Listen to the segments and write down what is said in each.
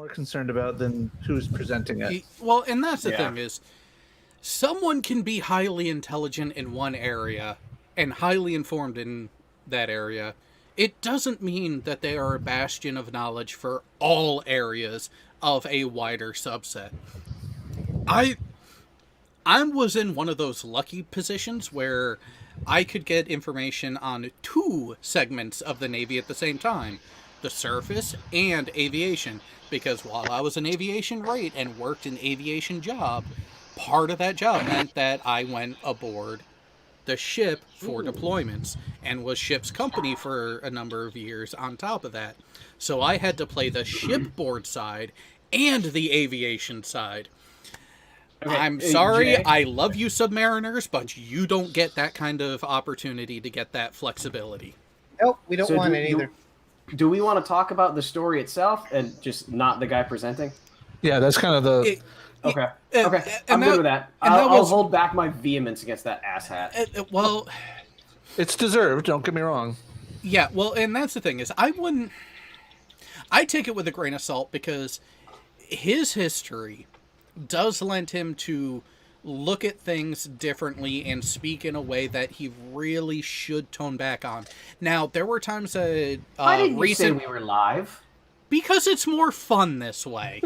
more concerned about than who's presenting it. Well, and that's the thing is, someone can be highly intelligent in one area and highly informed in that area. It doesn't mean that they are a bastion of knowledge for all areas of a wider subset. I was in one of those lucky positions where I could get information on two segments of the Navy at the same time, the surface and aviation, because while I was an aviation rate and worked an aviation job, part of that job meant that I went aboard the ship for deployments and was ship's company for a number of years on top of that. So I had to play the shipboard side and the aviation side. Okay, I'm sorry, Jay. I love you submariners, but you don't get that kind of opportunity to get that flexibility. Nope, we don't want it either. Do we want to talk about the story itself and just not the guy presenting? Yeah, that's kind of the... Okay, I'm good with that. I'll hold back my vehemence against that asshat. Well... It's deserved, don't get me wrong. Yeah, well, and that's the thing, is I take it with a grain of salt because his history does lend him to look at things differently and speak in a way that he really should tone back on. Now, there were times that... Why didn't you say we were live? Because it's more fun this way.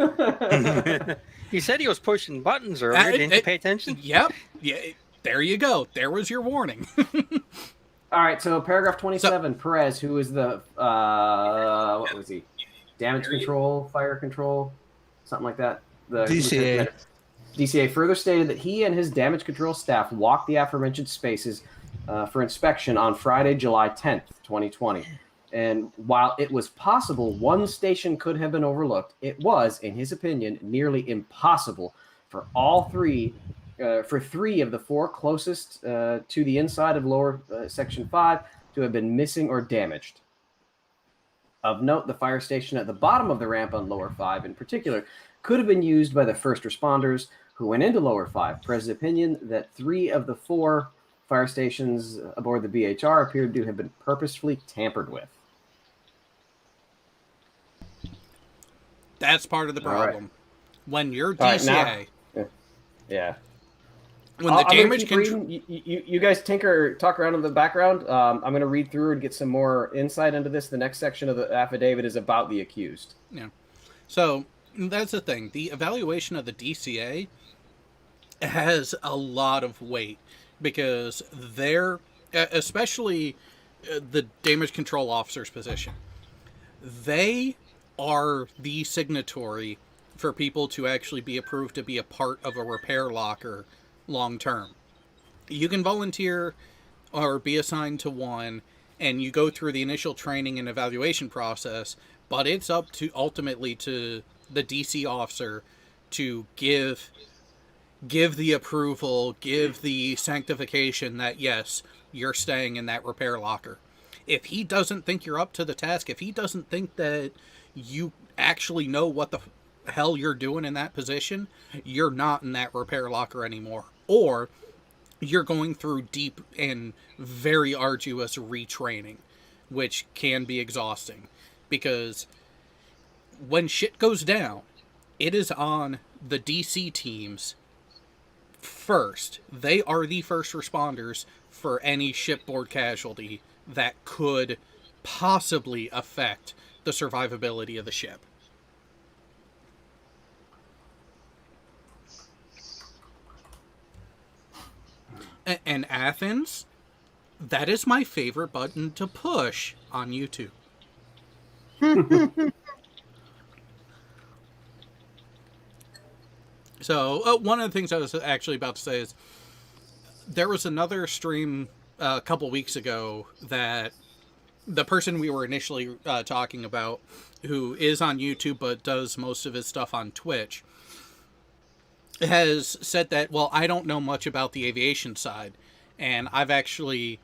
He said he was pushing buttons earlier. Didn't you pay attention? Yep. Yeah, there you go. There was your warning. All right, so paragraph 27, Perez, who is the... what was he? Damage control, fire control, something like that. The DCA. DCA further stated that he and his damage control staff walked the aforementioned spaces for inspection on Friday, July 10th, 2020. And while it was possible one station could have been overlooked, it was, in his opinion, nearly impossible for three of the four closest to the inside of lower section 5 to have been missing or damaged. Of note, the fire station at the bottom of the ramp on lower 5 in particular could have been used by the first responders who went into lower 5. Perez's opinion that 3 of the 4 fire stations aboard the BHR appeared to have been purposefully tampered with. That's part of the problem. Right. When you're DCA... Yeah. When the damage control... You guys talk around in the background. I'm going to read through and get some more insight into this. The next section of the affidavit is about the accused. Yeah. So... That's the thing. The evaluation of the DCA has a lot of weight because they're, especially the damage control officer's position, they are the signatory for people to actually be approved to be a part of a repair locker long term. You can volunteer or be assigned to one and you go through the initial training and evaluation process, but it's up to ultimately to the DC officer to give the approval, give the sanctification that yes, you're staying in that repair locker. If he doesn't think you're up to the task, if he doesn't think that you actually know what the hell you're doing in that position, you're not in that repair locker anymore. Or you're going through deep and very arduous retraining, which can be exhausting because when shit goes down, it is on the DC teams first. They are the first responders for any shipboard casualty that could possibly affect the survivability of the ship. And Athens, that is my favorite button to push on YouTube. So, one of the things I was actually about to say is there was another stream a couple weeks ago that the person we were initially talking about, who is on YouTube but does most of his stuff on Twitch, has said that, well, I don't know much about the aviation side, and I've actually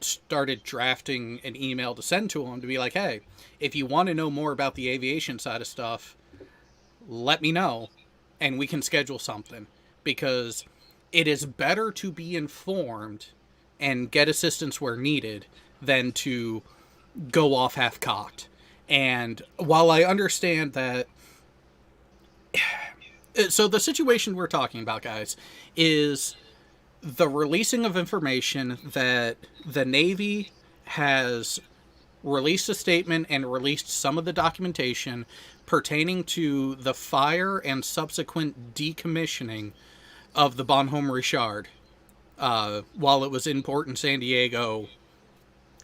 started drafting an email to send to him to be like, hey, if you want to know more about the aviation side of stuff, let me know. And we can schedule something, because it is better to be informed and get assistance where needed than to go off half-cocked. And while I understand that So the situation we're talking about, guys, is the releasing of information that the Navy has released a statement and released some of the documentation pertaining to the fire and subsequent decommissioning of the Bonhomme Richard while it was in port in San Diego.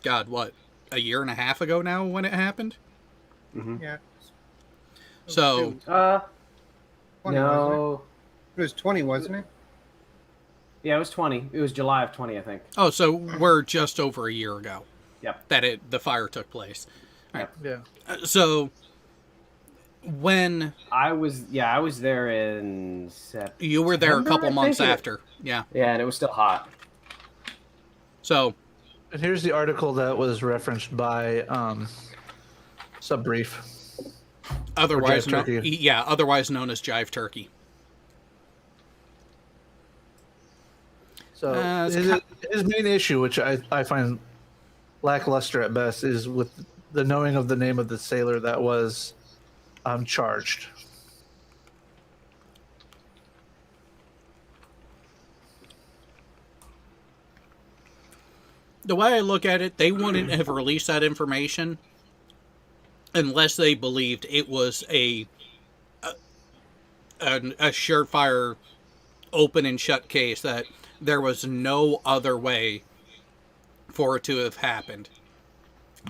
God, what, a year and a half ago now when it happened? Mm-hmm. Yeah. So, 20, No. it was 20, wasn't it? Yeah, it was 20. It was July of 20, I think. oh, so we're just over a year ago Yep. that the fire took place. All right. Yeah. So when I was there in September. you were there a couple I months think after, yeah. Yeah, and it was still hot. So And here's the article that was referenced by Subbrief. otherwise, Jive Turkey. otherwise known as Jive Turkey. So it's his main issue, which I find lackluster at best, is with the knowing of the name of the sailor that was charged. The way I look at it, they wouldn't have released that information unless they believed it was a surefire open and shut case, that there was no other way for it to have happened.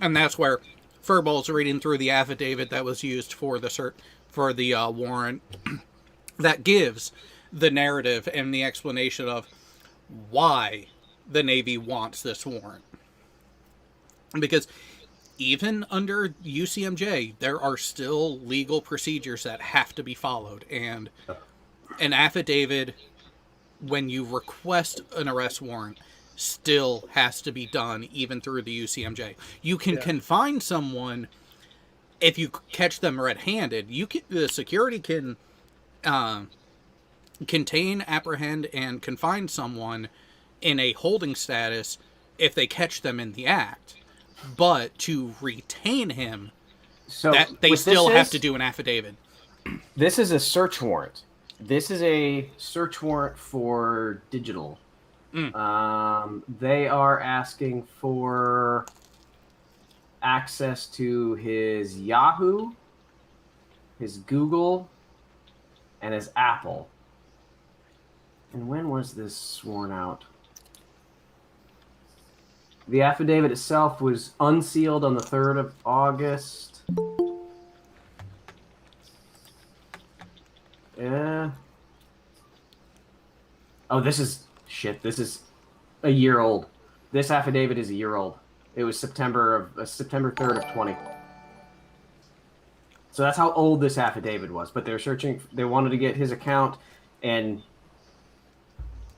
And that's where Furball's reading through the affidavit that was used for the warrant that gives the narrative and the explanation of why the Navy wants this warrant. Because even under UCMJ, there are still legal procedures that have to be followed. And an affidavit, when you request an arrest warrant, still has to be done even through the UCMJ. You can confine someone if you catch them red-handed. The security can contain, apprehend, and confine someone in a holding status if they catch them in the act. But to retain him, So that they still have to do an affidavit. This is a search warrant. This is a search warrant for digital. They are asking for access to his Yahoo, his Google, and his Apple. And when was this sworn out? The affidavit itself was unsealed on the 3rd of August. Yeah. Oh, this is a year old. This affidavit is a year old. It was September 3rd of 20. So that's how old this affidavit was. But they're searching. They wanted to get his account, and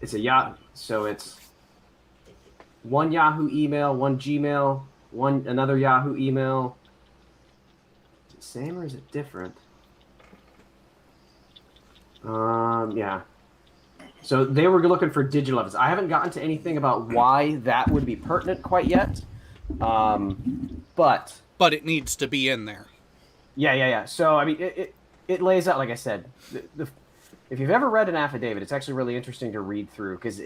it's a Yahoo. So it's one Yahoo email, one Gmail, another Yahoo email. Is it the same or is it different? Yeah. So they were looking for digital evidence. I haven't gotten to anything about why that would be pertinent quite yet. But But it needs to be in there. Yeah. So, I mean, it lays out, like I said, if you've ever read an affidavit, it's actually really interesting to read through, because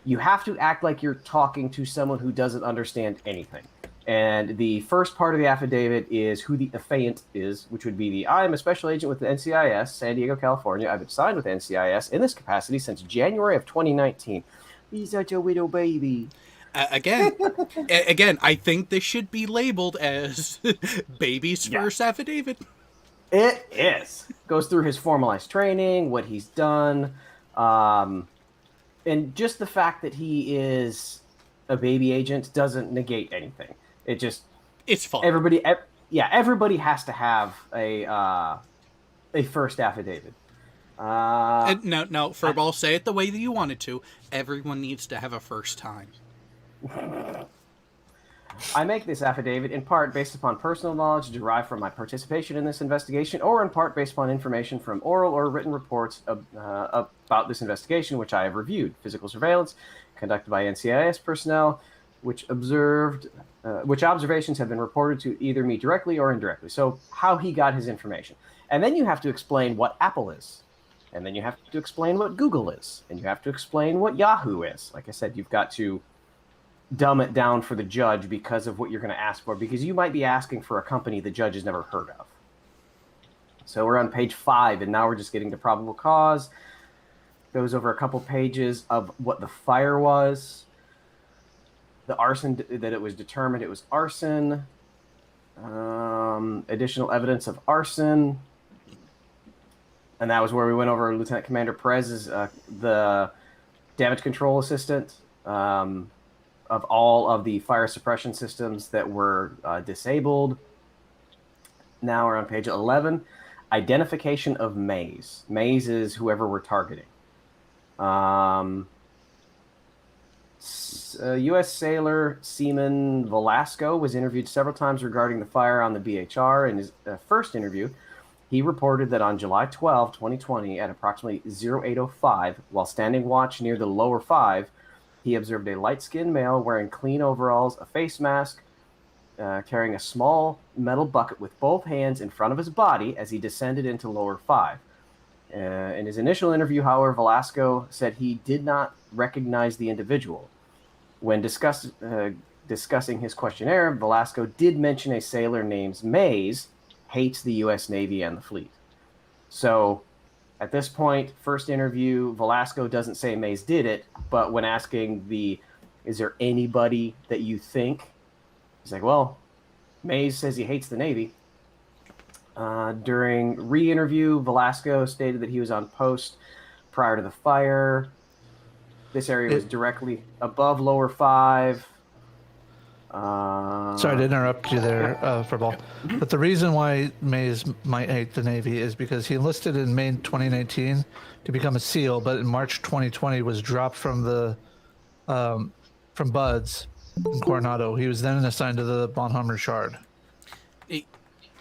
you have to act like you're talking to someone who doesn't understand anything. And the first part of the affidavit is who the affiant is, which would be I am a special agent with the NCIS, San Diego, California. I've been signed with NCIS in this capacity since January of 2019. He's such a widow baby. Again, I think this should be labeled as baby's first affidavit. It is. Goes through his formalized training, what he's done, and just the fact that he is a baby agent doesn't negate anything. It's fun. Everybody has to have a first affidavit. No, Furball, say it the way that you wanted to. Everyone needs to have a first time. I make this affidavit in part based upon personal knowledge derived from my participation in this investigation, or in part based upon information from oral or written reports about this investigation, which I have reviewed. Physical surveillance conducted by NCIS personnel, which observations have been reported to either me directly or indirectly. So how he got his information. And then you have to explain what Apple is. And then you have to explain what Google is. And you have to explain what Yahoo is. Like I said, you've got to dumb it down for the judge because of what you're going to ask for, because you might be asking for a company the judge has never heard of. So we're on page 5, and now we're just getting to probable cause. Goes over a couple pages of what the fire was. The arson, that it was determined it was arson. Additional evidence of arson. And that was where we went over Lieutenant Commander Perez's, the damage control assistant, of all of the fire suppression systems that were disabled. Now we're on page 11. Identification of Mays. Mays is whoever we're targeting. U.S. sailor Seaman Velasco was interviewed several times regarding the fire on the BHR. In his first interview, he reported that on July 12, 2020, at approximately 08:05, while standing watch near the lower 5, he observed a light-skinned male wearing clean overalls, a face mask, carrying a small metal bucket with both hands in front of his body as he descended into lower 5. In his initial interview, however, Velasco said he did not recognize the individual. When discussing his questionnaire, Velasco did mention a sailor named Mays hates the U.S. Navy and the fleet. So at this point, first interview, Velasco doesn't say Mays did it, but when asking is there anybody that you think? He's like, well, Mays says he hates the Navy. During re-interview, Velasco stated that he was on post prior to the fire. This area was directly above lower 5. Sorry to interrupt you there, Furball. But the reason why Mays might hate the Navy is because he enlisted in May 2019 to become a SEAL, but in March 2020 was dropped from the from Buds in Coronado. He was then assigned to the Bonhammer Shard.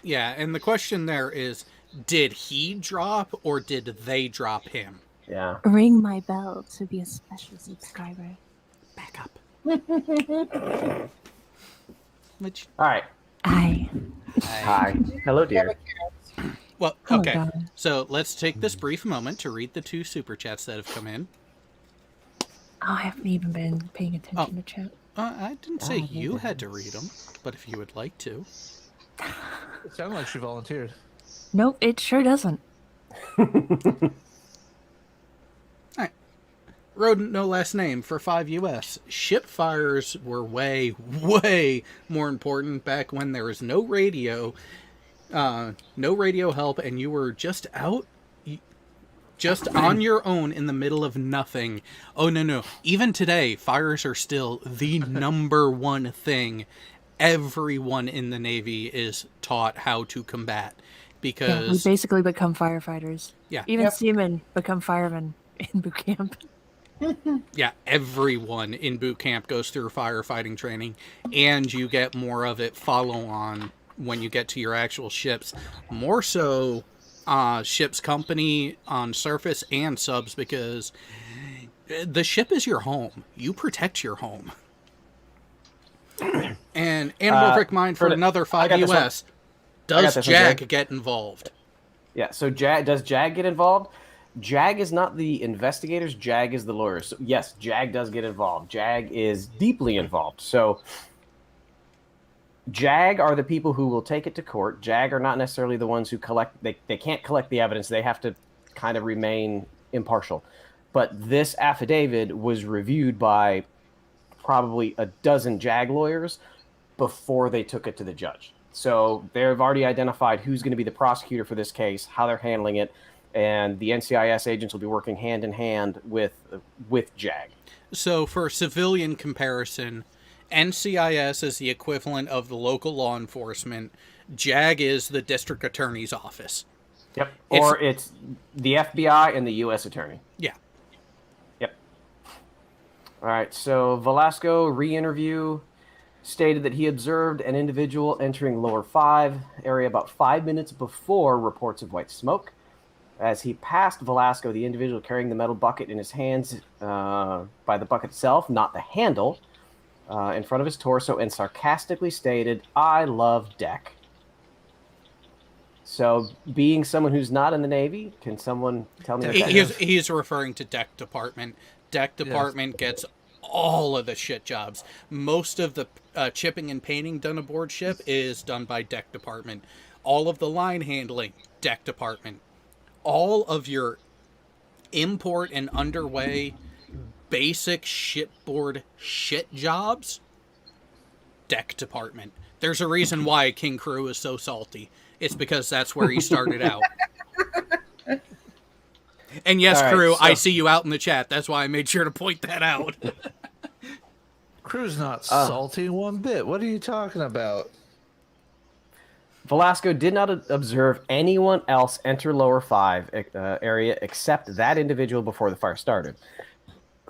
Yeah, and the question there is, did he drop or did they drop him? Yeah. Ring my bell to be a special subscriber. Back up. Which? All right. Hi. Hi. Hello, dear. Well, Oh, okay. God. So let's take this brief moment to read the 2 super chats that have come in. Oh, I haven't even been paying attention to chat. I didn't say you had to read them, but if you would like to. It sounded like she volunteered. Nope, it sure doesn't. Rodent, no last name, for 5 US. Ship fires were way, way more important back when there was no radio help, and you were just out, just on your own in the middle of nothing. Oh, no. Even today, fires are still the number one thing everyone in the Navy is taught how to combat. Because... Yeah, we basically become firefighters. Yeah. Even seamen become firemen in boot camp. Yeah, everyone in boot camp goes through firefighting training, and you get more of it follow on when you get to your actual ships. More so ship's company on surface and subs, because the ship is your home. You protect your home. And Anamorphic Mind for another 5 US. Does JAG get involved? Yeah, so does JAG get involved? JAG is not the investigators. JAG is the lawyers. So yes, JAG does get involved. JAG is deeply involved. So JAG are the people who will take it to court. JAG are not necessarily the ones who collect. They can't collect the evidence. They have to kind of remain impartial. But this affidavit was reviewed by probably a dozen JAG lawyers before they took it to the judge. So they've already identified who's going to be the prosecutor for this case, how they're handling it, and the NCIS agents will be working hand in hand with JAG. So for civilian comparison, NCIS is the equivalent of the local law enforcement. JAG is the district attorney's office. Yep. Or it's the FBI and the U.S. attorney. Yeah. Yep. All right. So Velasco, re-interview, stated that he observed an individual entering lower 5 area about 5 minutes before reports of white smoke. As he passed Velasco, the individual carrying the metal bucket in his hands by the bucket itself, not the handle, in front of his torso, and sarcastically stated, "I love deck." So, being someone who's not in the Navy, can someone tell me? What that is? He's referring to deck department. Deck department gets all of the shit jobs. Most of the chipping and painting done aboard ship is done by deck department. All of the line handling, deck department. All of your import and underway basic shipboard shit jobs, deck department. There's a reason why King Crew is so salty. It's because that's where he started out. And yes, All right, Crew, so- I see you out in the chat. That's why I made sure to point that out. Crew's not salty one bit. What are you talking about? Velasco did not observe anyone else enter lower 5 area except that individual before the fire started.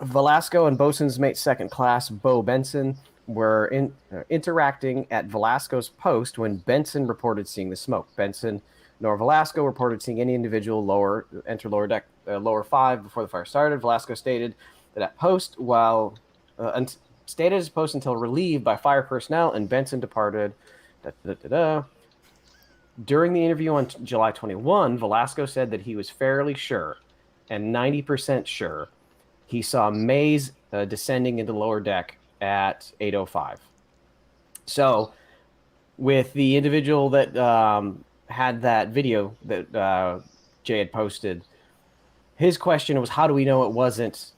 Velasco and bosun's mate second class Bo Benson were interacting at Velasco's post when Benson reported seeing the smoke. Benson nor Velasco reported seeing any individual enter lower deck lower 5 before the fire started. Velasco stated that at post stayed at his post until relieved by fire personnel, and Benson departed. During the interview on July 21, Velasco said that he was fairly sure, and 90% sure, he saw Mays descending into lower deck at 8:05. So, with the individual that had that video that Jay had posted, his question was, how do we know it wasn't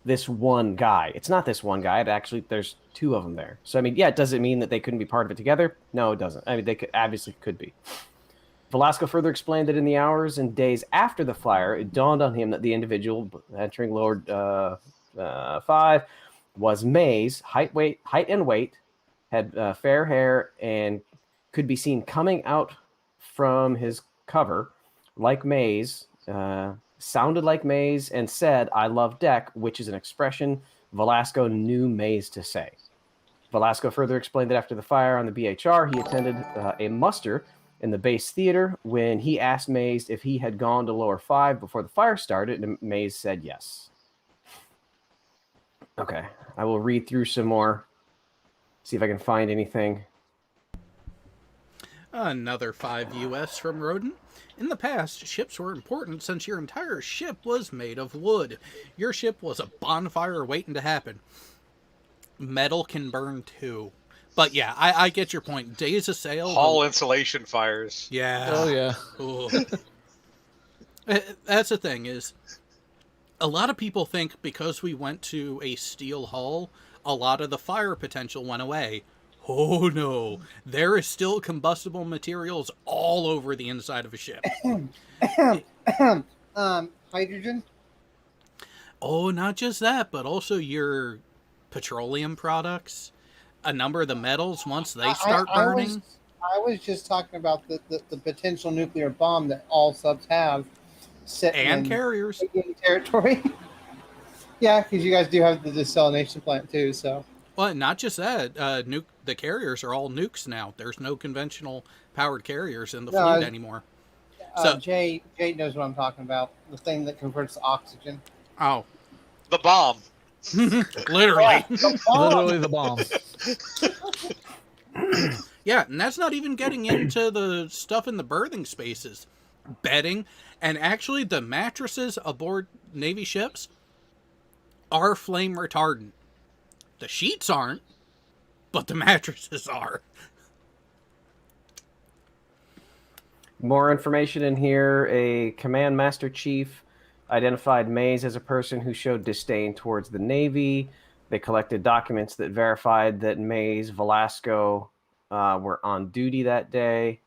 this one guy? It's not this one guy. There's two of them there. So, I mean, yeah, does it mean that they couldn't be part of it together? No, it doesn't. I mean, they obviously could be. Velasco further explained that in the hours and days after the fire, it dawned on him that the individual entering lower 5 was Mays, height and weight, had fair hair, and could be seen coming out from his cover like Mays, sounded like Mays, and said, "I love deck," which is an expression Velasco knew Mays to say. Velasco further explained that after the fire on the BHR, he attended a muster in the base theater when he asked Mays if he had gone to lower 5 before the fire started, and Mays said yes. Okay, I will read through some more, see if I can find anything. Another 5 US from Rodin. In the past, ships were important since your entire ship was made of wood. Your ship was a bonfire waiting to happen. Metal can burn too. But yeah, I get your point. Days of sail. Hull insulation fires. Yeah. Oh yeah. Ooh. That's the thing is, a lot of people think because we went to a steel hull, a lot of the fire potential went away. Oh no, there is still combustible materials all over the inside of a ship. Hydrogen? Oh, not just that, but also your petroleum products. A number of the metals, once they start burning. I was just talking about the potential nuclear bomb that all subs have sitting And in carriers. Indian territory. Yeah, because you guys do have the desalination plant too. So. Well, not just that. The carriers are all nukes now. There's no conventional powered carriers in the fleet anymore. So Jay knows what I'm talking about. The thing that converts to oxygen. Oh, The bomb. literally. Literally the bomb. Yeah, and that's not even getting into the stuff in the berthing spaces, bedding, and actually the mattresses aboard Navy ships are flame retardant. The sheets aren't, but the mattresses are. More information in here. A command master chief identified Mays as a person who showed disdain towards the Navy. They collected documents that verified that Mays, Velasco were on duty that day.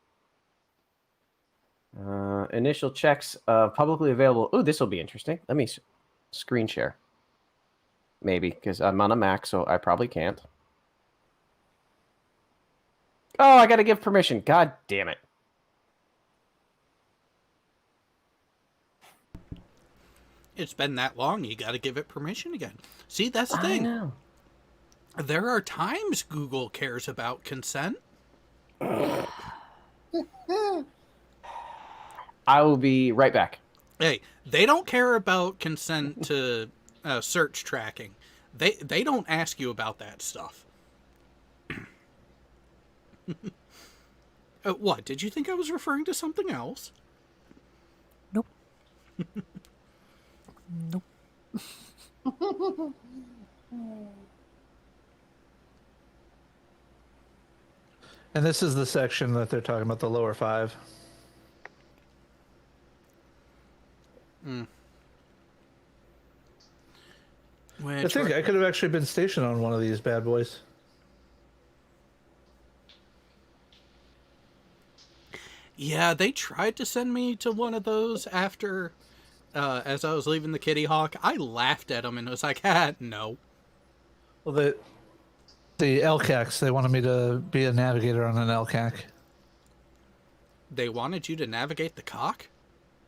Initial checks of publicly available. Oh, this will be interesting. Let me screen share. Maybe, because I'm on a Mac, so I probably can't. Oh, I got to give permission. God damn it. It's been that long, you gotta give it permission again. See, that's the thing. I know. There are times Google cares about consent. I will be right back. Hey, they don't care about consent to search tracking. They don't ask you about that stuff. What? Did you think I was referring to something else? Nope. Nope. And this is the section that they're talking about, the lower 5. I Which think I could have actually been stationed on one of these bad boys. Yeah, they tried to send me to one of those after, as I was leaving the Kitty Hawk. I laughed at them and was like, no. Well, the LCACs, they wanted me to be a navigator on an LCAC. They wanted you to navigate the cock?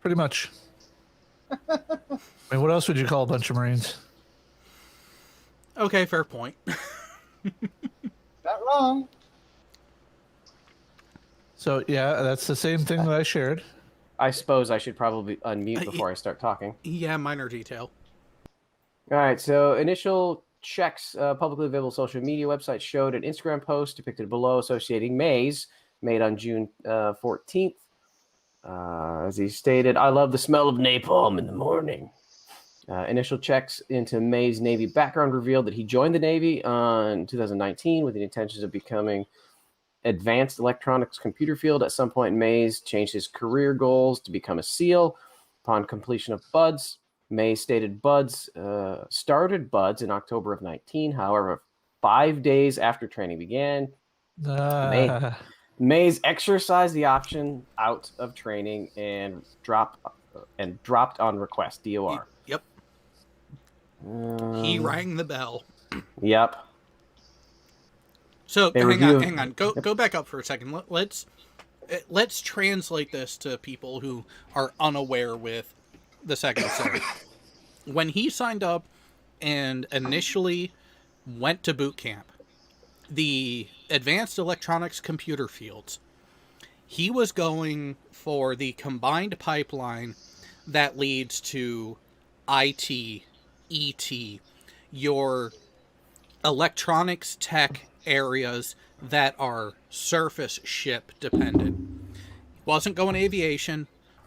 Pretty much. I mean, what else would you call a bunch of Marines? Okay, fair point. Not wrong. So, yeah, that's the same thing that I shared. I suppose I should probably unmute before I start talking. Yeah, minor detail. All right, so initial checks, publicly available social media websites showed an Instagram post depicted below associating Mays made on June 14th. As he stated, I love the smell of napalm in the morning. Initial checks into May's Navy background revealed that he joined the Navy in 2019 with the intentions of becoming advanced electronics computer field. At some point, Mays changed his career goals to become a SEAL. Upon completion of BUDS, Mays stated started BUDS in October of 19. However, 5 days after training began, Mays exercised the option out of training and dropped on request. DOR. Yep. He rang the bell. Yep. So hang on. Go back up for a second. Let's translate this to people who are unaware with the second story. When he signed up and initially went to boot camp, the advanced electronics computer fields, he was going for the combined pipeline that leads to IT, ET, your electronics tech areas that are surface ship dependent. Wasn't going aviation,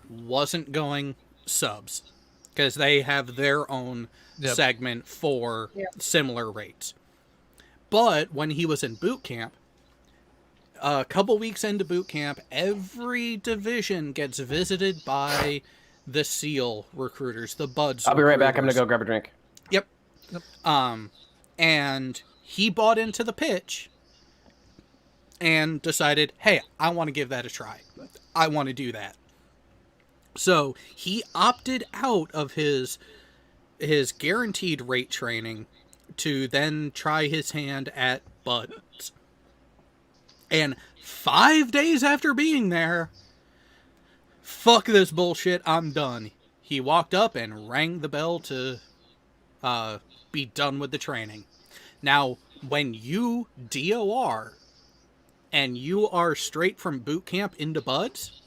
wasn't going subs, because they have their own segment for similar rates. But when he was in boot camp, a couple weeks into boot camp, every division gets visited by the SEAL recruiters, the BUDS. I'll be right back. I'm gonna go grab a drink. Yep. And he bought into the pitch and decided, hey, I want to give that a try. I want to do that. So he opted out of his guaranteed rate training to then try his hand at BUDS. And 5 days after being there, fuck this bullshit, I'm done. He walked up and rang the bell to be done with the training. Now, when you DOR and you are straight from boot camp into BUDS,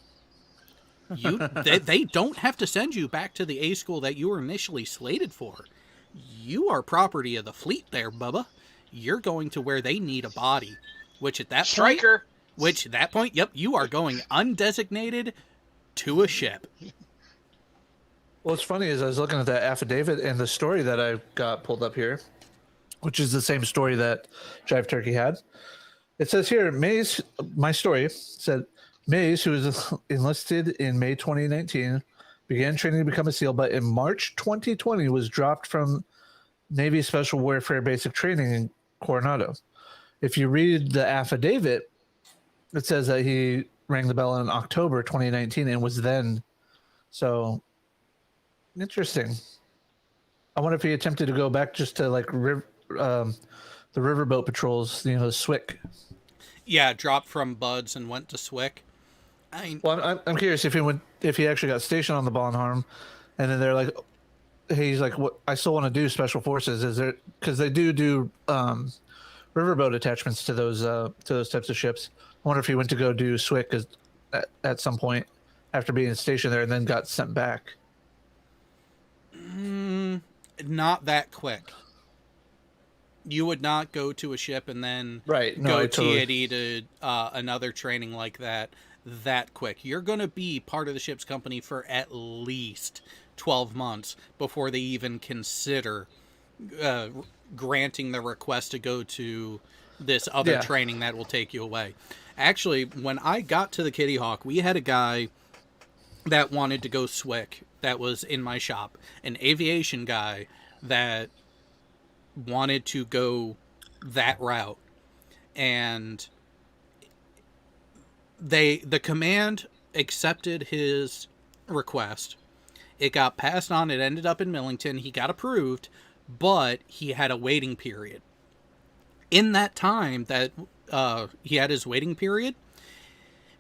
they don't have to send you back to the A school that you were initially slated for. You are property of the fleet there, Bubba. You're going to where they need a body, which at that point, yep, you are going undesignated to a ship. What's funny is I was looking at that affidavit and the story that I got pulled up here, which is the same story that Jive Turkey had. It says here, Mays, my story said, Mays, who was enlisted in May 2019, began training to become a SEAL, but in March 2020 was dropped from Navy Special Warfare Basic Training in Coronado. If you read the affidavit, it says that he rang the bell in October 2019 and was then. So, interesting. I wonder if he attempted to go back just to like the riverboat patrols, the SWIC. Yeah, dropped from BUDS and went to SWIC. Well, I'm curious if he actually got stationed on the Bonharm, and then they're like, hey, he's like, what? I still want to do special forces. Is there, because they do riverboat attachments to those types of ships. I wonder if he went to go do SWIC at some point after being stationed there and then got sent back. Not that quick. You would not go to a ship and then Right. No, go I totally. TAD to another training like that quick. You're going to be part of the ship's company for at least 12 months before they even consider granting the request to go to this other Yeah. training that will take you away. Actually, when I got to the Kitty Hawk, we had a guy that wanted to go SWIC that was in my shop, an aviation guy that wanted to go that route, and the command accepted his request. It got passed on. It ended up in Millington. He got approved, but he had a waiting period. In that time that he had his waiting period,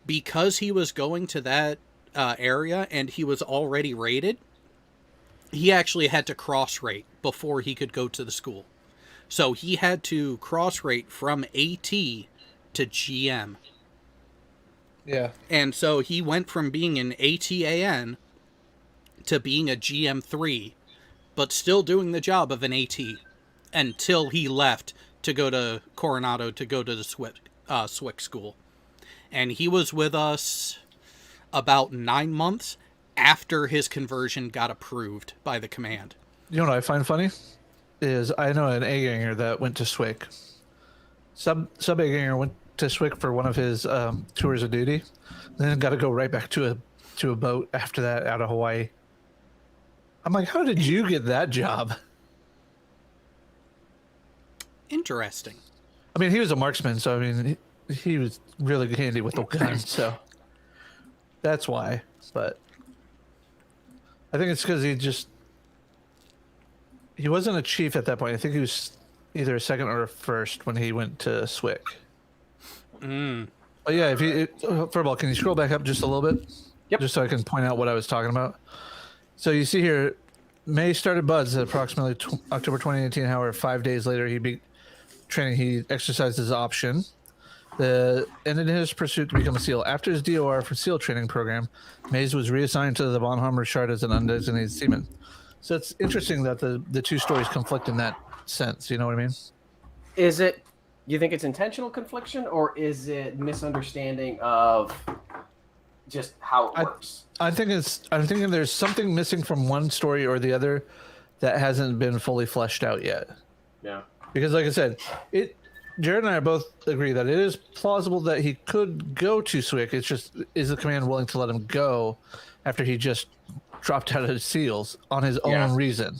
because he was going to that area and he was already rated, he actually had to cross rate before he could go to the school. So he had to cross rate from AT to GM. Yeah. And so he went from being an ATAN to being a GM3, but still doing the job of an AT until he left to go to Coronado to go to the SWIC school. And he was with us about 9 months after his conversion got approved by the command. You know what I find funny is I know an A-ganger that went to SWIC. Sub A-ganger went to SWIC for one of his tours of duty, then got to go right back to a boat after that out of Hawaii. I'm like, how did you get that job? Interesting. I mean, he was a marksman, so I mean, he was really handy with the gun, so that's why. But I think it's because he wasn't a chief at that point. I think he was either a second or a first when he went to SWIC. But yeah, first of all, can you scroll back up just a little bit? Yep. Just so I can point out what I was talking about. So you see here, May started buds at approximately October 2018. However, 5 days later, he exercised his option. Ended his pursuit to become a SEAL. After his DOR for SEAL training program, Mays was reassigned to the Bonhomme Richard as an undesignated seaman. So it's interesting that the two stories conflict in that sense. You know what I mean? Is it? You think it's intentional confliction, or is it misunderstanding of just how it works? I'm thinking there's something missing from one story or the other that hasn't been fully fleshed out yet. Yeah. Because, like I said, Jared and I both agree that it is plausible that he could go to SWIC. It's just, is the command willing to let him go after he just dropped out of SEALs on his own reason?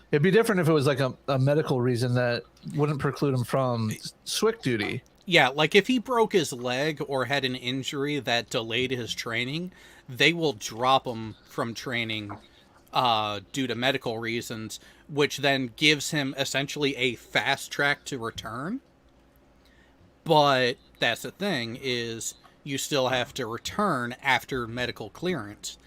It'd be different if it was like a medical reason that wouldn't preclude him from SWIC duty. Yeah, like if he broke his leg or had an injury that delayed his training, they will drop him from training due to medical reasons, which then gives him essentially a fast track to return. But that's the thing, is you still have to return after medical clearance.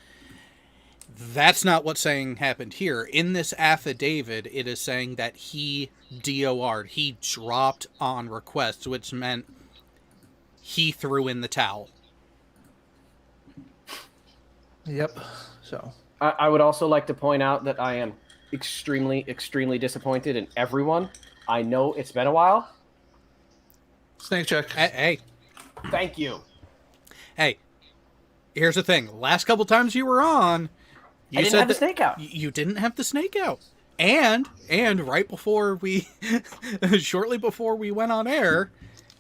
That's not what's saying happened here. In this affidavit, it is saying that he DOR'd. He dropped on request, which meant he threw in the towel. Yep. So I would also like to point out that I am extremely, extremely disappointed in everyone. I know it's been a while. snake check. Hey, Thank you. hey. Here's the thing. Last couple times you were on, I didn't have the snake out. You didn't have the snake out. And right before we, shortly before we went on air,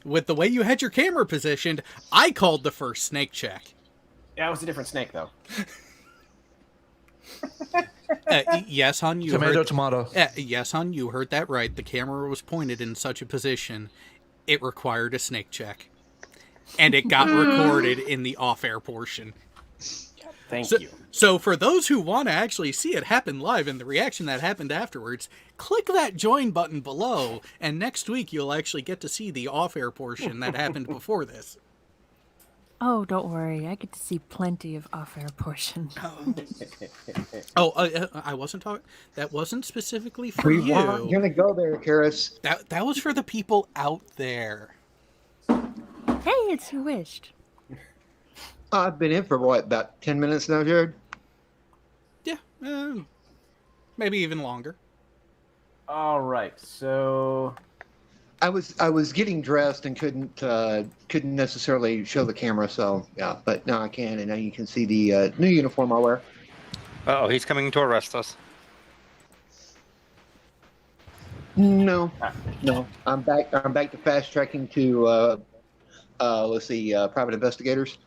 with the way you had your camera positioned, I called the first snake check. Yeah, it was a different snake, though. Yes, hon, you Tomato, heard. tomato. Yes, hon, you heard that right. The camera was pointed in such a position, it required a snake check, and it got recorded in the off-air portion. Thank you. So for those who want to actually see it happen live and the reaction that happened afterwards, click that join button below, and next week you'll actually get to see the off-air portion that happened before this. Oh, don't worry. I get to see plenty of off-air portion. I wasn't talking. That wasn't specifically for We you. weren't gonna go there, Karis. That was for the people out there. Hey, it's who wished. I've been in for what, about 10 minutes now, Jared? Yeah, maybe even longer. All right, so I was getting dressed and couldn't necessarily show the camera. So yeah, but now I can, and now you can see the new uniform I wear. Oh, he's coming to arrest us. No, no, I'm back. I'm back to fast tracking to let's see, private investigators.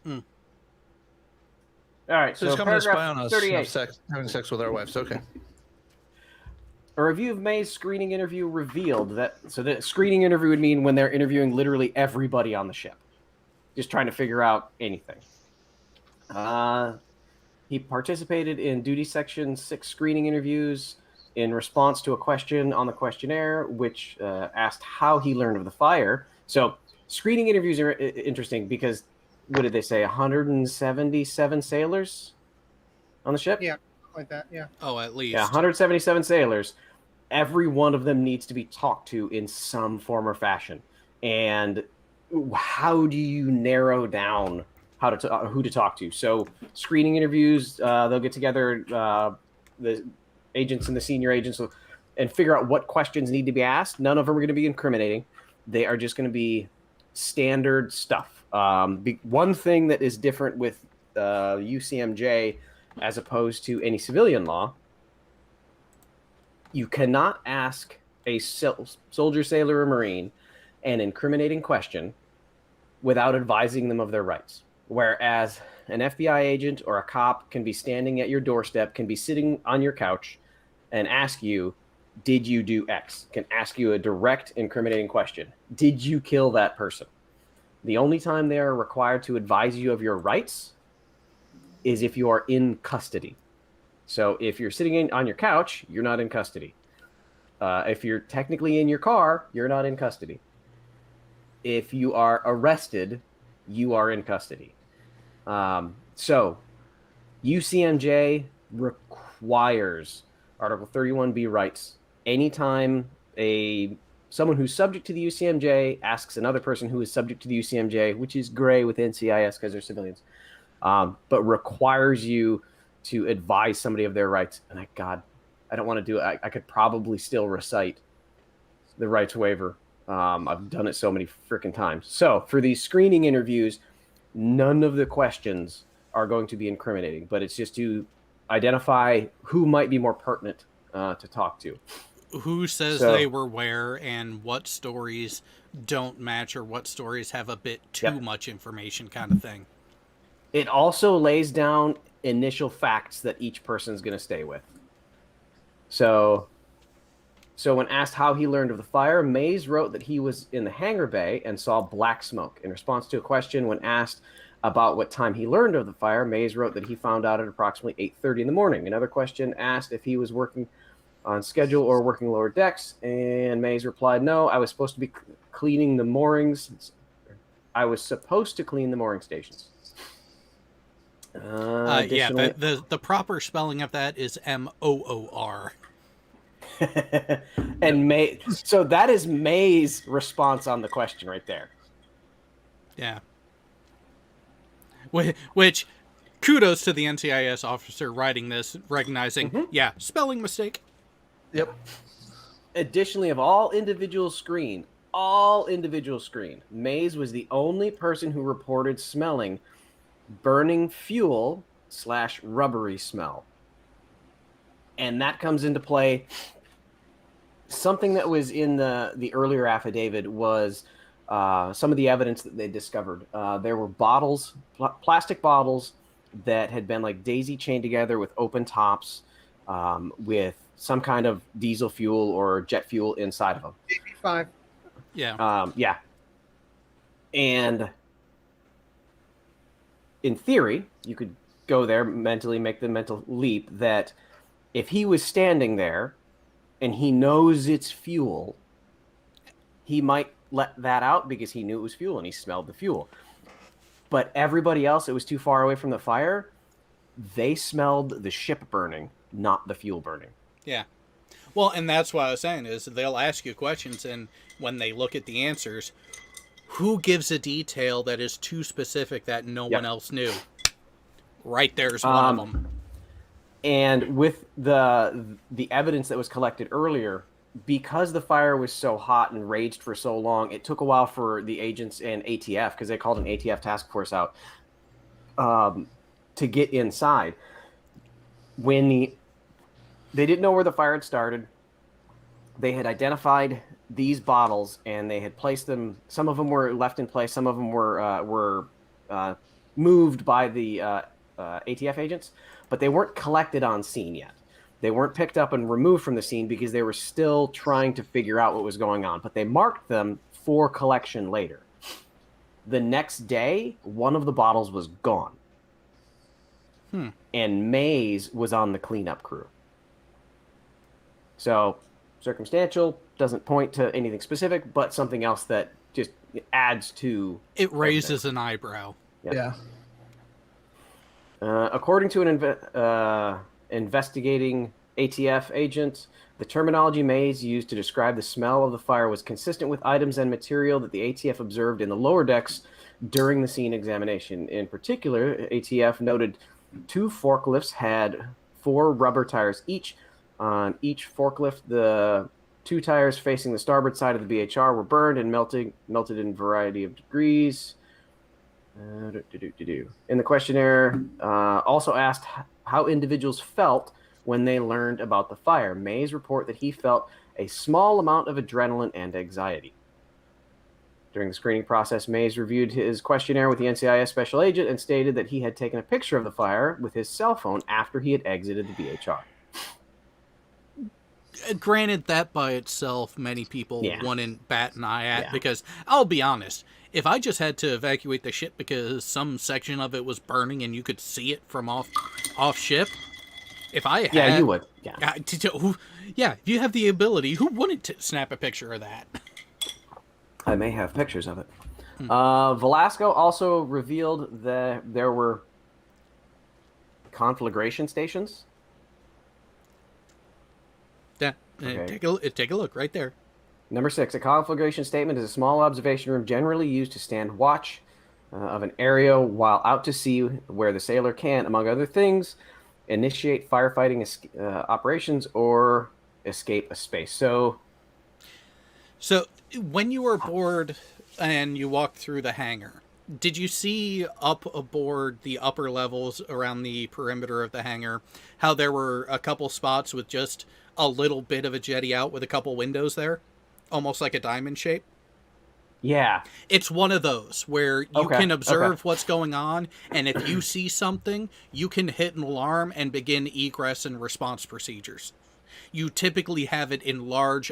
All right, So so he's coming to spy paragraph on us, 38. having sex with our wives. Okay. A review of May's screening interview revealed that, so the screening interview would mean when they're interviewing literally everybody on the ship, just trying to figure out anything. He participated in duty section 6 screening interviews in response to a question on the questionnaire, which asked how he learned of the fire. So screening interviews are interesting because, what did they say, 177 sailors on the ship? Yeah, like that. Yeah. Oh, at least. Yeah, 177 sailors. Every one of them needs to be talked to in some form or fashion. And how do you narrow down who to talk to? So screening interviews, they'll get together, the agents and the senior agents, and figure out what questions need to be asked. None of them are going to be incriminating. They are just going to be standard stuff. One thing that is different with UCMJ as opposed to any civilian law, you cannot ask a soldier, sailor, or Marine an incriminating question without advising them of their rights. Whereas an FBI agent or a cop can be standing at your doorstep, can be sitting on your couch and ask you, did you do X? Can ask you a direct incriminating question. Did you kill that person? The only time they are required to advise you of your rights is if you are in custody. So if you're sitting on your couch, you're not in custody. If you're technically in your car, you're not in custody. If you are arrested, you are in custody. So UCMJ requires Article 31B rights. Anytime someone who's subject to the UCMJ asks another person who is subject to the UCMJ, which is gray with NCIS because they're civilians, but requires you to advise somebody of their rights. And I don't want to do it. I could probably still recite the rights waiver. I've done it so many freaking times. So for these screening interviews, none of the questions are going to be incriminating, but it's just to identify who might be more pertinent to talk to. Who says they were where, and what stories don't match, or what stories have a bit too much information, kind of thing. It also lays down initial facts that each person is going to stay with. So when asked how he learned of the fire, Mays wrote that he was in the hangar bay and saw black smoke. In response to a question when asked about what time he learned of the fire, Mays wrote that he found out at approximately 8:30 in the morning. Another question asked if he was working on schedule or working lower decks, and Mays replied, "No, I was supposed to be cleaning the moorings. I was supposed to clean the mooring stations." The proper spelling of that is MOOR. And so that is May's response on the question right there. Yeah. Which, kudos to the NCIS officer writing this, recognizing, spelling mistake. Yep. Additionally, of all individuals screened, Mays was the only person who reported smelling burning fuel / rubbery smell. And that comes into play. Something that was in the earlier affidavit was some of the evidence that they discovered. There were bottles, plastic bottles that had been like daisy chained together with open tops, with some kind of diesel fuel or jet fuel inside of them. JP5. Yeah. And in theory, you could go there mentally, make the mental leap that if he was standing there and he knows it's fuel, he might let that out because he knew it was fuel and he smelled the fuel. But everybody else that was too far away from the fire, they smelled the ship burning, not the fuel burning. Yeah. Well, and that's what I was saying is they'll ask you questions, and when they look at the answers, who gives a detail that is too specific that no one else knew? Right there's one of them. And with the evidence that was collected earlier, because the fire was so hot and raged for so long, it took a while for the agents and ATF, because they called an ATF task force out, to get inside. They didn't know where the fire had started, they had identified these bottles and they had placed them. Some of them were left in place. Some of them were moved by the ATF agents, but they weren't collected on scene yet. They weren't picked up and removed from the scene because they were still trying to figure out what was going on. But they marked them for collection later. The next day, one of the bottles was gone. And Mays was on the cleanup crew. So, circumstantial, doesn't point to anything specific, but something else that just adds to... It raises an eyebrow. Yeah. According to an investigating ATF agent, the terminology Mays used to describe the smell of the fire was consistent with items and material that the ATF observed in the lower decks during the scene examination. In particular, ATF noted 2 forklifts had 4 rubber tires each. On each forklift, the 2 tires facing the starboard side of the BHR were burned and melted in a variety of degrees. In the questionnaire, also asked how individuals felt when they learned about the fire. Mays report that he felt a small amount of adrenaline and anxiety. During the screening process, Mays reviewed his questionnaire with the NCIS special agent and stated that he had taken a picture of the fire with his cell phone after he had exited the BHR. Granted, that by itself, many people wouldn't bat an eye at, Yeah. because I'll be honest, if I just had to evacuate the ship because some section of it was burning and you could see it from off ship, if I had... Yeah, you would. Yeah. If you have the ability, who wouldn't snap a picture of that? I may have pictures of it. Velasco also revealed that there were conflagration stations. Yeah, Okay. take a look right there. Number 6, a conflagration statement is a small observation room generally used to stand watch of an area while out to sea, where the sailor can, among other things, initiate firefighting operations or escape a space. So when you were aboard and you walked through the hangar, did you see up aboard the upper levels around the perimeter of the hangar how there were a couple spots with just a little bit of a jetty out with a couple windows there? Almost like a diamond shape? yeah. It's one of those where you can observe what's going on, and if you see something, you can hit an alarm and begin egress and response procedures. You typically have it in large,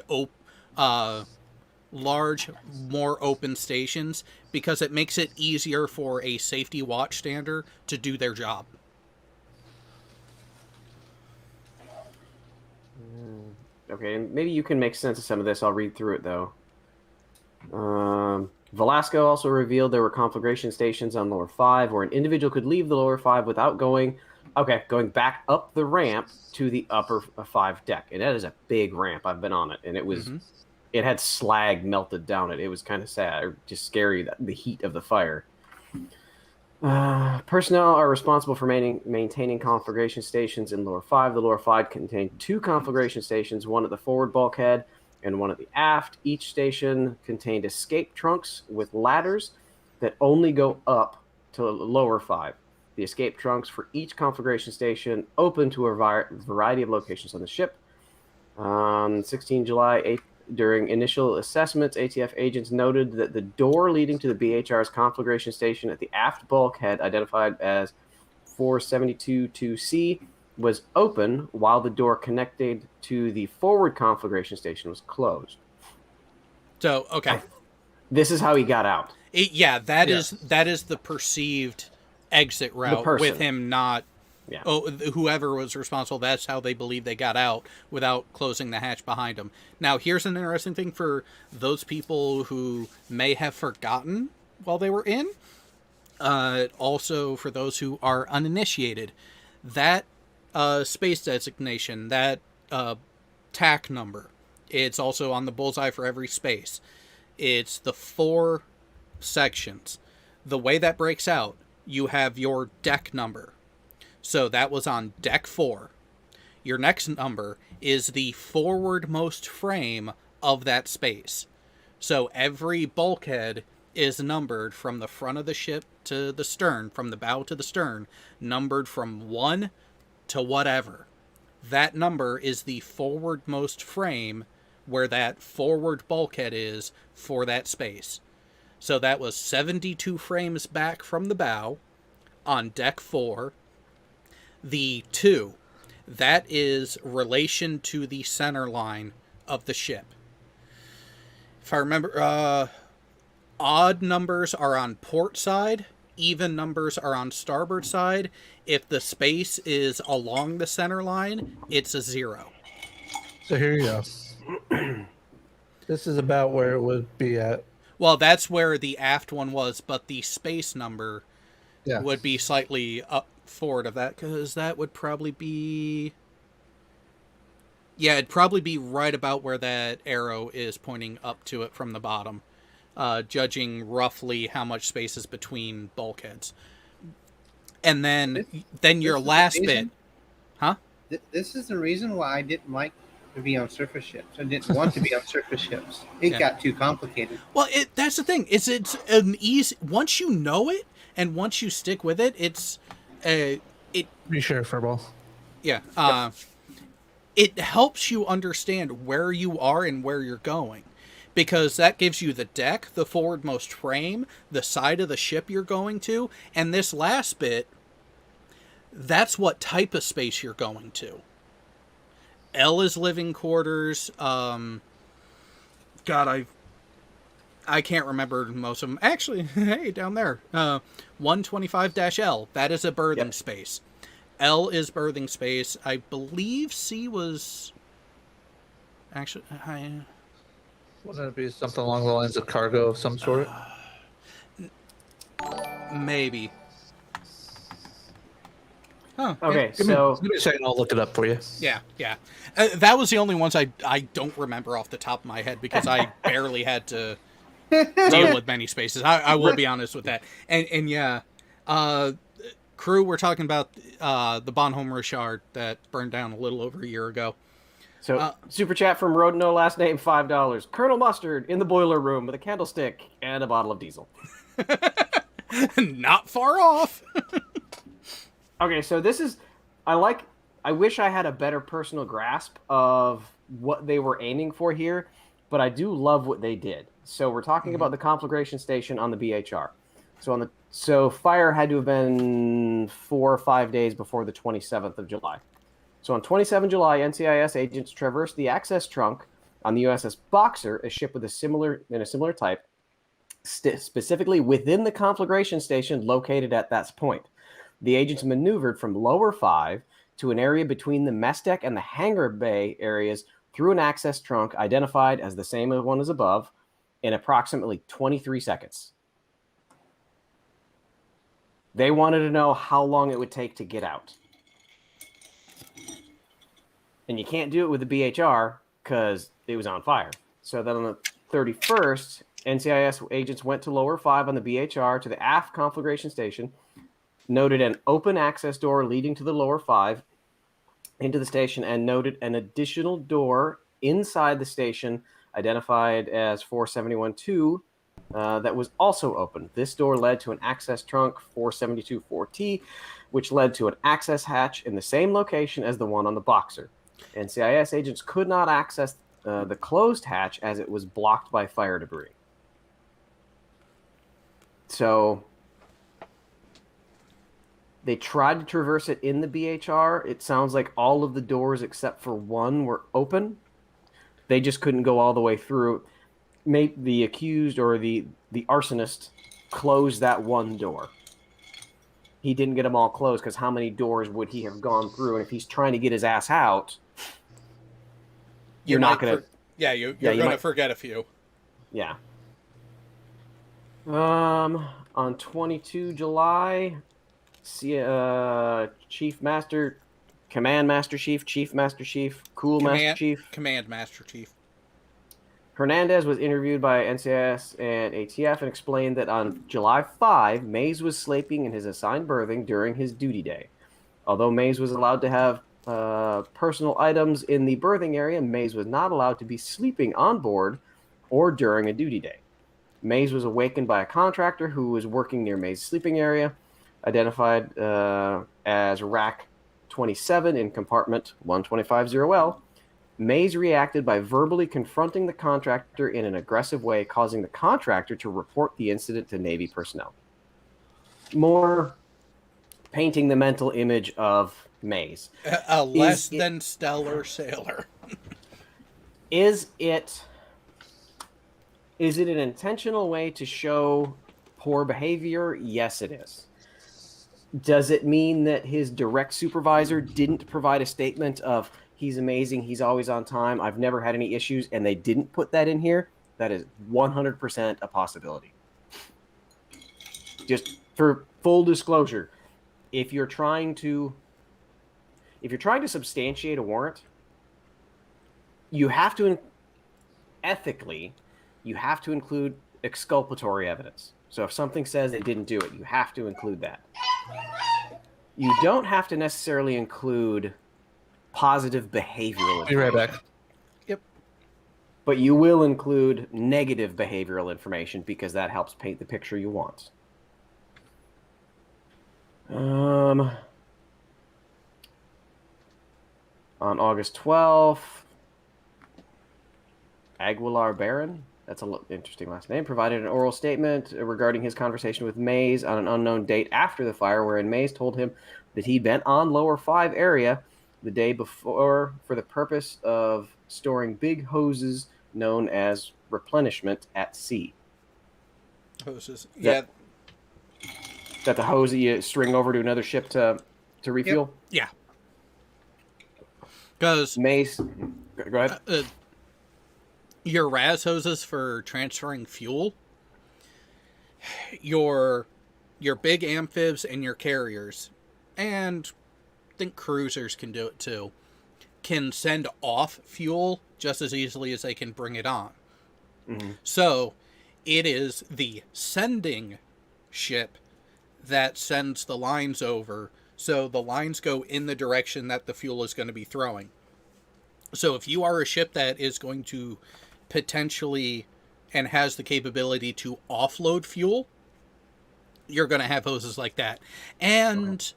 more open stations, because it makes it easier for a safety watchstander to do their job. Okay, and maybe you can make sense of some of this. I'll read through it, though. Velasco also revealed there were conflagration stations on lower 5 where an individual could leave the lower 5 without going back up the ramp to the upper 5 deck. And that is a big ramp. I've been on it, and it was it had slag melted down it. It was kind of sad, or just scary, the heat of the fire. Personnel are responsible for maintaining conflagration stations in lower 5. The lower 5 contained 2 conflagration stations, one at the forward bulkhead and one at the aft. Each station contained escape trunks with ladders that only go up to lower 5. The escape trunks for each conflagration station open to a variety of locations on the ship. On 16 July, during initial assessments, ATF agents noted that the door leading to the BHR's conflagration station at the aft bulkhead, identified as 472-2C, was open, while the door connected to the forward conflagration station was closed. So, okay. This is how he got out. That is the perceived exit route, with him not... Yeah. Whoever was responsible, that's how they believe they got out without closing the hatch behind them. Now, here's an interesting thing for those people who may have forgotten while they were in. Also, for those who are uninitiated, that space designation, that TAC number, it's also on the bullseye for every space. It's the 4 sections. The way that breaks out, you have your deck number. So that was on deck 4. Your next number is the forwardmost frame of that space. So every bulkhead is numbered from the front of the ship to the stern, from the bow to the stern, numbered from 1 to whatever. That number is the forwardmost frame where that forward bulkhead is for that space. So that was 72 frames back from the bow on deck 4. The 2, that is relation to the center line of the ship. If I remember, odd numbers are on port side, even numbers are on starboard side. If the space is along the center line, it's a 0. So here you go. This is about where it would be at. Well, that's where the aft one was, but the space number Yeah. would be slightly up forward of that, because that would probably be... Yeah, it'd probably be right about where that arrow is pointing up to it from the bottom, judging roughly how much space is between bulkheads. And then your last bit... Huh? This is the reason why I didn't like to be on surface ships. I didn't want to be on surface ships. It got too complicated. Well, that's the thing. It's an easy... Once you know it, and once you stick with it, it's... Be sure, Furball. Yeah. It helps you understand where you are and where you're going. Because that gives you the deck, the forwardmost frame, the side of the ship you're going to, and this last bit, that's what type of space you're going to. L is living quarters. God, I can't remember most of them. Actually, hey, down there, 125-L. That is a berthing space. L is berthing space. I believe C was actually. Wouldn't it be something along the lines of cargo of some sort? Maybe. Huh. Okay, Give me a second. I'll look it up for you. Yeah. That was the only ones I don't remember off the top of my head because I barely had to deal with many spaces. I will be honest with that. And yeah, crew, we're talking about the Bonhomme Richard that burned down a little over a year ago. So, super chat from Road No Last Name, $5. Colonel Mustard in the boiler room with a candlestick and a bottle of diesel. Not far off. Okay, so this is... I wish I had a better personal grasp of what they were aiming for here, but I do love what they did. So we're talking about the conflagration station on the BHR. So fire had to have been 4 or 5 days before the 27th of July. So on 27 July, NCIS agents traversed the access trunk on the USS Boxer, a ship with a similar type, specifically within the conflagration station located at that point. The agents maneuvered from lower 5 to an area between the mess deck and the hangar bay areas through an access trunk identified as the same one as above in approximately 23 seconds. They wanted to know how long it would take to get out. And you can't do it with the BHR because it was on fire. So then on the 31st, NCIS agents went to lower 5 on the BHR to the aft conflagration station, noted an open access door leading to the lower 5 into the station, and noted an additional door inside the station identified as 471-2 that was also open. This door led to an access trunk 472-4T, which led to an access hatch in the same location as the one on the Boxer. NCIS agents could not access the closed hatch as it was blocked by fire debris. So they tried to traverse it in the BHR. It sounds like all of the doors except for one were open. They just couldn't go all the way through. The accused or the arsonist closed that one door. He didn't get them all closed because how many doors would he have gone through? And if he's trying to get his ass out, you're not going to... You're going to forget a few. Yeah. On 22 July, Chief Master Chief, Master Chief. Command Master Chief. Hernandez was interviewed by NCIS and ATF and explained that on July 5, Mays was sleeping in his assigned berthing during his duty day. Although Mays was allowed to have personal items in the berthing area, Mays was not allowed to be sleeping on board or during a duty day. Mays was awakened by a contractor who was working near Mays' sleeping area, identified as Rack 27 in compartment 1250L. Mays reacted by verbally confronting the contractor in an aggressive way, causing the contractor to report the incident to Navy personnel. More painting the mental image of Mays. A less than stellar sailor. Is it an intentional way to show poor behavior? Yes, it is. Does it mean that his direct supervisor didn't provide a statement of he's amazing, he's always on time, I've never had any issues, and they didn't put that in here? That is 100% a possibility. Just for full disclosure, if you're trying to substantiate a warrant, you have to ethically, you have to include exculpatory evidence. So if something says they didn't do it, you have to include that. You don't have to necessarily include positive behavioral information. Be right back. Yep. But you will include negative behavioral information because that helps paint the picture you want. On August 12th, Aguilar Barron, that's an interesting last name, provided an oral statement regarding his conversation with Mays on an unknown date after the fire, wherein Mays told him that he'd been on Lower 5 area the day before for the purpose of storing big hoses known as replenishment at sea. Hoses. Yeah. That the hose that you string over to another ship to refuel? Yep. Yeah. Because Mace, go ahead. Your RAS hoses for transferring fuel, your big amphibs and your carriers, and I think cruisers can do it too, can send off fuel just as easily as they can bring it on. Mm-hmm. So it is the sending ship that sends the lines over, so the lines go in the direction that the fuel is going to be throwing. So if you are a ship that is going to potentially and has the capability to offload fuel, you're going to have hoses like that. And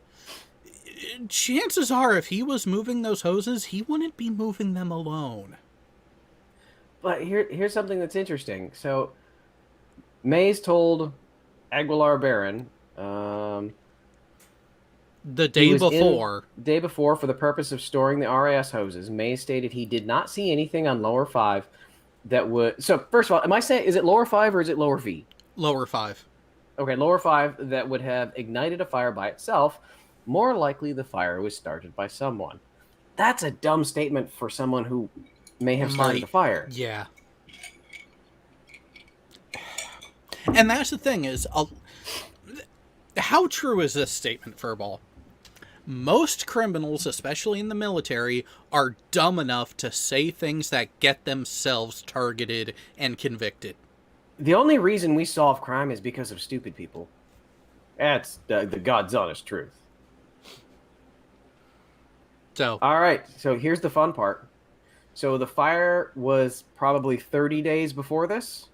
chances are, if he was moving those hoses, he wouldn't be moving them alone. But here's something that's interesting. So Mays told Aguilar Barron the day before for the purpose of storing the RAS hoses. Mays stated he did not see anything on Lower 5 that would... So first of all, am I saying, is it Lower 5 or is it Lower V? Lower 5. Okay, Lower 5 that would have ignited a fire by itself. More likely the fire was started by someone. That's a dumb statement for someone who may have started the fire. Yeah. And that's the thing is, how true is this statement, Furball? Most criminals, especially in the military, are dumb enough to say things that get themselves targeted and convicted. The only reason we solve crime is because of stupid people. That's the God's honest truth. So, all right, so here's the fun part. So the fire was probably 30 days before this.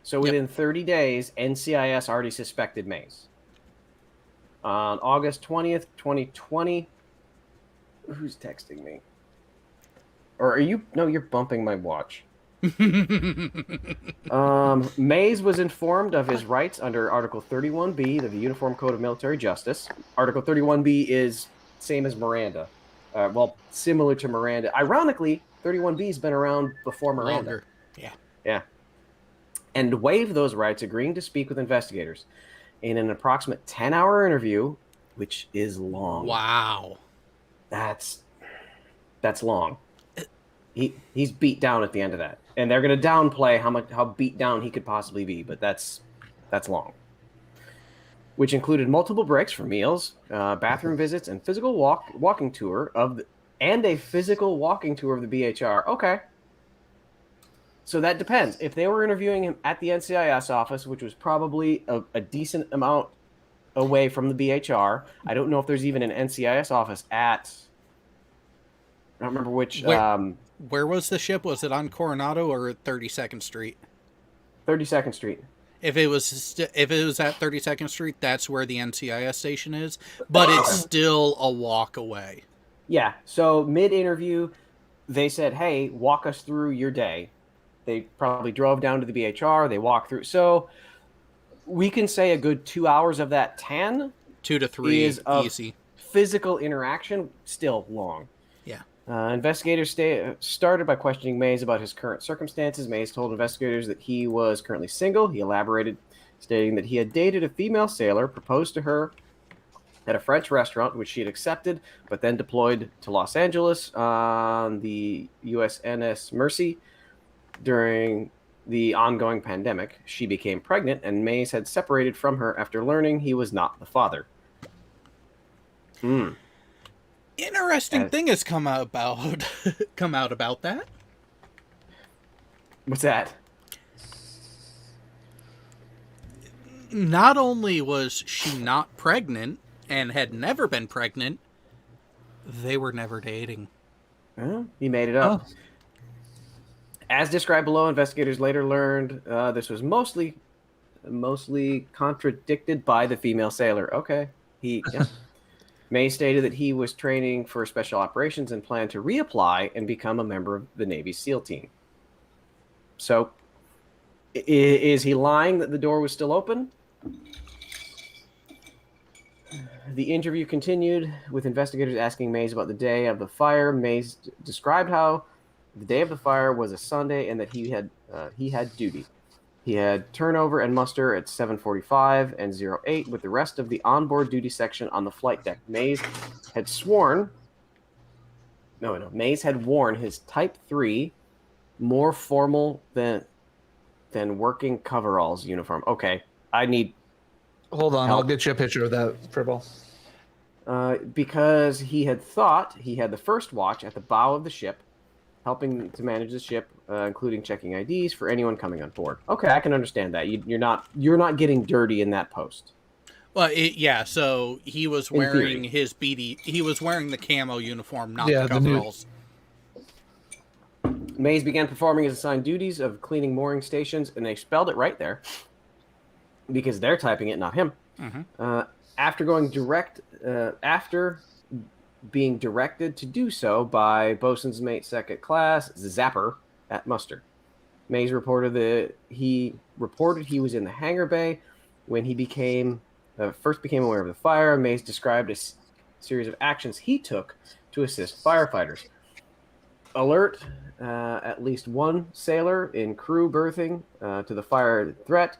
So within 30 days, NCIS already suspected Mays. On August 20th, 2020, who's texting me? Or are you? No, you're bumping my watch. Mays was informed of his rights under Article 31B of the Uniform Code of Military Justice. Article 31B is same as Miranda. Well, similar to Miranda. Ironically, 31B has been around before Miranda. Longer. Yeah. Yeah. And waived those rights, agreeing to speak with investigators in an approximate 10-hour interview, which is long. Wow. That's long. He's beat down at the end of that. And they're going to downplay how beat down he could possibly be, but that's long. Which included multiple breaks for meals, bathroom visits, and physical walking tour of the BHR. Okay. So that depends. If they were interviewing him at the NCIS office, which was probably a decent amount away from the BHR, I don't know if there's even an NCIS office at I don't remember which. Where was the ship? Was it on Coronado or 32nd Street? 32nd Street. If it was at 32nd Street, that's where the NCIS station is, but it's still a walk away. Yeah. So mid-interview, they said, "Hey, walk us through your day." They probably drove down to the BHR. They walked through. So we can say a good 2 hours of that 10 2 to 3 is of easy. physical interaction, still long. Yeah. Investigators started by questioning Mays about his current circumstances. Mays told investigators that he was currently single. He elaborated, stating that he had dated a female sailor, proposed to her at a French restaurant, which she had accepted, but then deployed to Los Angeles on the USNS Mercy during the ongoing pandemic. She became pregnant, and Mays had separated from her after learning he was not the father. Interesting thing has come out about that. What's that? Not only was she not pregnant and had never been pregnant, they were never dating. He made it up. As described below, investigators later learned this was mostly contradicted by the female sailor. Okay. May stated that he was training for special operations and planned to reapply and become a member of the Navy SEAL team. So, is he lying that the door was still open? The interview continued with investigators asking Mays about the day of the fire. Mays described how the day of the fire was a Sunday and that he had duty. He had turnover and muster at 7:45 and 08 with the rest of the onboard duty section on the flight deck. Mays had worn his Type 3, more formal than working coveralls uniform. Okay, Hold on, help. I'll get you a picture of that, Purple. Because he had thought he had the first watch at the bow of the ship, helping to manage the ship, including checking IDs for anyone coming on board. Okay, I can understand that. You're not getting dirty in that post. Well, so he was wearing his BD. He was wearing the camo uniform, not the coveralls. Mays began performing his assigned duties of cleaning mooring stations, and they spelled it right there because they're typing it, not him. Mm-hmm. After being directed to do so by bosun's mate second class Zapper at muster. Mays reported he was in the hangar bay when he first became aware of the fire. Mays described a series of actions he took to assist firefighters. Alert at least one sailor in crew berthing to the fire threat,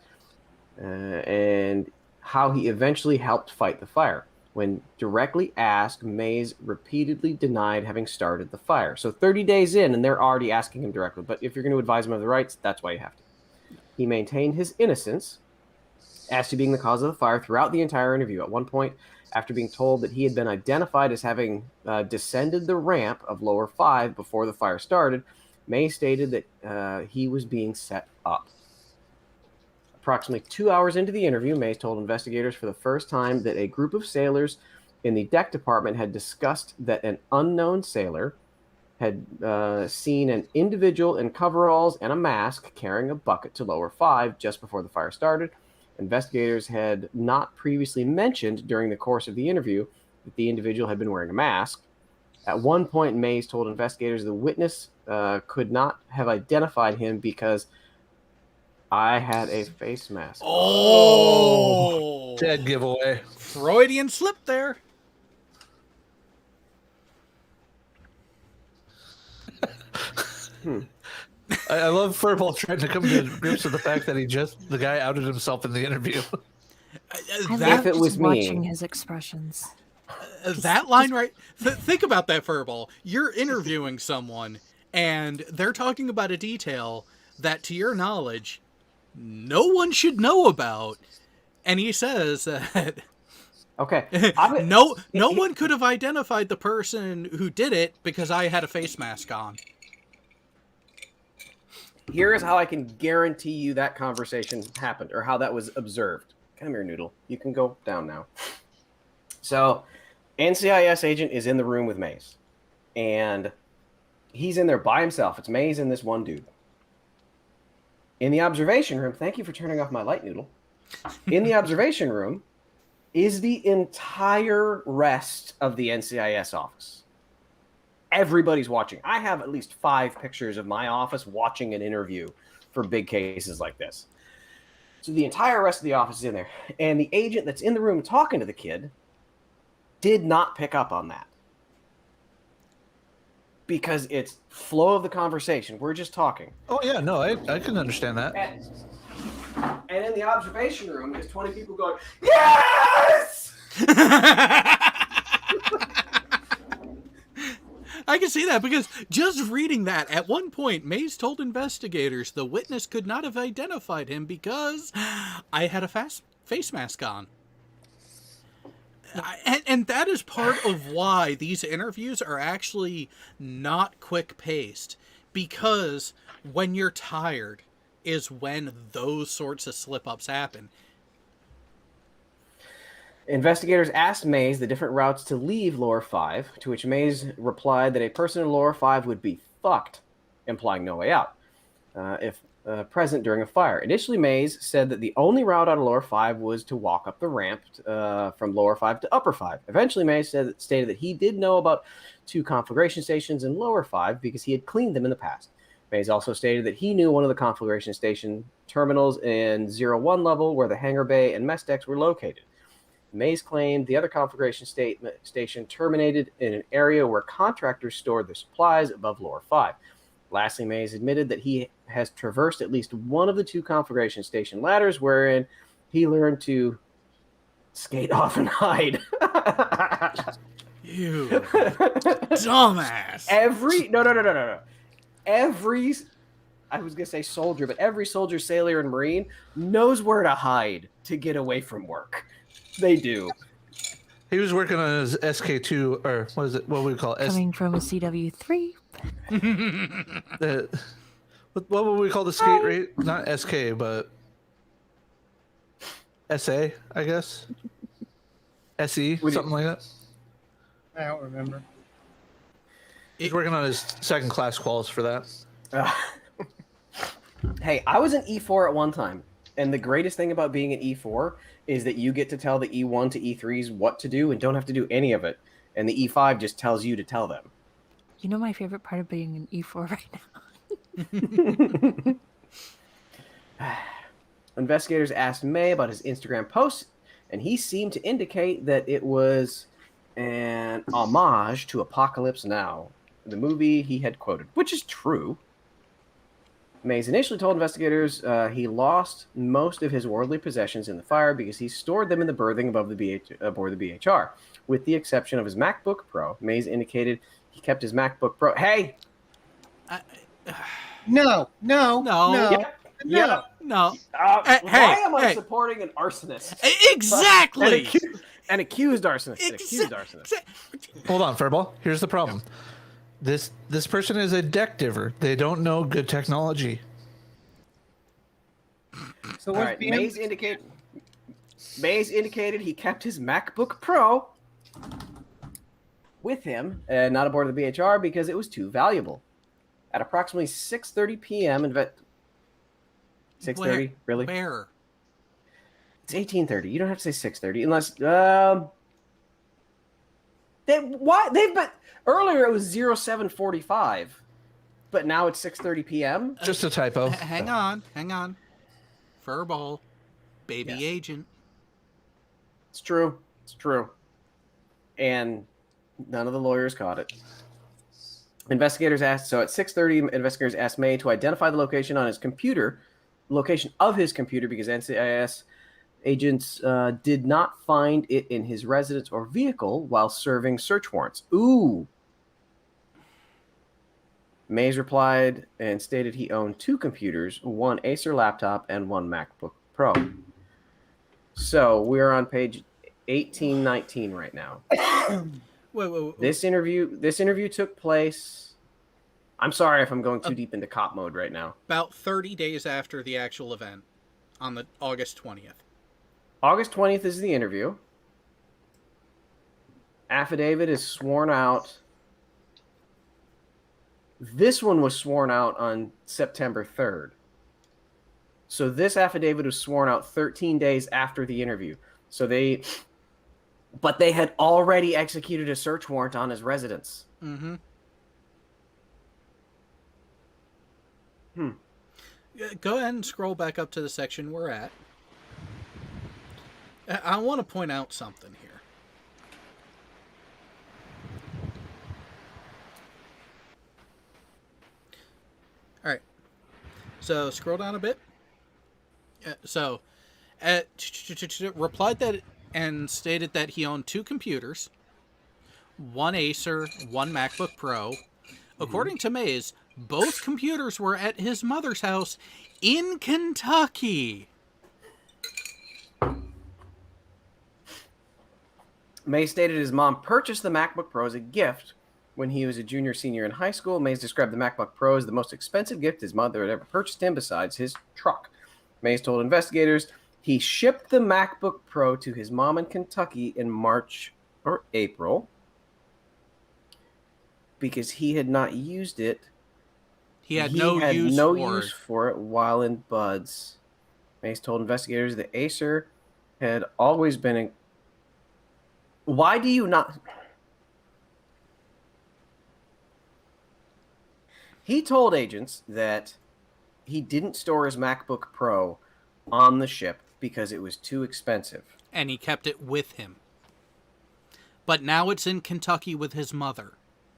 and how he eventually helped fight the fire. When directly asked, Mays repeatedly denied having started the fire. So 30 days in, and they're already asking him directly. But if you're going to advise him of the rights, that's why you have to. He maintained his innocence as to being the cause of the fire throughout the entire interview. At one point, after being told that he had been identified as having descended the ramp of lower 5 before the fire started, Mays stated that he was being set up. Approximately 2 hours into the interview, Mays told investigators for the first time that a group of sailors in the deck department had discussed that an unknown sailor had seen an individual in coveralls and a mask carrying a bucket to lower 5 just before the fire started. Investigators had not previously mentioned during the course of the interview that the individual had been wearing a mask. At one point, Mays told investigators the witness could not have identified him because I had a face mask. Oh, dead giveaway. Freudian slip there. I love Furball trying to come to grips with the fact that the guy outed himself in the interview. I That love it was just me. watching his expressions. That line right. Think about that, Furball. You're interviewing someone, and they're talking about a detail that, to your knowledge, no one should know about, and he says that Okay. no one could have identified the person who did it because I had a face mask on. Here is how I can guarantee you that conversation happened, or how that was observed. Come here, Noodle. You can go down now. So, NCIS agent is in the room with Mays, and He's in there by himself. It's Maze and this one dude. In the observation room, thank you for turning off my light noodle. In the observation room is the entire rest of the NCIS office. Everybody's watching. I have at least 5 pictures of my office watching an interview for big cases like this. So the entire rest of the office is in there. And the agent that's in the room talking to the kid did not pick up on that. Because it's flow of the conversation. We're just talking. Oh yeah, no, I can understand that. And in the observation room, there's 20 people going, yes! I can see that because just reading that, at one point, Mays told investigators the witness could not have identified him because I had a face mask on. And that is part of why these interviews are actually not quick-paced. Because when you're tired is when those sorts of slip-ups happen. Investigators asked Mays the different routes to leave Lower 5, to which Mays replied that a person in Lower 5 would be fucked, implying no way out, if present during a fire. Initially, Mays said that the only route out of Lower 5 was to walk up the ramp from Lower 5 to Upper 5. Eventually, Mays stated that he did know about 2 conflagration stations in Lower 5 because he had cleaned them in the past. Mays also stated that he knew one of the conflagration station terminals in 01 level where the hangar bay and mess decks were located. Mays claimed the other conflagration station terminated in an area where contractors stored their supplies above Lower 5. Lastly, Mays admitted that he has traversed at least one of the 2 conflagration station ladders wherein he learned to skate off and hide. You dumbass. No. Every, I was going to say soldier, but every soldier, sailor, and Marine knows where to hide to get away from work. They do. He was working on his SK2, or what is it? What would we call it? Coming from a CW3. What would we call the skate rate? Not SK, but SA, I guess. SE, something like that. I don't remember. He's working on his second class quals for that. Hey, I was an E4 at one time, and the greatest thing about being an E4 is that you get to tell the E1 to E3s what to do and don't have to do any of it, and the E5 just tells you to tell them. You know my favorite part of being an E4 right now? Investigators asked May about his Instagram post, and he seemed to indicate that it was an homage to Apocalypse Now, the movie he had quoted, which is true. Mays initially told investigators he lost most of his worldly possessions in the fire because he stored them in the berthing above the aboard the BHR. With the exception of his MacBook Pro, Mays indicated he kept his MacBook Pro. Hey! No. Yeah. No. Why am I hey. supporting an arsonist? Exactly. An accused arsonist. Hold on, Furball. Here's the problem. This person is a deck diver. They don't know good technology. So All what's right, behind Mays indicated he kept his MacBook Pro with him, not aboard the BHR, because it was too valuable. At approximately 6:30 p.m. 6:30, really? Where? It's 18:30. You don't have to say 6:30 unless they've been earlier it was 07:45, but now it's 6:30 p.m. Just a typo. Hang on. Furball. Baby agent. It's true. And none of the lawyers caught it. Investigators asked, so at 6:30, investigators asked May to identify the location of his computer because NCIS agents did not find it in his residence or vehicle while serving search warrants. Ooh. Mays replied and stated he owned 2 computers, one Acer laptop and one MacBook Pro. So we're on page 1819 right now. Wait. This interview took place. I'm sorry if I'm going too deep into cop mode right now. About 30 days after the actual event, on the August 20th. August 20th is the interview. Affidavit is sworn out This one was sworn out on September 3rd. So this affidavit was sworn out 13 days after the interview. But they had already executed a search warrant on his residence. Mm-hmm. Go ahead and scroll back up to the section we're at. I want to point out something here. All right. So scroll down a bit. Replied that and stated that he owned 2 computers, one Acer, one MacBook Pro. According to Mays, both computers were at his mother's house in Kentucky. Mays stated his mom purchased the MacBook Pro as a gift when he was a junior senior in high school. Mays described the MacBook Pro as the most expensive gift his mother had ever purchased him besides his truck. Mays told investigators he shipped the MacBook Pro to his mom in Kentucky in March or April because he had not used it. He had no use for it while in Buds. Mays told investigators the Acer had always been in. Why do you not? He told agents that he didn't store his MacBook Pro on the ship because it was too expensive. And he kept it with him. But now it's in Kentucky with his mother.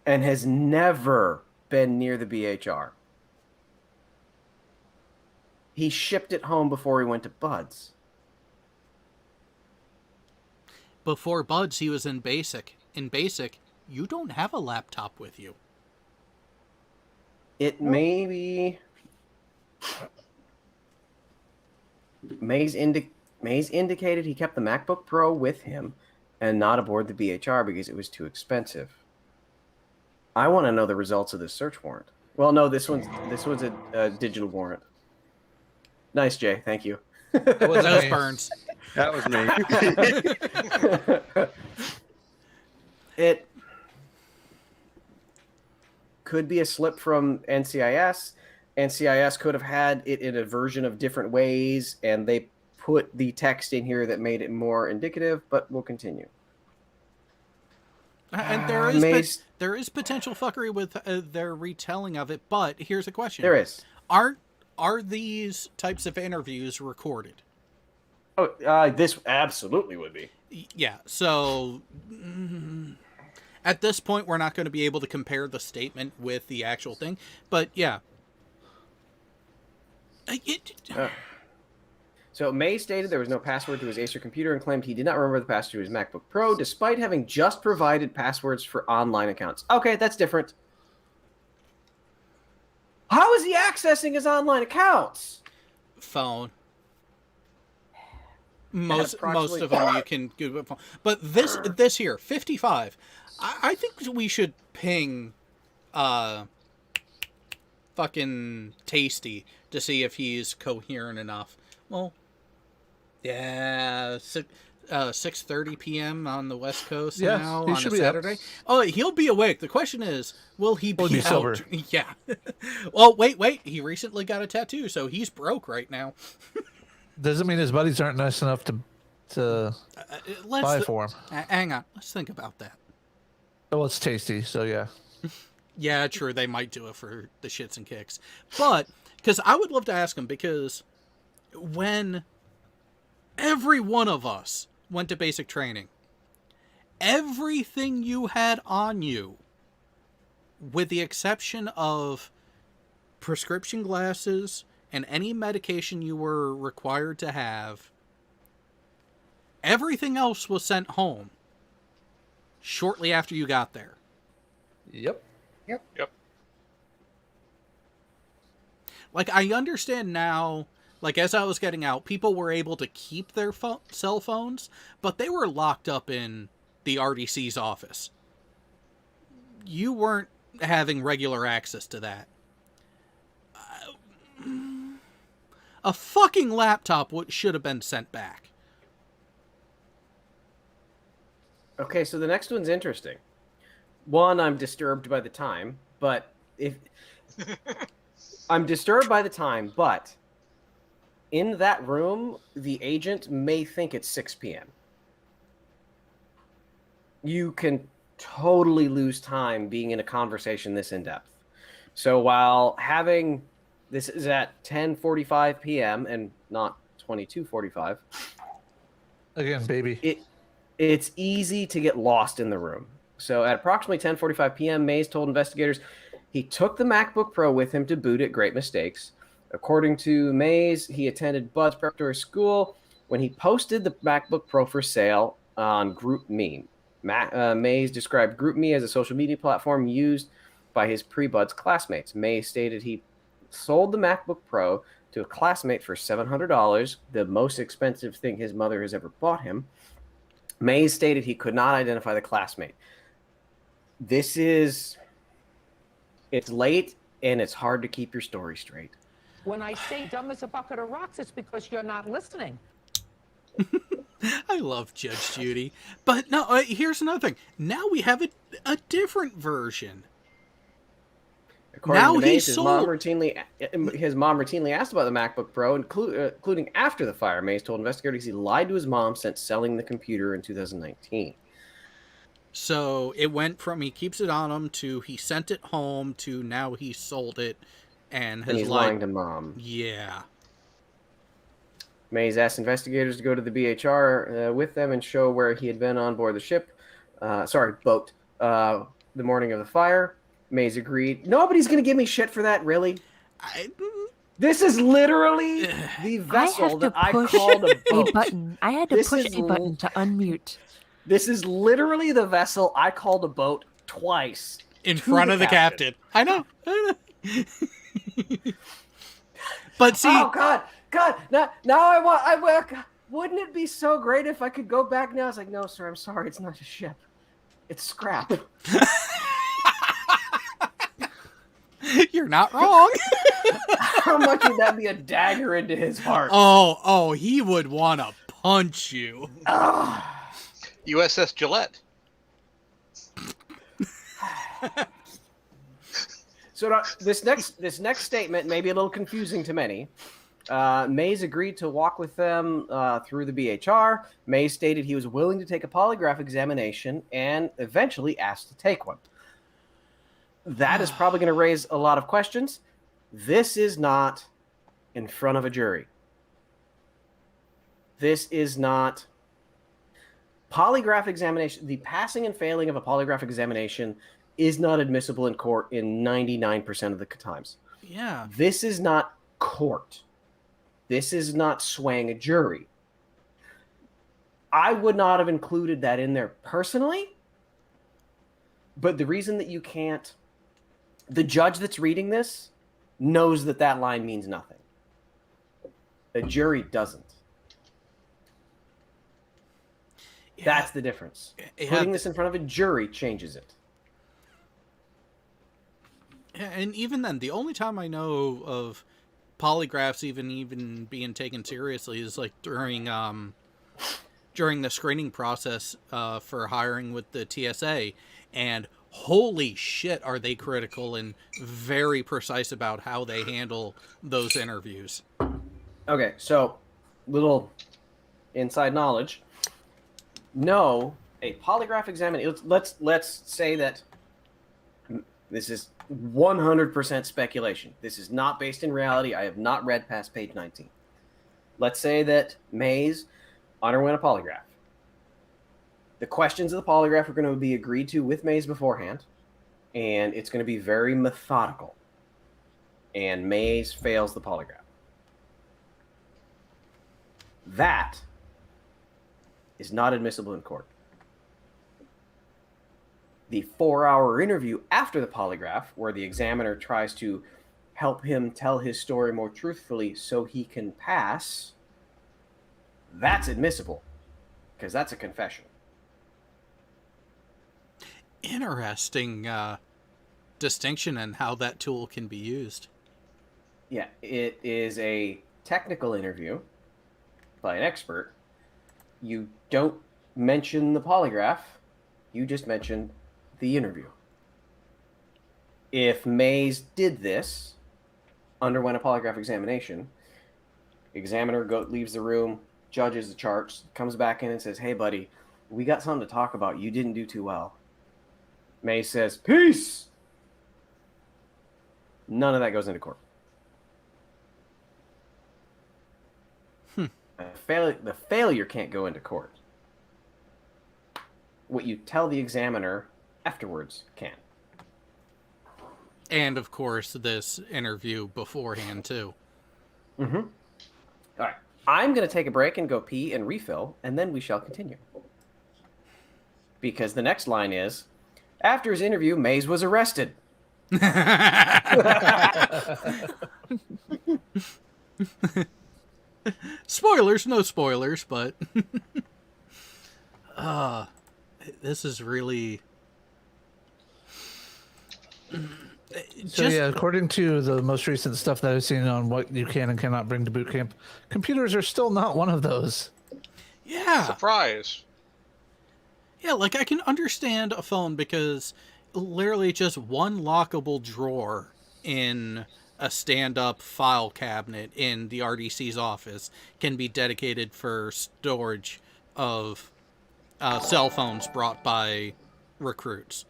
And has never been near the BHR. He shipped it home before he went to Buds. Before Buds, he was in Basic. In Basic, you don't have a laptop with you. It may be... Mays indicated he kept the MacBook Pro with him and not aboard the BHR because it was too expensive. I want to know the results of this search warrant. Well, no, this one's a digital warrant. Nice, Jay. Thank you. That was Burns. That was me. It could be a slip from NCIS. NCIS could have had it in a version of different ways, and they put the text in here that made it more indicative, but we'll continue. And there is potential fuckery with their retelling of it, but here's a question. There is. Are these types of interviews recorded? Oh, this absolutely would be. Yeah, so at this point, we're not going to be able to compare the statement with the actual thing, but yeah. So May stated there was no password to his Acer computer and claimed he did not remember the password to his MacBook Pro, despite having just provided passwords for online accounts. Okay, that's different. How is he accessing his online accounts? Phone. Most of them you can do with phone. But this here, 55. I think we should ping fucking Tasty to see if he's coherent enough. Well, yeah, 6:30 p.m. on the West Coast now on a Saturday. Oh, he'll be awake. The question is, will he be out? Sober? Yeah. Well, wait. He recently got a tattoo, so he's broke right now. Doesn't mean his buddies aren't nice enough to buy for him. Hang on. Let's think about that. Well, it's Tasty, so yeah. Yeah, true. They might do it for the shits and kicks. But, because I would love to ask him, because when every one of us went to basic training, everything you had on you, with the exception of prescription glasses and any medication you were required to have, everything else was sent home shortly after you got there. Yep. Like, I understand now, like, as I was getting out, people were able to keep their cell phones, but they were locked up in the RDC's office. You weren't having regular access to that. A fucking laptop should have been sent back. Okay, so the next one's interesting. One, I'm disturbed by the time, but if I'm disturbed by the time, but in that room, the agent may think it's 6 p.m. You can totally lose time being in a conversation this in depth. So while having this is at 10:45 p.m. and not 22:45, Again, baby. it's easy to get lost in the room. So at approximately 10:45 p.m., Mays told investigators he took the MacBook Pro with him to boot at Great Mistakes. According to Mays, he attended Bud's preparatory school when he posted the MacBook Pro for sale on GroupMe. Mays described GroupMe as a social media platform used by his pre-Buds classmates. Mays stated he sold the MacBook Pro to a classmate for $700, the most expensive thing his mother has ever bought him. Mays stated he could not identify the classmate. It's late and it's hard to keep your story straight. When I say dumb as a bucket of rocks, it's because you're not listening. I love Judge Judy. But no, here's another thing. Now we have a different version. According now to Mays, he's his mom routinely asked about the MacBook Pro, including after the fire. Mays told investigators he lied to his mom since selling the computer in 2019. So it went from he keeps it on him to he sent it home to now he sold it and has he's lied. lying to mom. Yeah. Mays asked investigators to go to the BHR with them and show where he had been on board the boat, the morning of the fire. Mays agreed. Nobody's going to give me shit for that, really? This is literally the vessel that I called a boat. I had to push a button to unmute. This is literally the vessel I called a boat twice. In front of the captain. I know. But see... Oh, God. Now I want... Wouldn't it be so great if I could go back now? I was like, no, sir, I'm sorry. It's not a ship. It's scrap. You're not wrong. How much would that be a dagger into his heart? Oh, he would want to punch you. USS Gillette. So this next statement may be a little confusing to many. Mays agreed to walk with them through the BHR. Mays stated he was willing to take a polygraph examination and eventually asked to take one. That is probably going to raise a lot of questions. This is not in front of a jury. This is not polygraph examination. The passing and failing of a polygraph examination is not admissible in court in 99% of the times. Yeah. This is not court. This is not swaying a jury. I would not have included that in there personally, but the reason that you can't, the judge that's reading this knows that that line means nothing. The jury doesn't. Yeah. That's the difference. Putting this in front of a jury changes it. And even then, the only time I know of polygraphs even being taken seriously is like during the screening process for hiring with the TSA, and holy shit are they critical and very precise about how they handle those interviews. Okay, so little inside knowledge. No, a polygraph examination. Let's say that this is 100% speculation. This is not based in reality. I have not read past page 19. Let's say that Mays underwent a polygraph. The questions of the polygraph are going to be agreed to with Mays beforehand, and it's going to be very methodical. And Mays fails the polygraph. That is not admissible in court. The 4-hour interview after the polygraph, where the examiner tries to help him tell his story more truthfully so he can pass, that's admissible, because that's a confession. Interesting distinction in how that tool can be used. Yeah, it is a technical interview by an expert. You don't mention the polygraph. You just mention the interview. If Mays did this, underwent a polygraph examination, examiner leaves the room, judges the charts, comes back in and says, "Hey, buddy, we got something to talk about. You didn't do too well." Mays says, "Peace." None of that goes into court. The failure can't go into court. What you tell the examiner afterwards can. And of course, this interview beforehand too. Mm-hmm. All right. I'm going to take a break and go pee and refill, and then we shall continue. Because the next line is, after his interview, Mays was arrested. Spoilers, no spoilers, but this is really So yeah, according to the most recent stuff that I've seen on what you can and cannot bring to boot camp, computers are still not one of those. Yeah. Surprise. Yeah, like I can understand a phone because literally just one lockable drawer in a stand-up file cabinet in the RDC's office can be dedicated for storage of cell phones brought by recruits.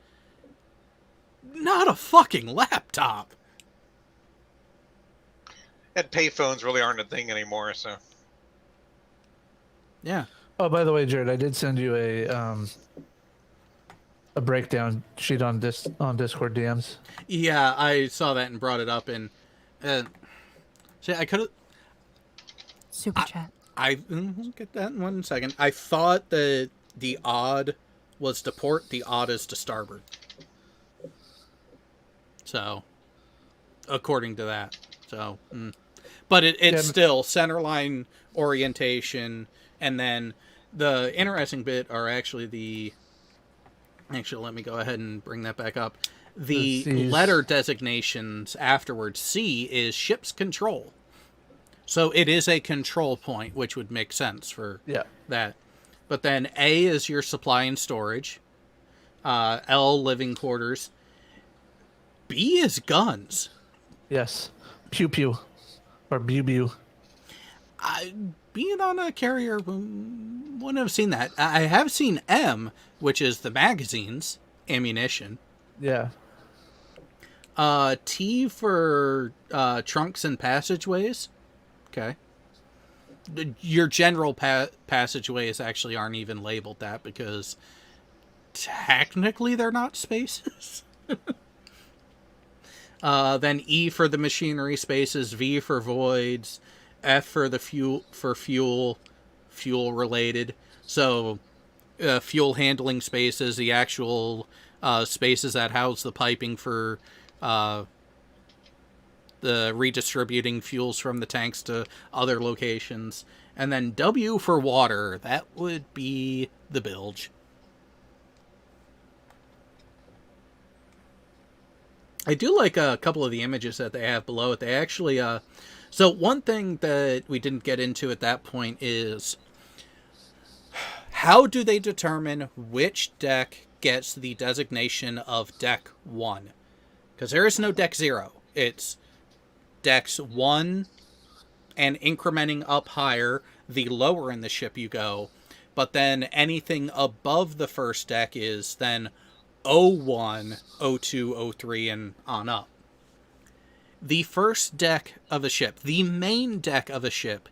Not a fucking laptop. And payphones really aren't a thing anymore, so. Yeah. Oh, by the way, Jared, I did send you a breakdown sheet on Discord DMs. Yeah, I saw that and brought it up, and see, I could have Super chat. We'll get that in 1 second. I thought that the odd was to port, the odd is to starboard. So, according to that. So, but it's still centerline orientation, and then the interesting bit are actually actually, let me go ahead and bring that back up. The letter designations afterwards. C is ship's control. So it is a control point, which would make sense for that. But then A is your supply and storage. L, living quarters. B is guns. Yes. Pew pew. Or bew bew. Being on a carrier, wouldn't have seen that. I have seen M, which is the magazine's ammunition. Yeah. T for trunks and passageways. Okay. Your general passageways actually aren't even labeled that because technically they're not spaces. Then E for the machinery spaces, V for voids, F for the fuel related. So fuel handling spaces, the actual spaces that house the piping for the redistributing fuels from the tanks to other locations. And then W for water, that would be the bilge. I do like a couple of the images that they have below it. They actually, so one thing that we didn't get into at that point is how do they determine which deck gets the designation of Deck 1? Because there is no Deck 0. It's Decks 1 and incrementing up higher, the lower in the ship you go. But then anything above the first deck is then O1, O2, O3, and on up. The first deck of a ship, the main deck of a ship,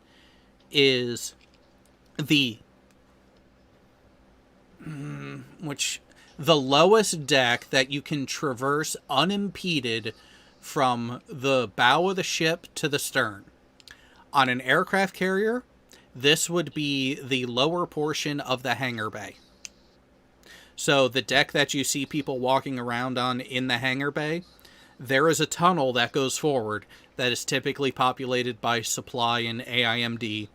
is the lowest deck that you can traverse unimpeded from the bow of the ship to the stern. On an aircraft carrier, this would be the lower portion of the hangar bay. So the deck that you see people walking around on in the hangar bay, there is a tunnel that goes forward that is typically populated by supply and AIMD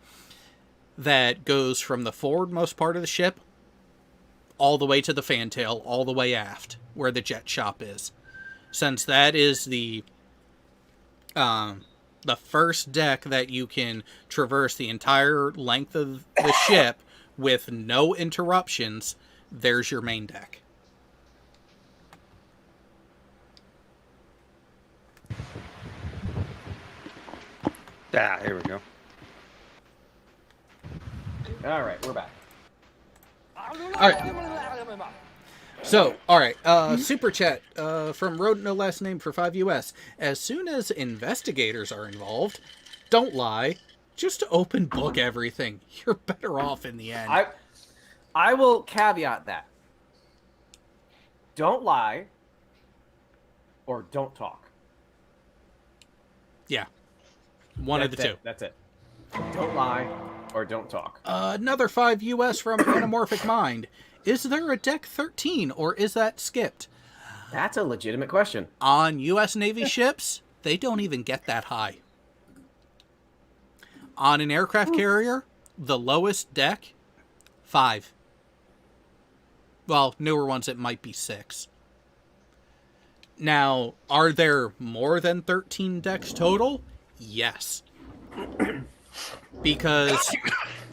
that goes from the forwardmost part of the ship all the way to the fantail, all the way aft, where the jet shop is. Since that is the first deck that you can traverse the entire length of the ship with no interruptions, there's your main deck. Ah, here we go. All right, we're back. All right. So, all right, super chat from Rodent No Last Name for 5 US. As soon as investigators are involved, don't lie, just open book everything. You're better off in the end. I will caveat that. Don't lie or don't talk. Yeah. One of the two. That's it. Don't lie or don't talk. Another 5 US from Anamorphic Mind. Is there a Deck 13, or is that skipped? That's a legitimate question. On U.S. Navy ships, they don't even get that high. On an aircraft carrier, the lowest deck, 5. Well, newer ones, it might be 6. Now, are there more than 13 decks total? Yes. Because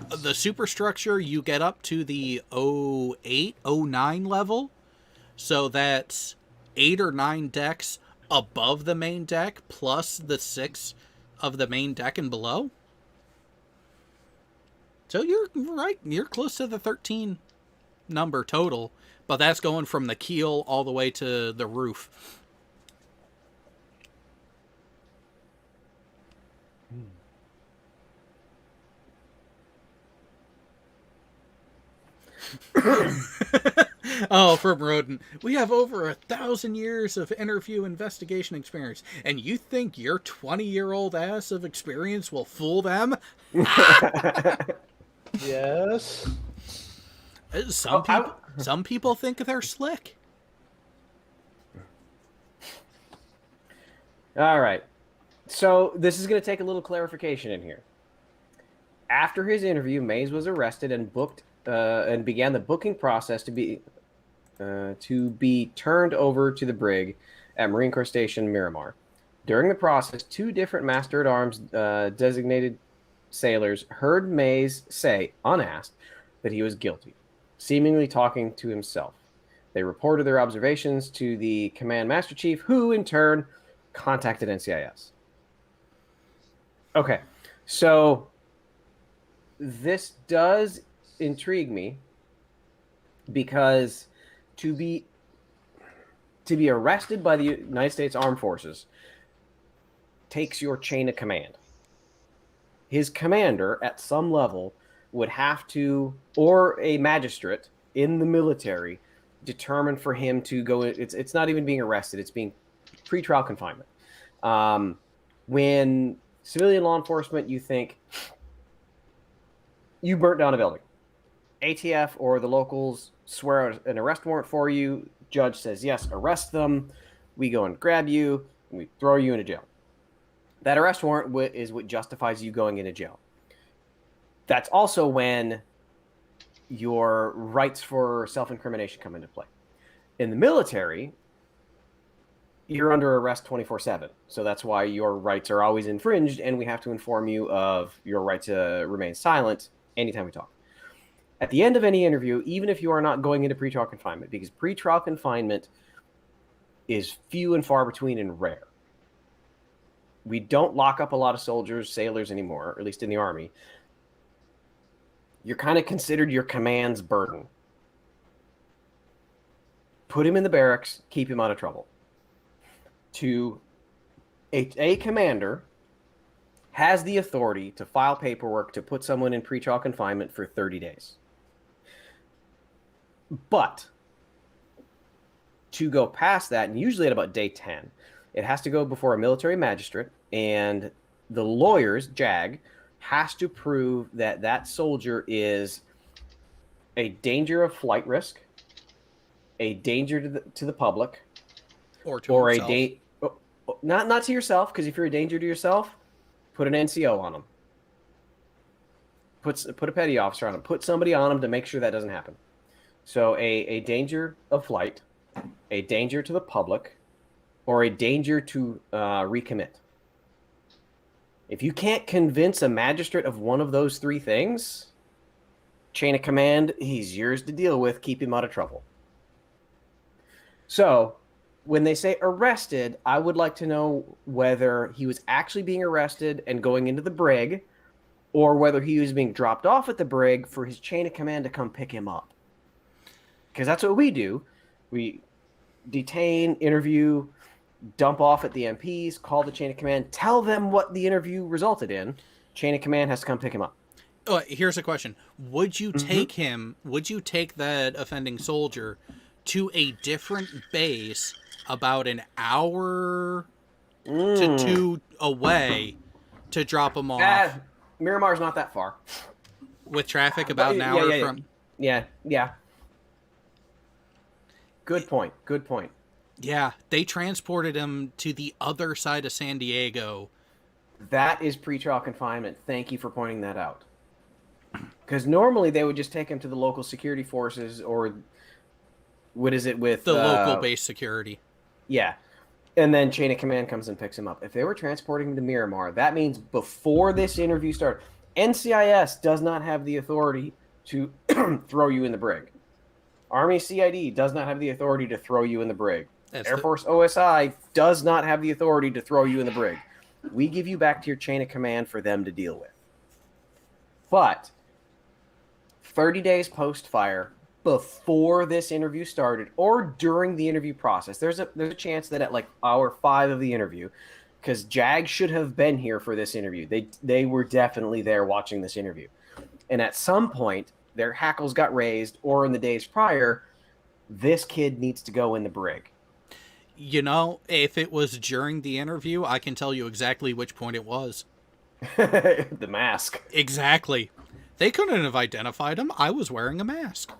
the superstructure, you get up to the 08, 09 level. So that's 8 or 9 decks above the main deck, plus the 6 of the main deck and below. So you're right. You're close to the 13 number total. But that's going from the keel all the way to the roof. Oh, from Rodent. We have over 1,000 years of interview investigation experience, and you think your 20-year-old ass of experience will fool them? Yes. Some people think they're slick. All right. So this is going to take a little clarification in here. After his interview, Mays was arrested and booked and began the booking process to be turned over to the brig at Marine Corps Station Miramar. During the process, 2 different Master-at-Arms designated sailors heard Mays say, unasked, that he was guilty, seemingly talking to himself. They reported their observations to the Command Master Chief, who, in turn, contacted NCIS. Okay, so this does intrigue me because to be arrested by the United States Armed Forces takes your chain of command. His commander at some level would have to, or a magistrate in the military, determine for him to go. It's not even being arrested; it's being pretrial confinement. When civilian law enforcement, you think you burnt down a building. ATF or the locals swear out an arrest warrant for you. Judge says, yes, arrest them. We go and grab you, and we throw you into jail. That arrest warrant is what justifies you going into jail. That's also when your rights for self-incrimination come into play. In the military, you're under arrest 24/7. So that's why your rights are always infringed, and we have to inform you of your right to remain silent anytime we talk. At the end of any interview, even if you are not going into pretrial confinement, because pretrial confinement is few and far between and rare. We don't lock up a lot of soldiers, sailors anymore, or at least in the Army. You're kind of considered your command's burden. Put him in the barracks, keep him out of trouble. To a commander has the authority to file paperwork to put someone in pretrial confinement for 30 days. But to go past that, and usually at about day 10, it has to go before a military magistrate, and the lawyers, JAG, has to prove that that soldier is a danger of flight risk, a danger to the public, or himself. Not to yourself, because if you're a danger to yourself, put an NCO on them. Put a petty officer on them. Put somebody on them to make sure that doesn't happen. So a danger of flight, a danger to the public, or a danger to recommit. If you can't convince a magistrate of one of those 3 things, chain of command, he's yours to deal with. Keep him out of trouble. So when they say arrested, I would like to know whether he was actually being arrested and going into the brig, or whether he was being dropped off at the brig for his chain of command to come pick him up. Because that's what we do. We detain, interview, dump off at the MPs, call the chain of command, tell them what the interview resulted in. Chain of command has to come pick him up. Oh, here's a question. Would you take him, would you take that offending soldier to a different base about an hour to 2 away to drop him off? Miramar's not that far. With traffic about an hour from... Yeah. Good point. Yeah, they transported him to the other side of San Diego. That is pretrial confinement. Thank you for pointing that out. Because normally they would just take him to the local security forces, or what is it with... The local base security. Yeah. And then chain of command comes and picks him up. If they were transporting him to Miramar, that means before this interview started, NCIS does not have the authority to throw you in the brig. Army CID does not have the authority to throw you in the brig. Air Force OSI does not have the authority to throw you in the brig. We give you back to your chain of command for them to deal with. But 30 days post-fire, before this interview started, or during the interview process, there's a chance that at like hour 5 of the interview, because JAG should have been here for this interview. They were definitely there watching this interview. And at some point, their hackles got raised, or in the days prior, this kid needs to go in the brig. You know, if it was during the interview, I can tell you exactly which point it was. The mask. Exactly. They couldn't have identified him. I was wearing a mask.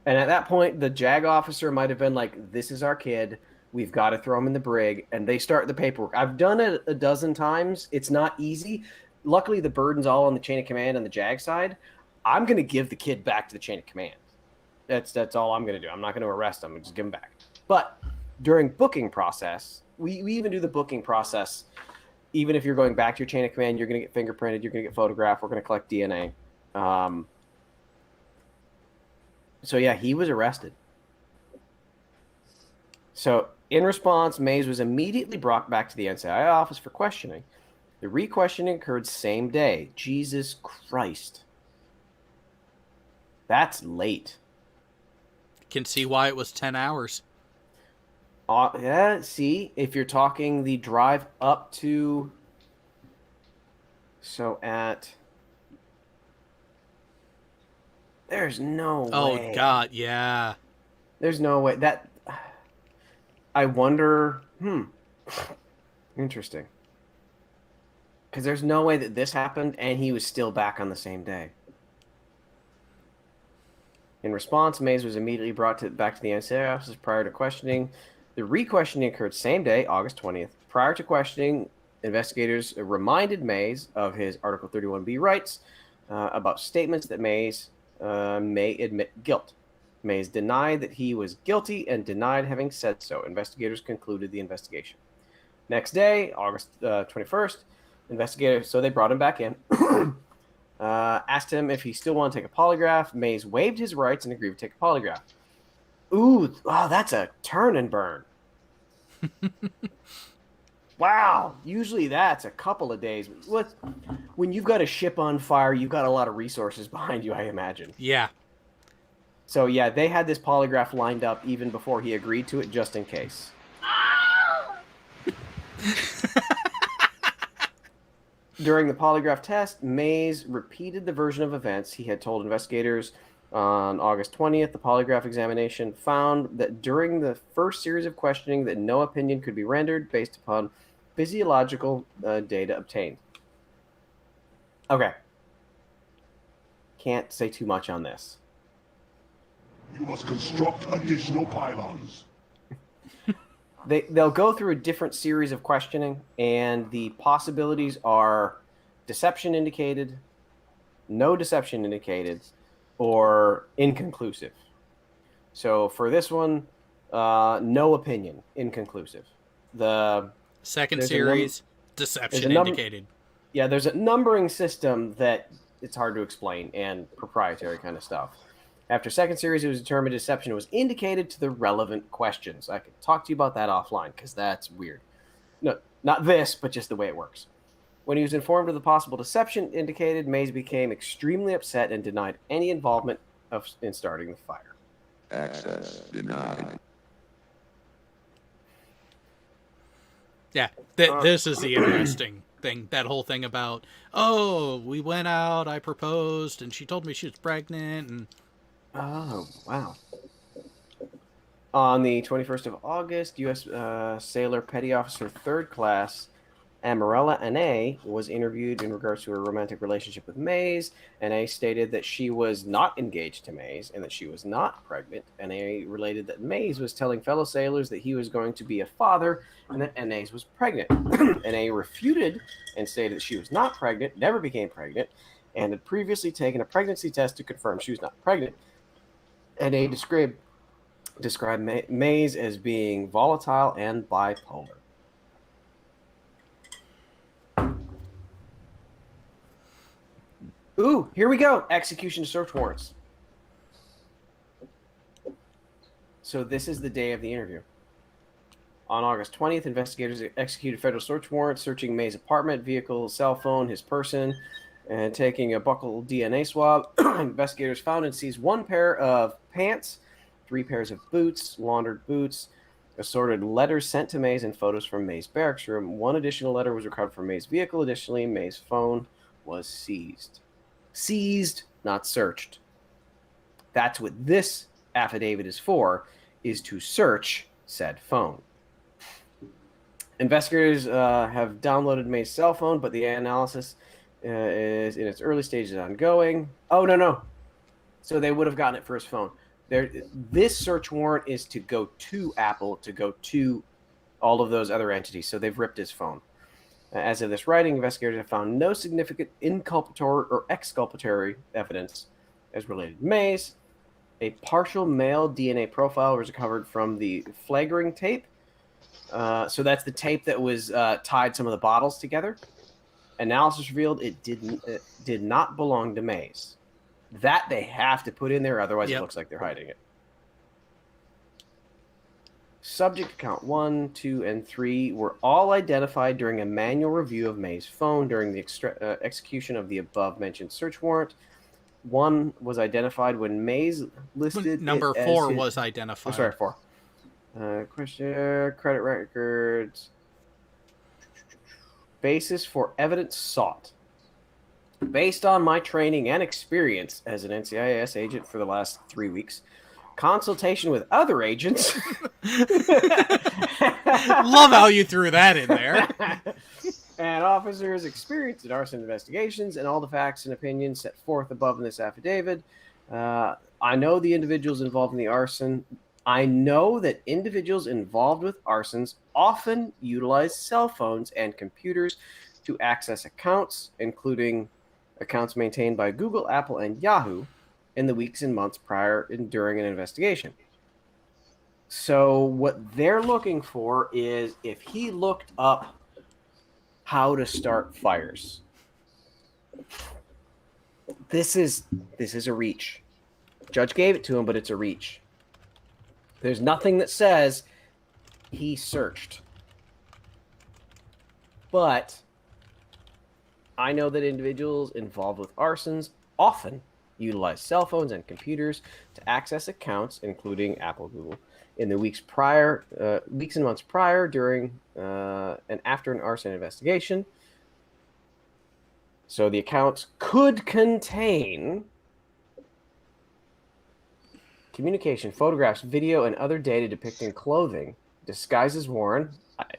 And at that point, the JAG officer might have been like, this is our kid. We've got to throw him in the brig. And they start the paperwork. I've done it a dozen times. It's not easy. Luckily, the burden's all on the chain of command on the JAG side. I'm going to give the kid back to the chain of command. That's all I'm going to do. I'm not going to arrest him. I'm just give him back. But during booking process, we even do the booking process. Even if you're going back to your chain of command, you're going to get fingerprinted. You're going to get photographed. We're going to collect DNA. So yeah, he was arrested. So in response, Mays was immediately brought back to the NCI office for questioning. The re-questioning occurred same day. Jesus Christ. That's late. Can see why it was 10 hours. Yeah, see, if you're talking the drive up to... So at... There's no way. Oh, God, yeah. There's no way. That... I wonder... Interesting. Because there's no way that this happened and he was still back on the same day. In response, Mays was immediately brought back to the NCI office prior to questioning. The re-questioning occurred same day, August 20th. Prior to questioning, investigators reminded Mays of his Article 31B rights about statements that Mays may admit guilt. Mays denied that he was guilty and denied having said so. Investigators concluded the investigation. Next day, August 21st, investigators, so they brought him back in, asked him if he still wanted to take a polygraph. Mays waived his rights and agreed to take a polygraph. Ooh, oh, that's a turn and burn. Wow, usually that's a couple of days. When you've got a ship on fire, you've got a lot of resources behind you, I imagine. Yeah. So yeah, they had this polygraph lined up even before he agreed to it, just in case. During the polygraph test, Mays repeated the version of events he had told investigators on August 20th. The polygraph examination found that during the first series of questioning that no opinion could be rendered based upon physiological data obtained. Okay. Can't say too much on this. You must construct additional pylons. They'll go through a different series of questioning, and the possibilities are deception indicated, no deception indicated, or inconclusive. So for this one, no opinion, inconclusive. The second series, deception indicated. Yeah, there's a numbering system that it's hard to explain and proprietary kind of stuff. After second series, it was determined deception was indicated to the relevant questions. I could talk to you about that offline because that's weird. No, not this, but just the way it works. When he was informed of the possible deception indicated, Mays became extremely upset and denied any involvement in starting the fire. Access denied. Yeah, this is the interesting thing. That whole thing about, oh, we went out, I proposed, and she told me she was pregnant, and oh, wow. On the 21st of August, U.S. Sailor Petty Officer 3rd Class Amarella N.A. was interviewed in regards to her romantic relationship with Mays. N.A. stated that she was not engaged to Mays and that she was not pregnant. N.A. related that Mays was telling fellow sailors that he was going to be a father and that N.A. was pregnant. N.A. refuted and stated that she was not pregnant, never became pregnant, and had previously taken a pregnancy test to confirm she was not pregnant. N.A. described Mays as being volatile and bipolar. Ooh, here we go. Execution of search warrants. So this is the day of the interview. On August 20th, investigators executed federal search warrants searching May's apartment, vehicle, cell phone, his person, and taking a buccal DNA swab. Investigators found and seized 1 pair of pants, 3 pairs of boots, laundered boots, assorted letters sent to Mays, and photos from May's barracks room. 1 additional letter was recovered from May's vehicle. Additionally, May's phone was seized. Seized, not searched. That's what this affidavit is for, is to search said phone. Investigators have downloaded May's cell phone, but the analysis is in its early stages ongoing. Oh, no. So they would have gotten it for his phone. This search warrant is to go to Apple, to go to all of those other entities. So they've ripped his phone. As of this writing, investigators have found no significant inculpatory or exculpatory evidence as related to Mays. A partial male DNA profile was recovered from the flagging tape. So that's the tape that was tied some of the bottles together. Analysis revealed it did not belong to Mays. That they have to put in there, otherwise It looks like they're hiding it. Subject account 1, 2, and 3 were all identified during a manual review of May's phone during the execution of the above-mentioned search warrant. 1 was identified when Mays listed number 4 was identified. Oh, sorry, 4. Question, credit records. Basis for evidence sought. Based on my training and experience as an NCIS agent for the last 3 weeks, consultation with other agents. Love how you threw that in there. And officers experienced in arson investigations and all the facts and opinions set forth above in this affidavit. I know the individuals involved in the arson. I know that individuals involved with arsons often utilize cell phones and computers to access accounts, including accounts maintained by Google, Apple, and Yahoo, in the weeks and months prior and during an investigation. So what they're looking for is if he looked up how to start fires. This is a reach. Judge gave it to him, but it's a reach. There's nothing that says he searched. But I know that individuals involved with arsons often utilize cell phones and computers to access accounts, including Apple, Google, in the weeks and months prior, during and after an arson investigation. So the accounts could contain communication, photographs, video, and other data depicting clothing disguises worn,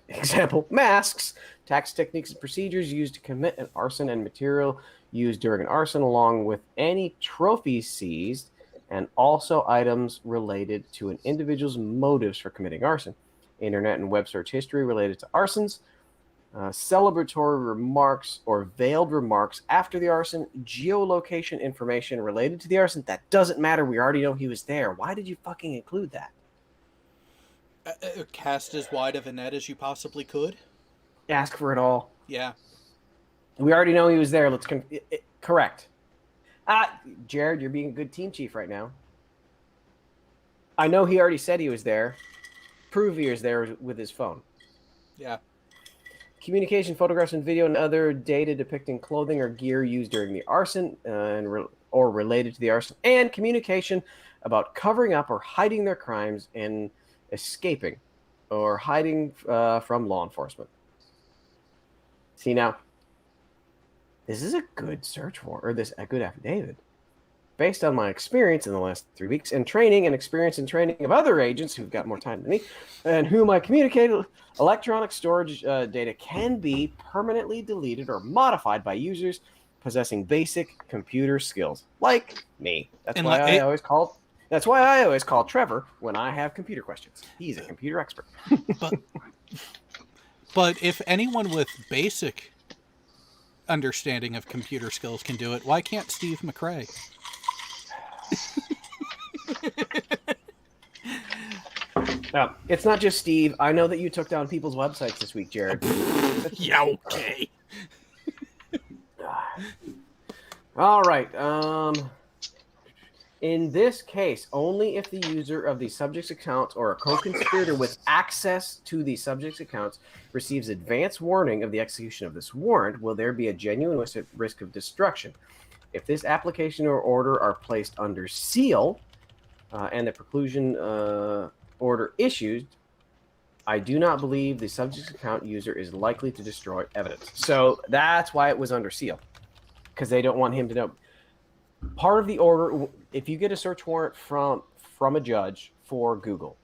example, masks, tax techniques and procedures used to commit an arson, and material used during an arson, along with any trophies seized, and also items related to an individual's motives for committing arson, internet and web search history related to arsons, celebratory remarks or veiled remarks after the arson, geolocation information related to the arson. That doesn't matter. We already know he was there. Why did you fucking include that? Cast as wide of a net as you possibly could. Ask for it all. Yeah. We already know he was there. Let's correct. Jared, you're being a good team chief right now. I know he already said he was there. Prove he was there with his phone. Yeah. Communication, photographs, and video, and other data depicting clothing or gear used during the arson or related to the arson, and communication about covering up or hiding their crimes and escaping or hiding from law enforcement. See, now, this is a good search warrant, or a good affidavit. Based on my experience in the last 3 weeks and training and experience and training of other agents who've got more time than me and whom I communicated, electronic storage data can be permanently deleted or modified by users possessing basic computer skills, like me. That's why I always call Trevor when I have computer questions. He's a computer expert. But if anyone with basic understanding of computer skills can do it, why can't Steve McRae? It's not just Steve. I know that you took down people's websites this week, Jared. Yeah, okay. All right. In this case, only if the user of the subject's account or a co-conspirator with access to the subject's accounts receives advance warning of the execution of this warrant will there be a genuine risk of destruction. If this application or order are placed under seal and the preclusion order issued, I do not believe the subject's account user is likely to destroy evidence. So that's why it was under seal, because they don't want him to know. Part of the order, if you get a search warrant from a judge for Google,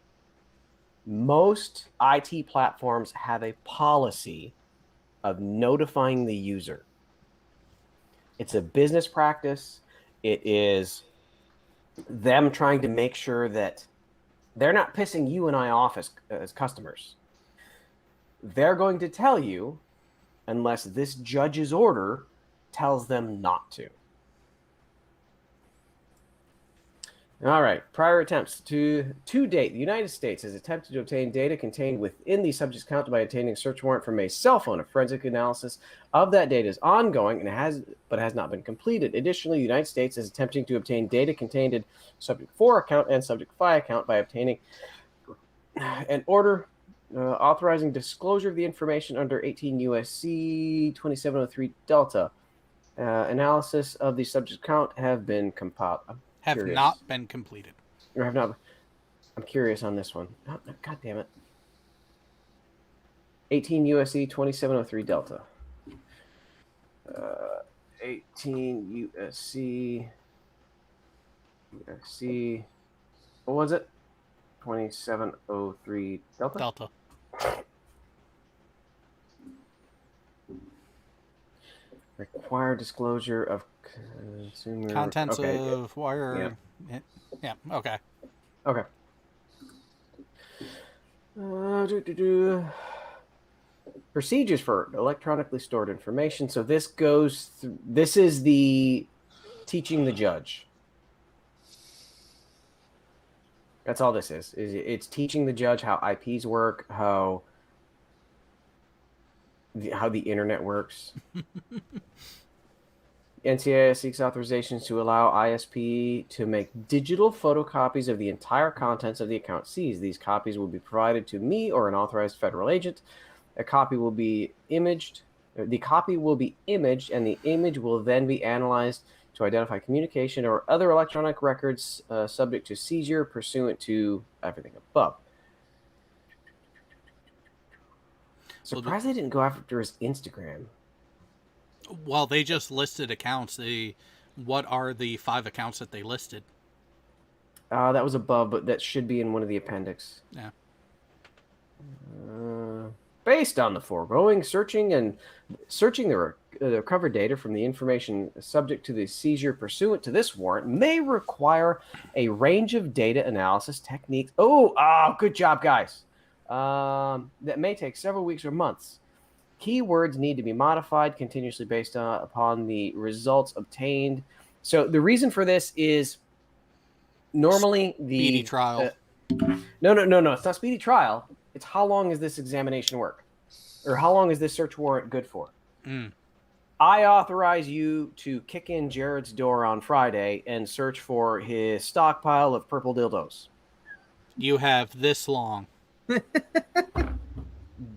most IT platforms have a policy of notifying the user. It's a business practice. It is them trying to make sure that they're not pissing you and I off as customers. They're going to tell you unless this judge's order tells them not to. All right. Prior attempts. To date, the United States has attempted to obtain data contained within the subject's account by obtaining a search warrant from a cell phone. A forensic analysis of that data is ongoing and has not been completed. Additionally, the United States is attempting to obtain data contained in Subject 4 account and Subject 5 account by obtaining an order authorizing disclosure of the information under 18 U.S.C. 2703 Delta. Analysis of the subject account have been compiled. Have not been completed. Or have not. I'm curious on this one. Oh, God damn it. 18 USC 2703 Delta. 18 USC. What was it? 2703 Delta? Delta. Required disclosure of consumer contents of wire. Yeah. Okay. Okay. Procedures for electronically stored information. So this goes through, this is the teaching the judge. That's all this is. It's teaching the judge how IPs work, how the internet works. NCIS seeks authorizations to allow ISP to make digital photocopies of the entire contents of the account seized. These copies will be provided to me or an authorized federal agent. A copy will be imaged. The copy will be imaged, and the image will then be analyzed to identify communication or other electronic records subject to seizure pursuant to everything above. Surprised they didn't go after his Instagram. Well, they just listed accounts. What are the 5 accounts that they listed? That was above, but that should be in one of the appendix. Yeah. Based on the foregoing, searching the recovered data from the information subject to the seizure pursuant to this warrant may require a range of data analysis techniques. Oh, good job, guys. That may take several weeks or months. Keywords need to be modified continuously based upon the results obtained. So the reason for this is normally the speedy trial. No. It's not speedy trial. It's how long is this examination work, or how long is this search warrant good for? I authorize you to kick in Jared's door on Friday and search for his stockpile of purple dildos. You have this long.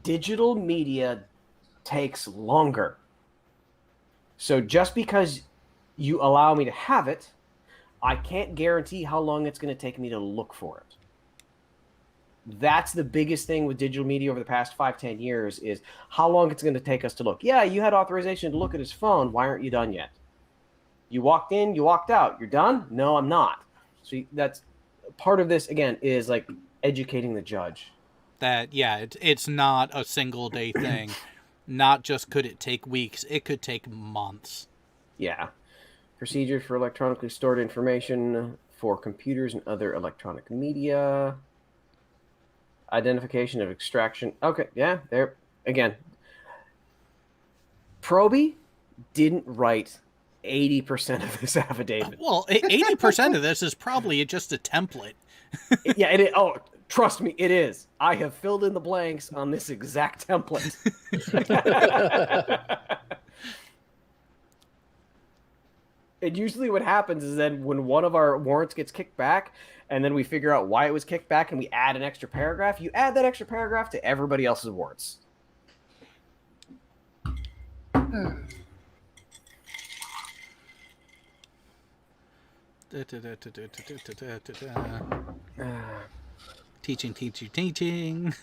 Digital media takes longer. So just because you allow me to have it, I can't guarantee how long it's going to take me to look for it. That's the biggest thing with digital media over the past 5-10 years is how long it's going to take us to look. Yeah, you had authorization to look at his phone. Why aren't you done yet? You walked in, you walked out. You're done? No, I'm not. So that's part of this, again, is like educating the judge. That, yeah, it's not a single day thing. Not just could it take weeks, it could take months. Yeah. Procedures for electronically stored information for computers and other electronic media. Identification of extraction. Okay, yeah, there. Again, Proby didn't write 80% of this affidavit. Well, 80% of this is probably just a template. Yeah, it is. Oh, trust me, it is. I have filled in the blanks on this exact template. And usually what happens is then when one of our warrants gets kicked back and then we figure out why it was kicked back and we add an extra paragraph, you add that extra paragraph to everybody else's warrants. Teaching.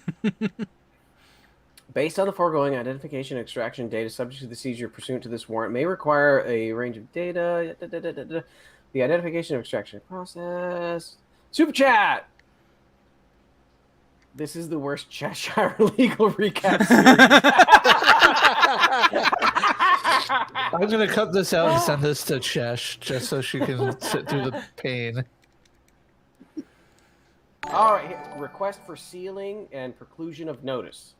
Based on the foregoing, identification and extraction data subject to the seizure pursuant to this warrant may require a range of data. The identification of extraction process. Super chat! This is the worst Cheshire legal recap series. I'm going to cut this out and send this to Chesh just so she can sit through the pain. All right, here. Request for sealing and preclusion of notice.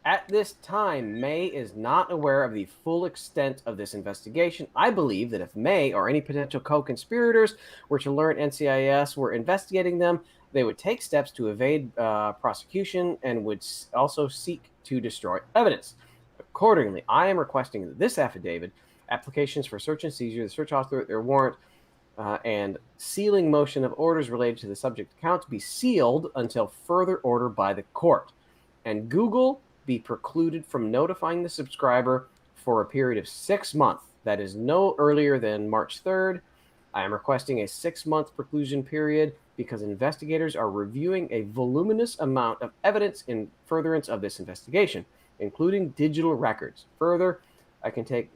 At this time, May is not aware of the full extent of this investigation. I believe that if May or any potential co-conspirators were to learn NCIS were investigating them, they would take steps to evade prosecution and would also seek to destroy evidence. Accordingly, I am requesting that this affidavit, applications for search and seizure, the search author, their warrant, and sealing motion of orders related to the subject account be sealed until further order by the court. And Google be precluded from notifying the subscriber for a period of 6 months. That is no earlier than March 3rd. I am requesting a 6-month preclusion period because investigators are reviewing a voluminous amount of evidence in furtherance of this investigation, including digital records. Further, it can take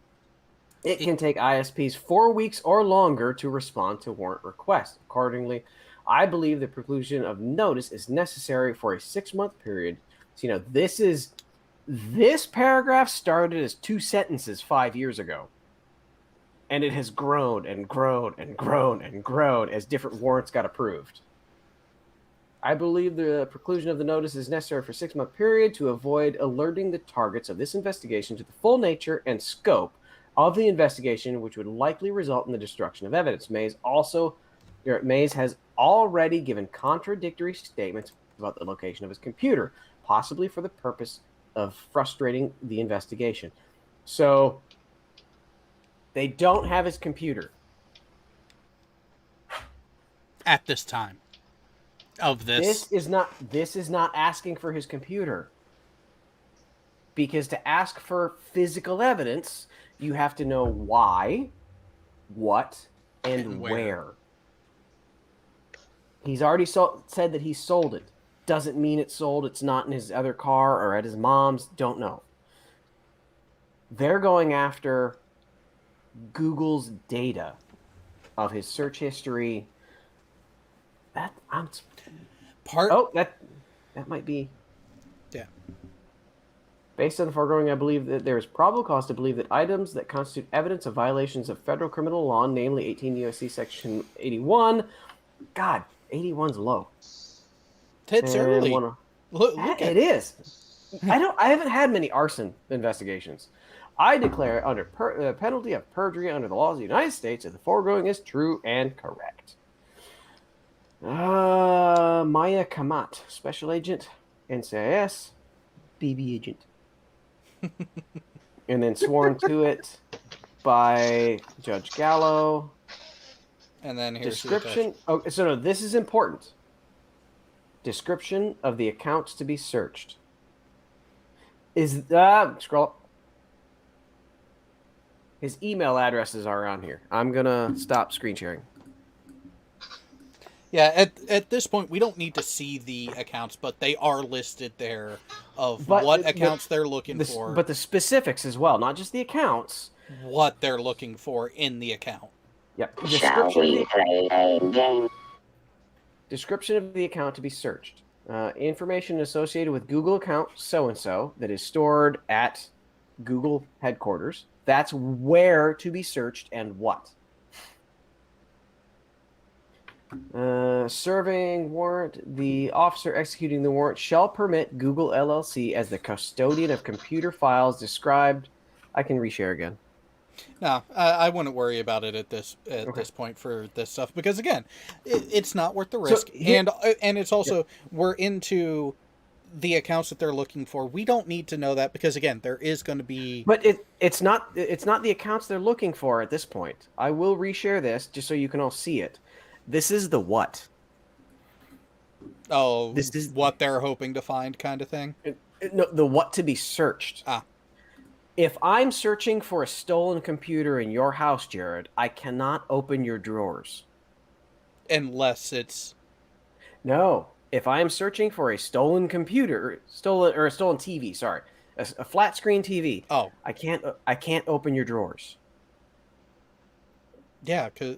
ISPs 4 weeks or longer to respond to warrant requests. Accordingly, I believe the preclusion of notice is necessary for a 6-month period. So, this paragraph started as 2 sentences 5 years ago. And it has grown and grown and grown and grown as different warrants got approved. I believe the preclusion of the notice is necessary for a 6-month period to avoid alerting the targets of this investigation to the full nature and scope of the investigation, which would likely result in the destruction of evidence. Mays has already given contradictory statements about the location of his computer, possibly for the purpose of frustrating the investigation. So they don't have his computer at this time of this. This is not asking for his computer, because to ask for physical evidence, you have to know why, what, and where. He's already said that he sold it. Doesn't mean it's sold. It's not in his other car or at his mom's. Don't know. They're going after Google's data of his search history. That might be. Yeah. Based on the foregoing, I believe that there is probable cause to believe that items that constitute evidence of violations of federal criminal law, namely 18 U.S.C. Section 81. God, 81's low. It's early. It is. I haven't had many arson investigations. I declare under penalty of perjury under the laws of the United States that the foregoing is true and correct. Maya Kamat, Special Agent, NCIS, BB Agent. And then sworn to it by Judge Gallo. And then here's description. Oh, so no, this is important. Description of the accounts to be searched. Is scroll up. His email addresses are on here. I'm gonna stop screen sharing. Yeah, at this point, we don't need to see the accounts, but they are listed there of But what accounts they're looking for. But the specifics as well, not just the accounts. What they're looking for in the account. Yep. Shall we play a game? Description of the account to be searched. Information associated with Google account so-and-so that is stored at Google headquarters. That's where to be searched and what. Serving warrant. The officer executing the warrant shall permit Google LLC as the custodian of computer files described. I can reshare again. No, I wouldn't worry about it at this point for this stuff because again, it's not worth the risk, and it's also we're into the accounts that they're looking for. We don't need to know that because again, there is going to be. But it's not the accounts they're looking for at this point. I will reshare this just so you can all see it. This is the what. Oh, this is what they're hoping to find, kind of thing. No, the what to be searched. If I'm searching for a stolen computer in your house, Jared, I cannot open your drawers. Unless it's... No. If I am searching for a stolen computer, a stolen TV, sorry, a flat screen TV. Oh. I can't open your drawers. Yeah, because...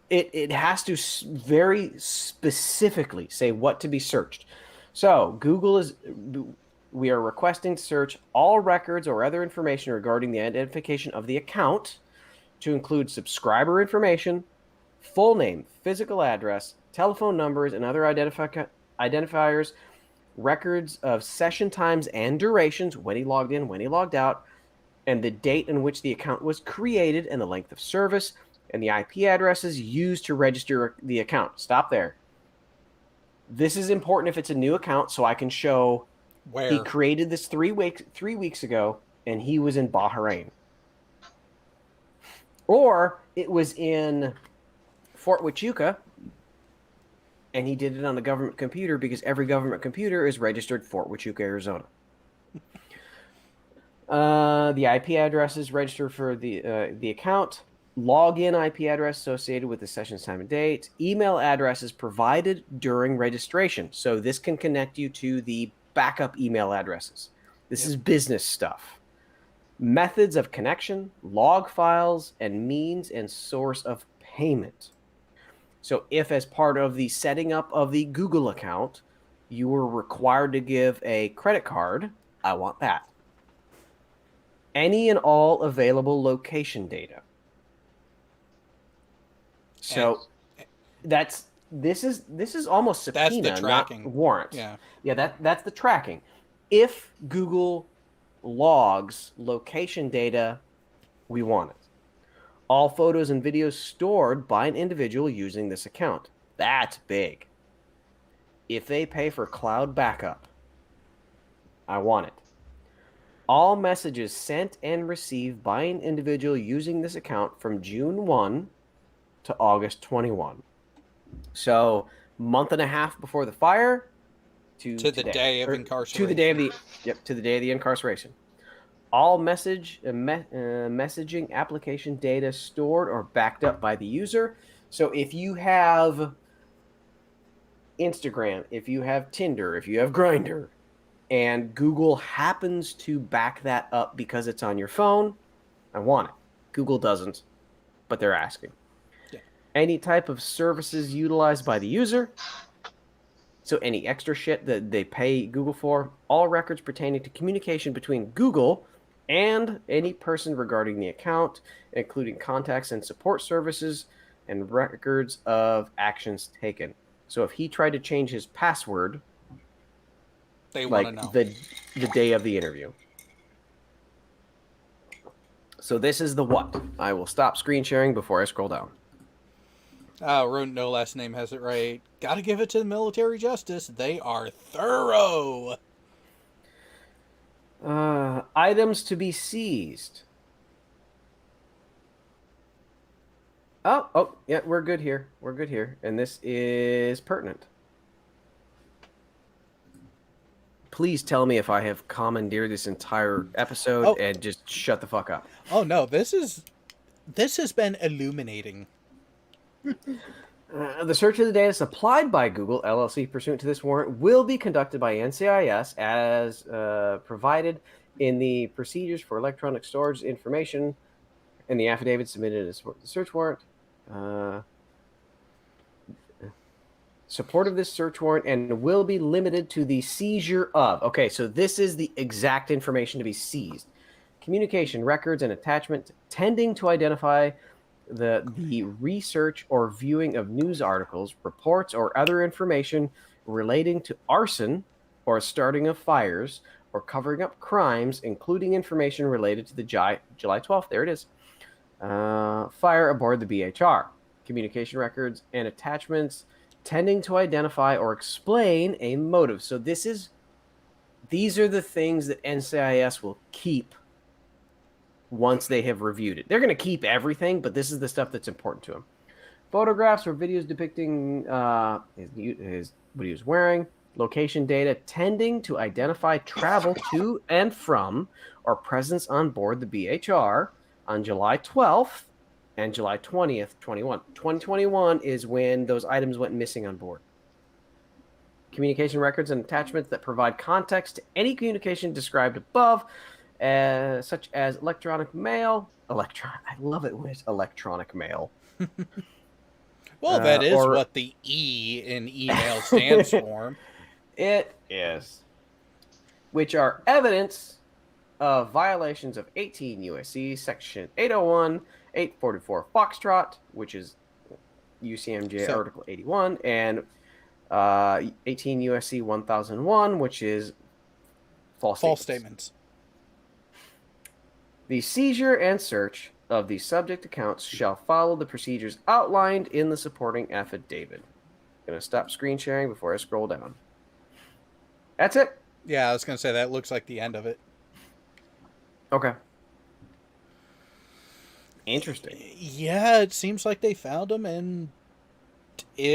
It has to very specifically say what to be searched. So we are requesting to search all records or other information regarding the identification of the account to include subscriber information, full name, physical address, telephone numbers, and other identifiers, records of session times and durations, when he logged in, when he logged out, and the date in which the account was created and the length of service, and the IP addresses used to register the account. Stop there. This is important if it's a new account, so I can show where he created this 3 weeks ago, and he was in Bahrain. Or it was in Fort Huachuca, and he did it on a government computer because every government computer is registered Fort Huachuca, Arizona. The IP address is registered for the account. Login IP address associated with the session's time and date. Email addresses provided during registration. So this can connect you to the backup email addresses. This is business stuff. Methods of connection, log files, and means and source of payment. So if as part of the setting up of the Google account, you were required to give a credit card, I want that. Any and all available location data. So this is almost subpoena, that's the tracking. Not warrant. Yeah, that's the tracking. If Google logs location data, we want it. All photos and videos stored by an individual using this account. That's big. If they pay for cloud backup, I want it. All messages sent and received by an individual using this account from June 1 to August 21. So, month and a half before the fire to the day of incarceration. To the day of the incarceration. All messaging application data stored or backed up by the user. So if you have Instagram, if you have Tinder, if you have Grindr, and Google happens to back that up because it's on your phone, I want it. Google doesn't, but they're asking. Yeah. Any type of services utilized by the user. So any extra shit that they pay Google for, all records pertaining to communication between Google and any person regarding the account, including contacts and support services and records of actions taken. So if he tried to change his password, they want to know the day of the interview. So this is the what. I will stop screen sharing before I scroll down. Rodent No Last Name has it right. Gotta give it to the military justice. They are thorough. Items to be seized. Oh, yeah, we're good here. And this is pertinent. please tell me if I have commandeered this entire episode Oh. and just shut the fuck up. Oh no, this has been illuminating. The search of the data supplied by Google LLC pursuant to this warrant will be conducted by NCIS as provided in the procedures for electronic storage information in the affidavit submitted as the search warrant. Support of this search warrant and will be limited to the seizure of. Okay, so this is the exact information to be seized. Communication records and attachment tending to identify the research or viewing of news articles, reports, or other information relating to arson or starting of fires or covering up crimes, including information related to the July 12th. There it is. Fire aboard the BHR. Communication records and attachments tending to identify or explain a motive. So these are the things that NCIS will keep once they have reviewed it. They're going to keep everything, but this is the stuff that's important to them. Photographs or videos depicting what he was wearing, location data tending to identify travel to and from or presence on board the BHR on July 12th and July 20th, 2021 is when those items went missing on board. Communication records and attachments that provide context to any communication described above, such as electronic mail. I love it when it's electronic mail. Well, that is what the E in email stands for. It is. Which are evidence of violations of 18 U.S.C. Section 801, 844 Foxtrot, which is UCMJ Article 81, and 18 U.S.C. 1001, which is false statements. The seizure and search of the subject accounts shall follow the procedures outlined in the supporting affidavit. I'm going to stop screen sharing before I scroll down. That's it. Yeah, I was going to say that looks like the end of it. Okay. Interesting. Yeah, it seems like they found him, and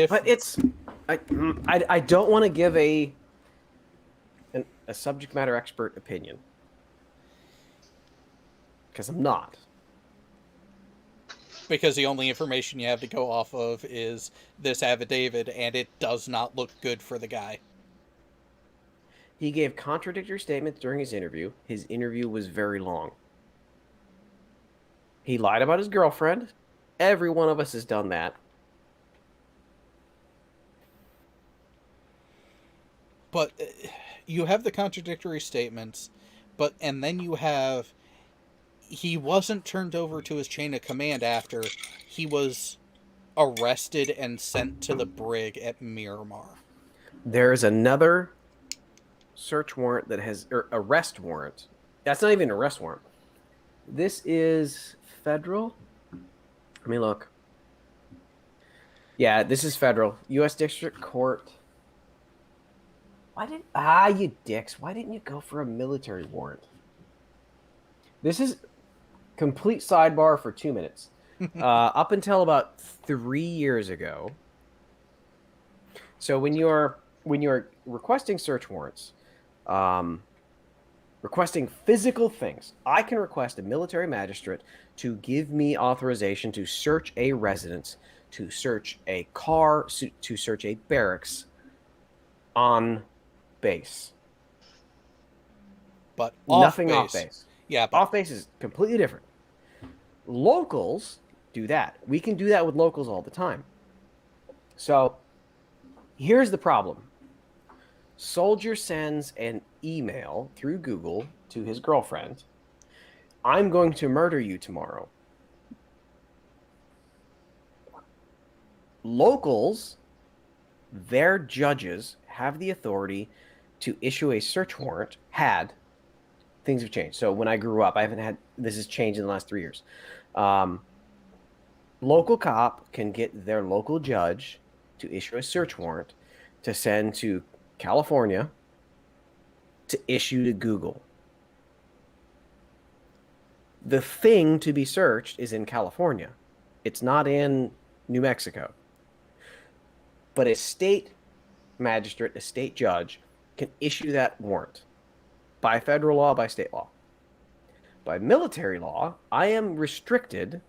but it's I don't want to give a subject matter expert opinion because I'm not. Because the only information you have to go off of is this affidavit, and it does not look good for the guy. He gave contradictory statements during his interview. His interview was very long. He lied about his girlfriend. Every one of us has done that. But you have the contradictory statements, and then you have he wasn't turned over to his chain of command after he was arrested and sent to the brig at Miramar. There's another search warrant that has arrest warrant. That's not even an arrest warrant. This is federal. Let me look. Yeah, this is federal. U.S. District Court. You dicks. Why didn't you go for a military warrant? This is complete sidebar for 2 minutes. Up until about 3 years ago. So when you're requesting search warrants, requesting physical things, I can request a military magistrate to give me authorization to search a residence, to search a car, to search a barracks on base. But nothing off base. Yeah, off base is completely different. Locals do that. We can do that with locals all the time. So here's the problem. Soldier sends an email through Google to his girlfriend. I'm going to murder you tomorrow. Locals, their judges have the authority to issue a search warrant. Things have changed. So when I grew up, this has changed in the last 3 years. Local cop can get their local judge to issue a search warrant to send to California to issue to Google. The thing to be searched is in California. It's not in New Mexico. But a state magistrate, a state judge, can issue that warrant by federal law, by state law. By military law, I am restricted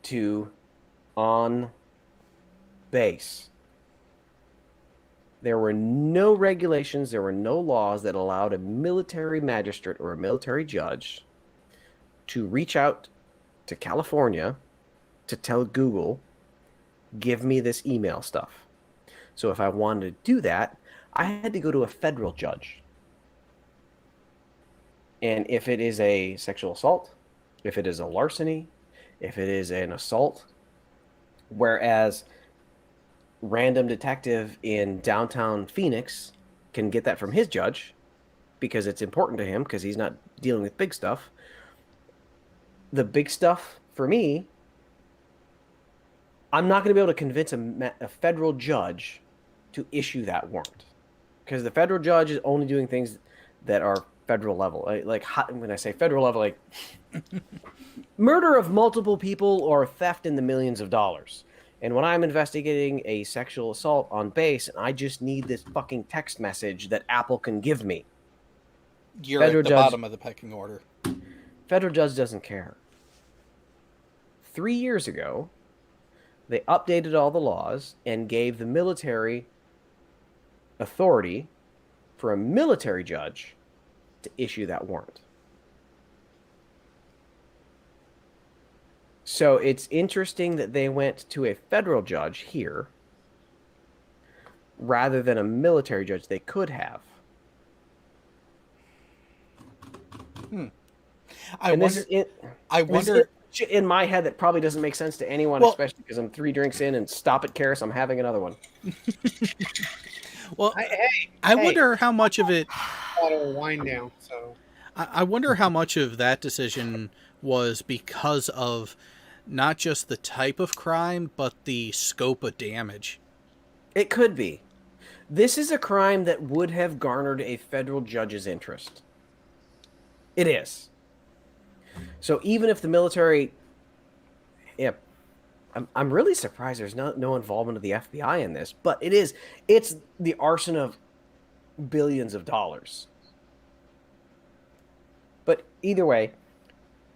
to on base. There were no regulations, there were no laws that allowed a military magistrate or a military judge to reach out to California to tell Google, give me this email stuff. So if I wanted to do that, I had to go to a federal judge. And if it is a sexual assault, if it is a larceny, if it is an assault, whereas random detective in downtown Phoenix can get that from his judge because it's important to him because he's not dealing with big stuff. The big stuff for me, I'm not going to be able to convince a federal judge to issue that warrant because the federal judge is only doing things that are federal level. Like when I say federal level, like murder of multiple people or theft in the millions of dollars. And when I'm investigating a sexual assault on base, and I just need this fucking text message that Apple can give me. You're at the bottom of the pecking order. Federal judge doesn't care. 3 years ago, they updated all the laws and gave the military authority for a military judge to issue that warrant. So it's interesting that they went to a federal judge here rather than a military judge they could have. I wonder in my head that probably doesn't make sense to anyone, especially because I'm 3 drinks in and stop it, Karis, I'm having another one. Well, I wonder how much of it. Bottle of wine now, so I wonder how much of that decision was because of not just the type of crime, but the scope of damage. It could be. This is a crime that would have garnered a federal judge's interest. It is. So even if the military, I'm really surprised there's no involvement of the FBI in this, but it's the arson of billions of dollars. But either way,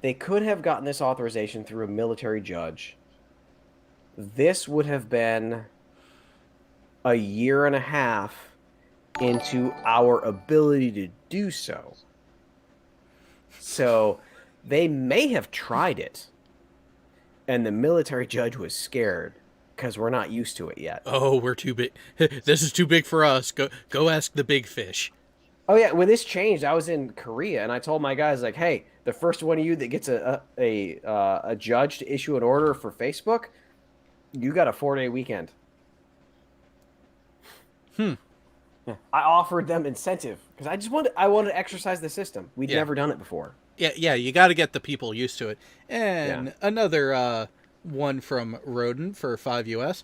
they could have gotten this authorization through a military judge. This would have been a year and a half into our ability to do so. So they may have tried it, and the military judge was scared because we're not used to it yet. Oh, we're too big. This is too big for us. Go ask the big fish. Oh yeah, when this changed, I was in Korea, and I told my guys, like, hey, the first one of you that gets a judge to issue an order for Facebook, you got a 4-day weekend. I offered them incentive because I wanted to exercise the system. We'd never done it before. Yeah, you got to get the people used to it. And another one from Rodin for 5US.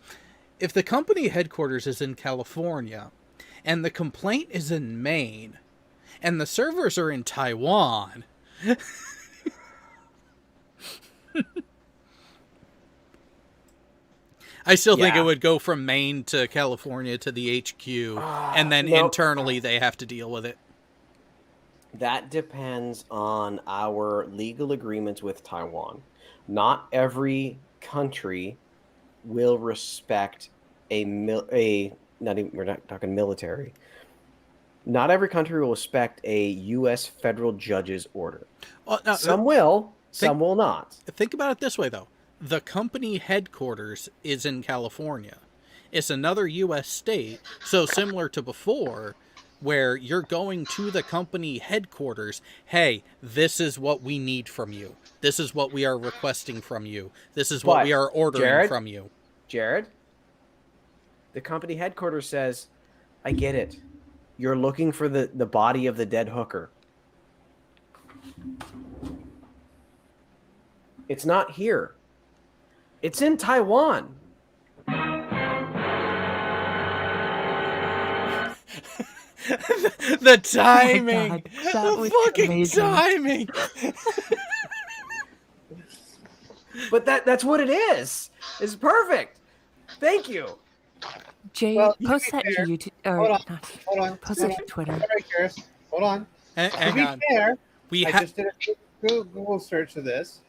If the company headquarters is in California and the complaint is in Maine and the servers are in Taiwan, I still think it would go from Maine to California to the HQ, and then internally they have to deal with it. That depends on our legal agreements with Taiwan. Not every country will respect we're not talking military. Not every country will respect a U.S. federal judge's order. Well, now, some will, some will not. Think about it this way, though. The company headquarters is in California. It's another U.S. state, so similar to before, where you're going to the company headquarters, hey, this is what we need from you. This is what we are requesting from you. This is what we are ordering from you. Jared, the company headquarters says, I get it. You're looking for the body of the dead hooker. It's not here. It's in Taiwan. The timing. Oh the fucking amazing. timing. But that's what it is. It's perfect. Thank you. Jay, Well, post to be that to fair- YouTube or Hold on. not. Hold on. Post hold it on. to Twitter. Sorry, Chris. Hold on. To Hang be on. fair, We I have. just did a Google search of this.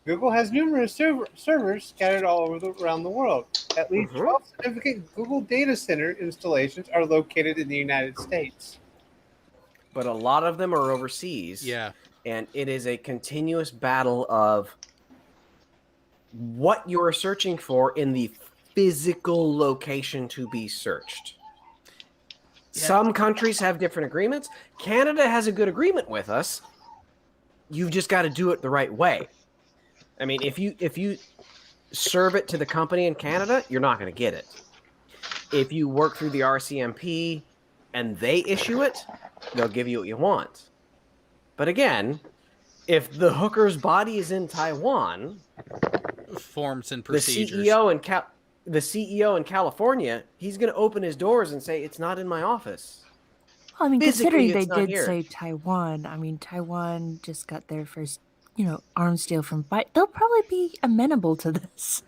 Google has numerous servers scattered all over around the world. At least 12 significant Google data center installations are located in the United States. But a lot of them are overseas. Yeah. And it is a continuous battle of what you are searching for in the physical location to be searched. Yeah. Some countries have different agreements. Canada has a good agreement with us. You've just got to do it the right way. I mean, if you serve it to the company in Canada, you're not going to get it. If you work through the RCMP and they issue it, they'll give you what you want. But again, if the hooker's body is in Taiwan, Forms and the procedures. CEO in California, he's going to open his doors and say, "It's not in my office." Well, I mean, Physically, considering they it's not did here. say Taiwan, I mean, Taiwan just got their first, arms deal from Biden. They'll probably be amenable to this.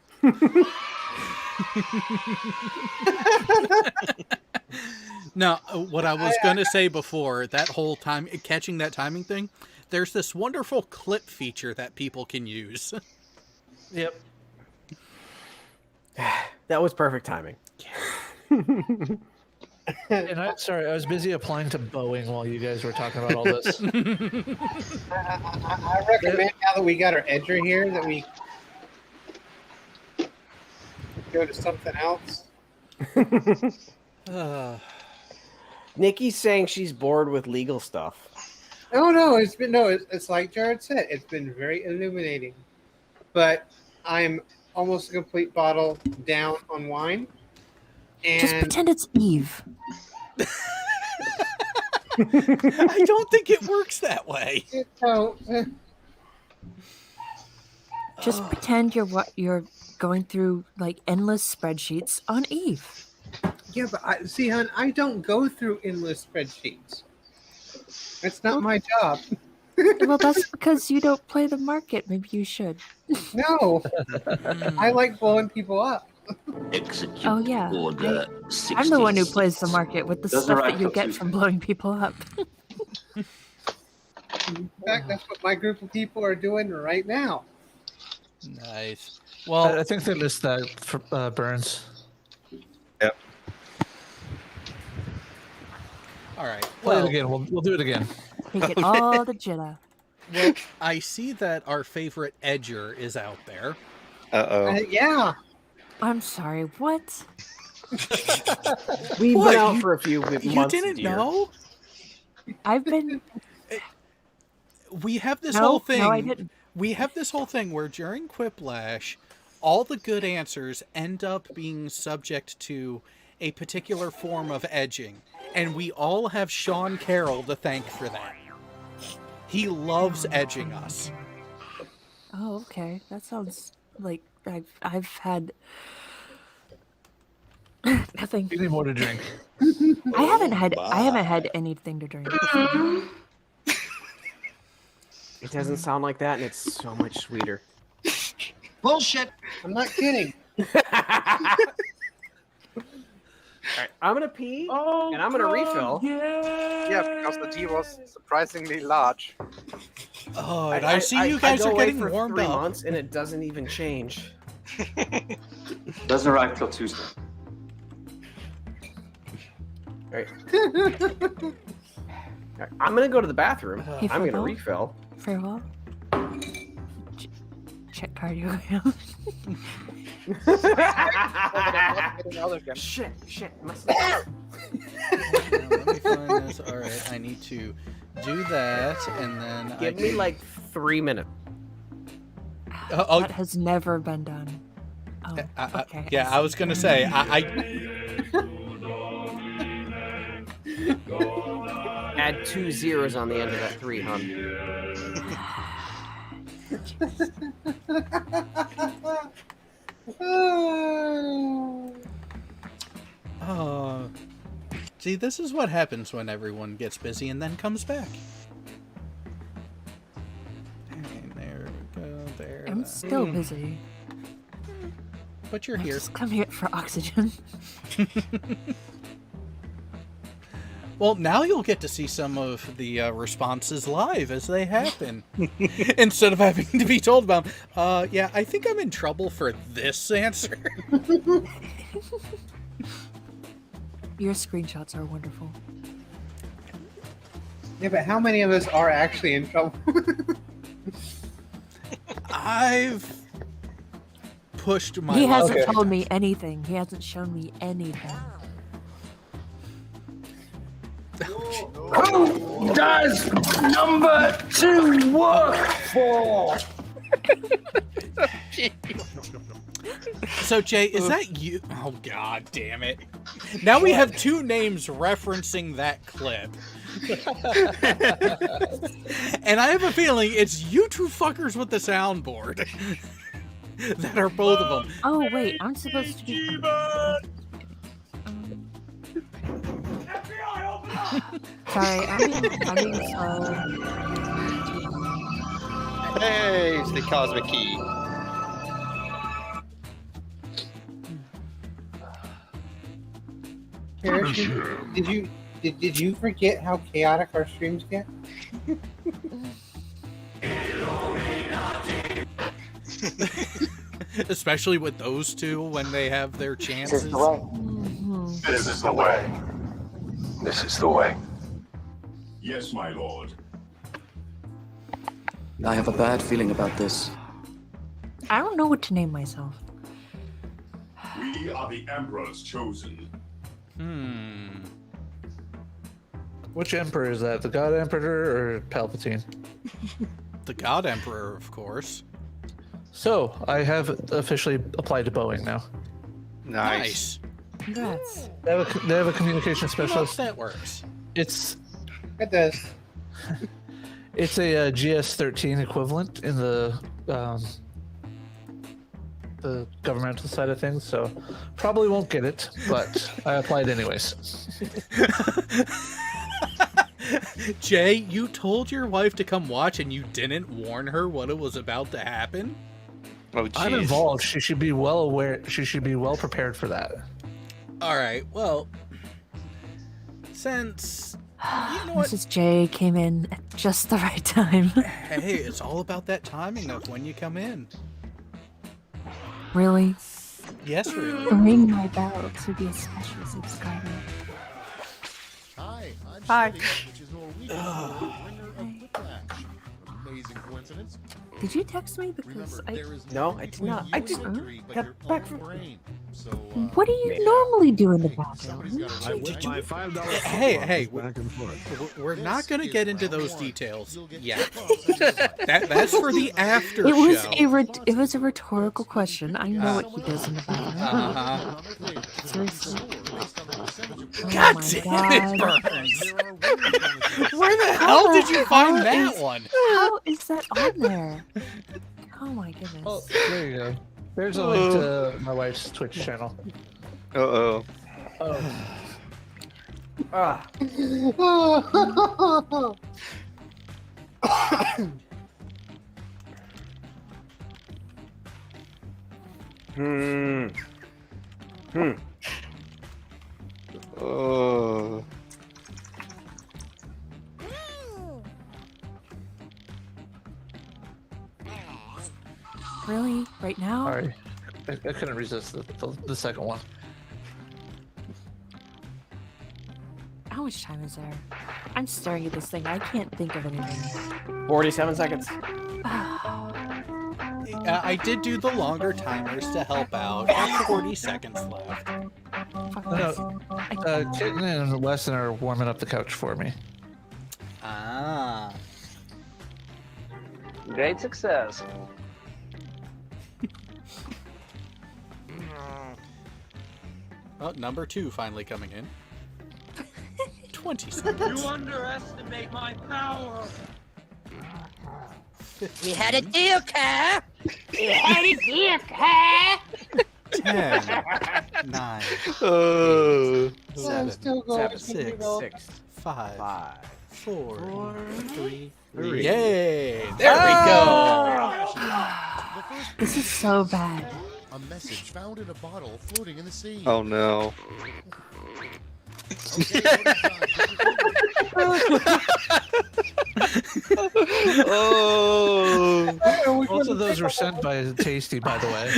Now, what I was going to say before, that whole time, catching that timing thing, there's this wonderful clip feature that people can use. Yep. That was perfect timing. And sorry, I was busy applying to Boeing while you guys were talking about all this. I recommend now that we got our edger here that we go to something else. Nikki's saying she's bored with legal stuff. No, it's like Jared said, it's been very illuminating. But I'm almost a complete bottle down on wine. Just And pretend it's Eve. I don't think it works that way. Just pretend you're going through like endless spreadsheets on Eve. yeah, but see, hon, I don't go through endless spreadsheets. That's not my job. Well, that's because you don't play the market. Maybe you should. No, I like blowing people up. Execute Oh yeah, order I'm the one who 66. plays the market with the Doesn't stuff arrive that you till get Tuesday. from blowing people up. In fact, that's what my group of people are doing right now. Nice. Well, I think they missed that for Burns. Yep. all right. Play Well, it again. We'll do it again. Take it all to Jitta. well, I see that our favorite edger is out there. Uh-oh. Yeah. I'm sorry, what? We've What, been out you- for a few months. You didn't dear. know? I've been. We have this No, whole thing. no, I didn't. We have this whole thing where during Quiplash, all the good answers end up being subject to a particular form of edging. And we all have Sean Carroll to thank for that. He loves edging us. Oh, okay. That sounds like I've had nothing. You need more to drink. I haven't had anything to drink. It doesn't sound like that, and it's so much sweeter. Bullshit. I'm not kidding. All right, I'm gonna pee, and I'm gonna refill. Yeah, because the tea was surprisingly large. Oh, and I see you guys go are away getting for warmed 3 up. months, and it doesn't even change. Doesn't arrive till Tuesday. All right. All right, I'm gonna go to the bathroom. Hey, I'm gonna Farewell? refill. Farewell. Check cardiogram. Shit. Must Let me find this. All right, I need to do that, and then Give me like 3 minutes. That has never been done. Oh, okay. Yeah, I was gonna say Add 2 zeros on the end of that 3, hon. See, this is what happens when everyone gets busy and then comes back. And there we go. There. I'm still busy. but you're here. Just come here for oxygen. Well, now you'll get to see some of the responses live as they happen, instead of having to be told about. Yeah, I think I'm in trouble for this answer. Your screenshots are wonderful. Yeah, but how many of us are actually in trouble? I've pushed my. He hasn't told me anything. He hasn't shown me anything. Who does number 2 work for? So, Jay, is that you? Oh, God damn it. Now we have 2 names referencing that clip. And I have a feeling it's you 2 fuckers with the soundboard that are both of them. Oh, wait. I'm supposed to be... Sorry, I'm being slow. Hey, it's the cosmic key. Harrison, did you forget how chaotic our streams get? Especially with those 2 when they have their chances. This is the way. This is the way. This is the way. Yes, my lord. I have a bad feeling about this. I don't know what to name myself. We are the Emperor's chosen. Which emperor is that? The God Emperor or Palpatine? The God Emperor, of course. So, I have officially applied to Boeing now. Nice. Congrats. They have a communication specialist. That works. It does. It's a GS-13 equivalent in the governmental side of things, so probably won't get it, but I applied anyways. Jay, you told your wife to come watch and you didn't warn her what it was about to happen? Oh, geez. I'm involved. She should be well aware. She should be well prepared for that. All right, well, since you know what, Mrs. J came in at just the right time. hey, it's all about that timing of when you come in. Really? Yes, really. Ring my bell to be a special subscriber. Hi, I'm Hi. Shitty, which is Norwegian for bringer of whiplash. Amazing coincidence. Did you text me? Because Remember, I... there is No, I did not. you I and did victory, but got your back own from... brain. So, What do you normally do in the bathroom? I Did you... Hey, we're not going to get into those details yet. That's for the after It was show. it was a rhetorical question. I know what he does in the bathroom. Seriously. God my damn it, God. Burns! Where the hell did you find that one? How is that on there? Oh my goodness. Oh, there you go. There's a link to my wife's Twitch channel. Uh-oh. Ah. Oh. Really? Right now? Sorry, I couldn't resist the second one. How much time is there? I'm staring at this thing. I can't think of anything. 47 seconds. I did do the longer timers to help out. I have 40 seconds left. Kitten and Weston are warming up the couch for me. Ah. Great success. Well, number 2 finally coming in. 20 seconds. You underestimate my power. 15, We had a deal, Car. We had a deal, Car. 10, 9, Oh. 7, still going. 6, 5, 4, 3. Three. Yay! There we go! This is so bad. A message found in a bottle floating in the sea. Oh no. Okay, voting Oh. Both of those were sent by Tasty, by the way.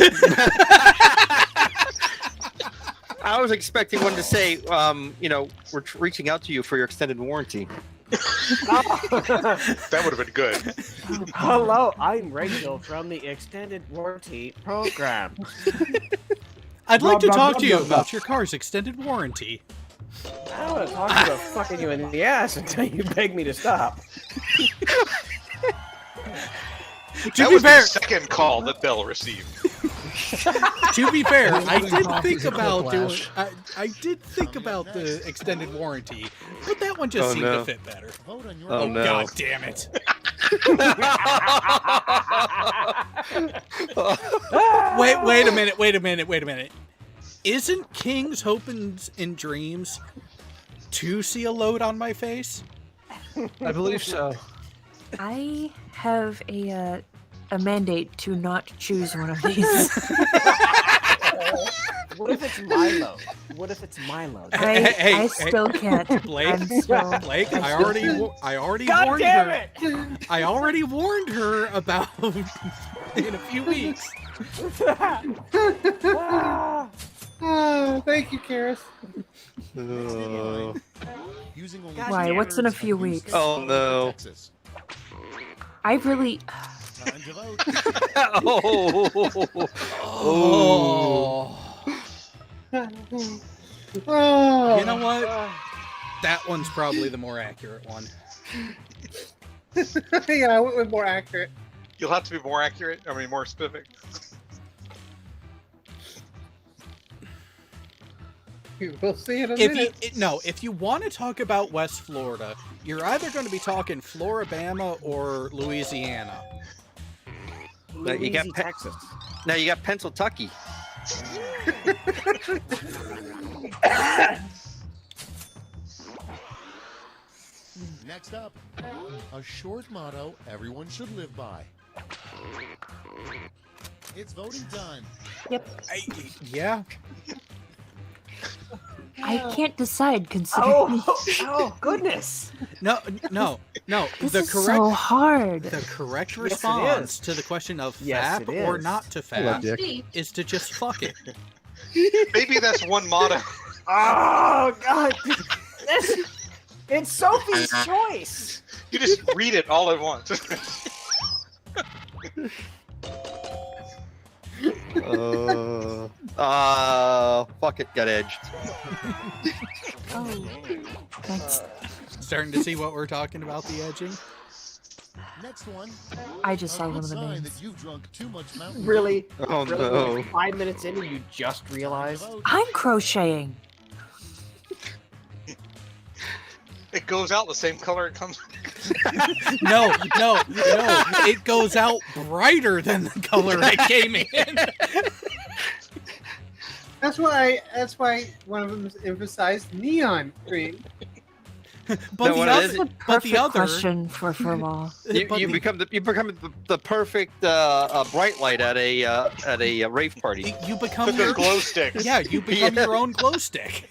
I was expecting one to say, we're reaching out to you for your extended warranty. That would have been good. Hello, I'm Rachel from the Extended Warranty Program. I'd like to talk to you about your car's extended warranty. I don't want to talk to you about fucking you in the ass until you beg me to stop. That was the second call that Bell received. To be fair, I did think about doing. I did think about the extended warranty, but that one just seemed to fit better. Oh no! God damn it! Wait a minute. Isn't King's Hopins and Dreams to see a load on my face? I believe so. I have a mandate to not choose one of these. What if it's Milo? What if it's Milo? I still can't. Blake, I already God warned damn her. it! I already warned her about in a few weeks. Thank you, Karis. Why? What's in a few weeks? Oh no! I really. Oh. You know what? That one's probably the more accurate one. Yeah, I went with more accurate. You'll have to be more accurate. I mean, more specific. We'll see in a minute. If you want to talk about West Florida, you're either going to be talking Floribama or Louisiana. No, you got Texas. Now you got Pennsylvania. Next up, a short motto everyone should live by. It's voting time. Yep. Yeah. I can't decide considering. Oh goodness! No. This the is correct, so hard. The correct Yes, it response is. to the question of Yes, fap it or is. not to Hello, fap Dick. is to just fuck it. Maybe that's one motto. Oh god! It's Sophie's choice. You just read it all at once. Fuck it, got edged. Oh, thanks. Starting to see what we're talking about, the edging? Next one. I just saw A one good of the sign names. that you've drunk too much Mountain Really? Oh Really? no! Like 5 minutes in and you just realized? I'm crocheting. It goes out the same color it comes. No. It goes out brighter than the color it came in. That's why one of them emphasized neon green. But No, the what it other, is- That's a but perfect the other, question for Furball. You become the perfect bright light at a rave party. you become With your the glow sticks. Yeah, you become your own glow stick.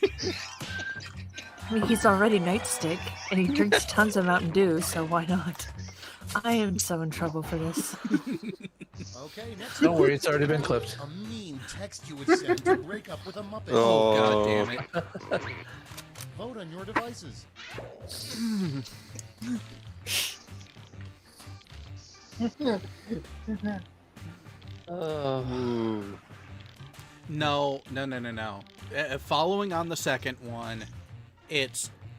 I mean, he's already Nightstick, and he drinks tons of Mountain Dew, so why not? I am so in trouble for this. Okay, next Don't one. worry, it's already been clipped. A mean text you would send to break up with a Muppet. Oh, god damn it. Vote on your devices. No. Following on the second one,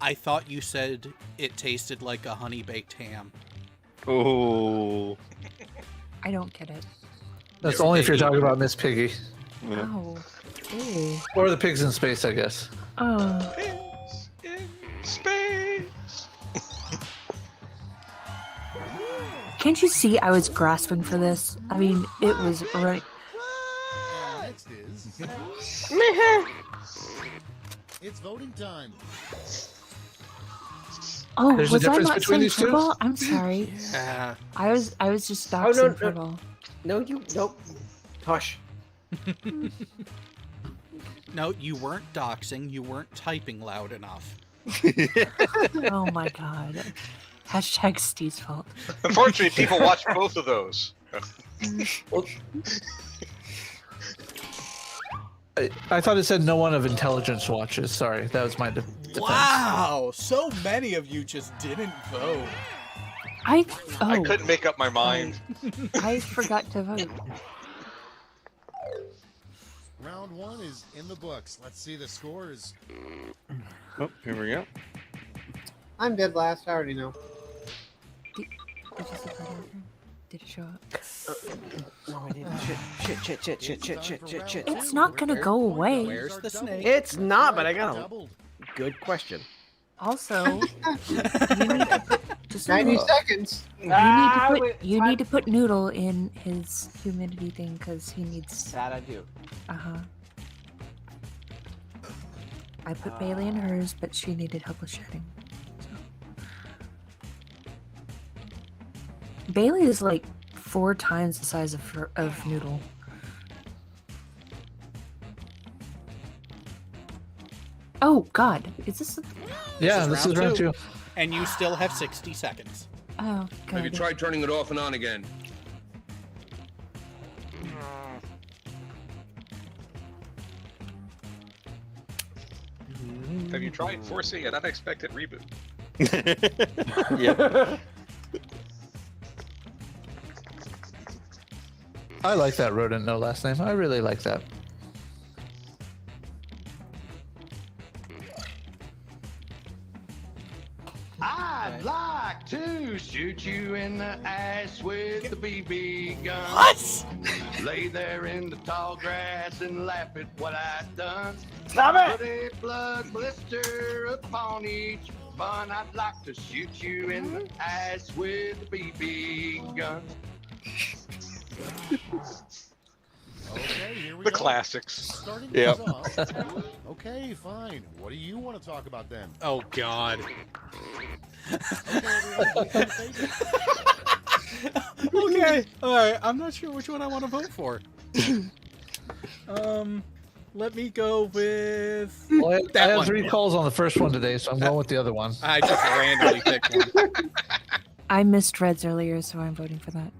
I thought you said it tasted like a honey baked ham. Oh. I don't get it. That's only if you're talking about Miss Piggy. Yeah. Oh. Ew. Or the pigs in space, I guess. Oh. In space. Can't you see I was grasping for this? I mean, it was right. And next is. It's voting time. Oh, There's a was I difference not between saying these two? Furball? I'm sorry. Yeah. I was just Oh, doxing no. Furball. No, you. Nope. Hush. No, you weren't doxing. You weren't typing loud enough. Oh my god. Hashtag Steve's fault. Unfortunately, people watch both of those. I thought it said no one of intelligence watches. Sorry, that was my defense. Wow, so many of you just didn't vote. I couldn't make up my mind. I forgot to vote. Round 1 is in the books. Let's see the scores. Oh, here we go. I'm dead last. I already know. Did you see that? Did it show up? No, I didn't. Shit. It's not gonna go away. Where's the snake? It's not, but I got a good question. Also, you need to put just 90 seconds. you need to put Noodle in his humidity thing because he needs. That I do. I put Bailey in hers, but she needed help with shedding. So. Bailey is like 4 times the size of Noodle. Oh God, is this? Yeah, this is round 2. And you still have 60 seconds. Oh, good. Maybe try turning it off and on again. Have you tried forcing an unexpected reboot? Yep. I like that rodent no last name. I really like that. I'd like to shoot you in the ass with the BB gun. What? Lay there in the tall grass and laugh at what I've done. Stop it! Put a blood blister upon each bun. I'd like to shoot you in the ass with the BB gun. Okay, here we The go. classics. Starting Yep. things off. Okay, fine. What do you want to talk about then? Oh God. Okay. All right. I'm not sure which one I want to vote for. Let me go with Well, I that had one. 3 calls on the first one today, so I'm going with the other one. I just randomly picked one. I missed Reds earlier, so I'm voting for that.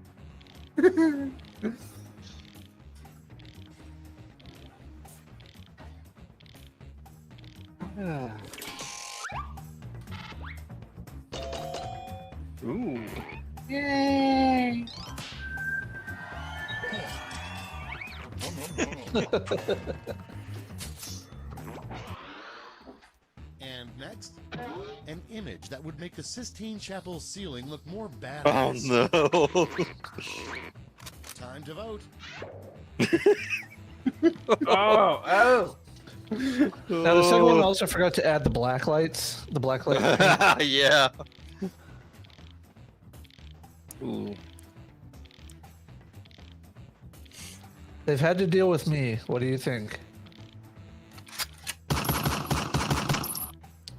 Ooh. Yay! And next, an image that would make the Sistine Chapel ceiling look more Oh badass. no. Time to vote. Oh. Now, the second one also forgot to add the black lights. The black light. Yeah. Ooh. They've had to deal with me. What do you think?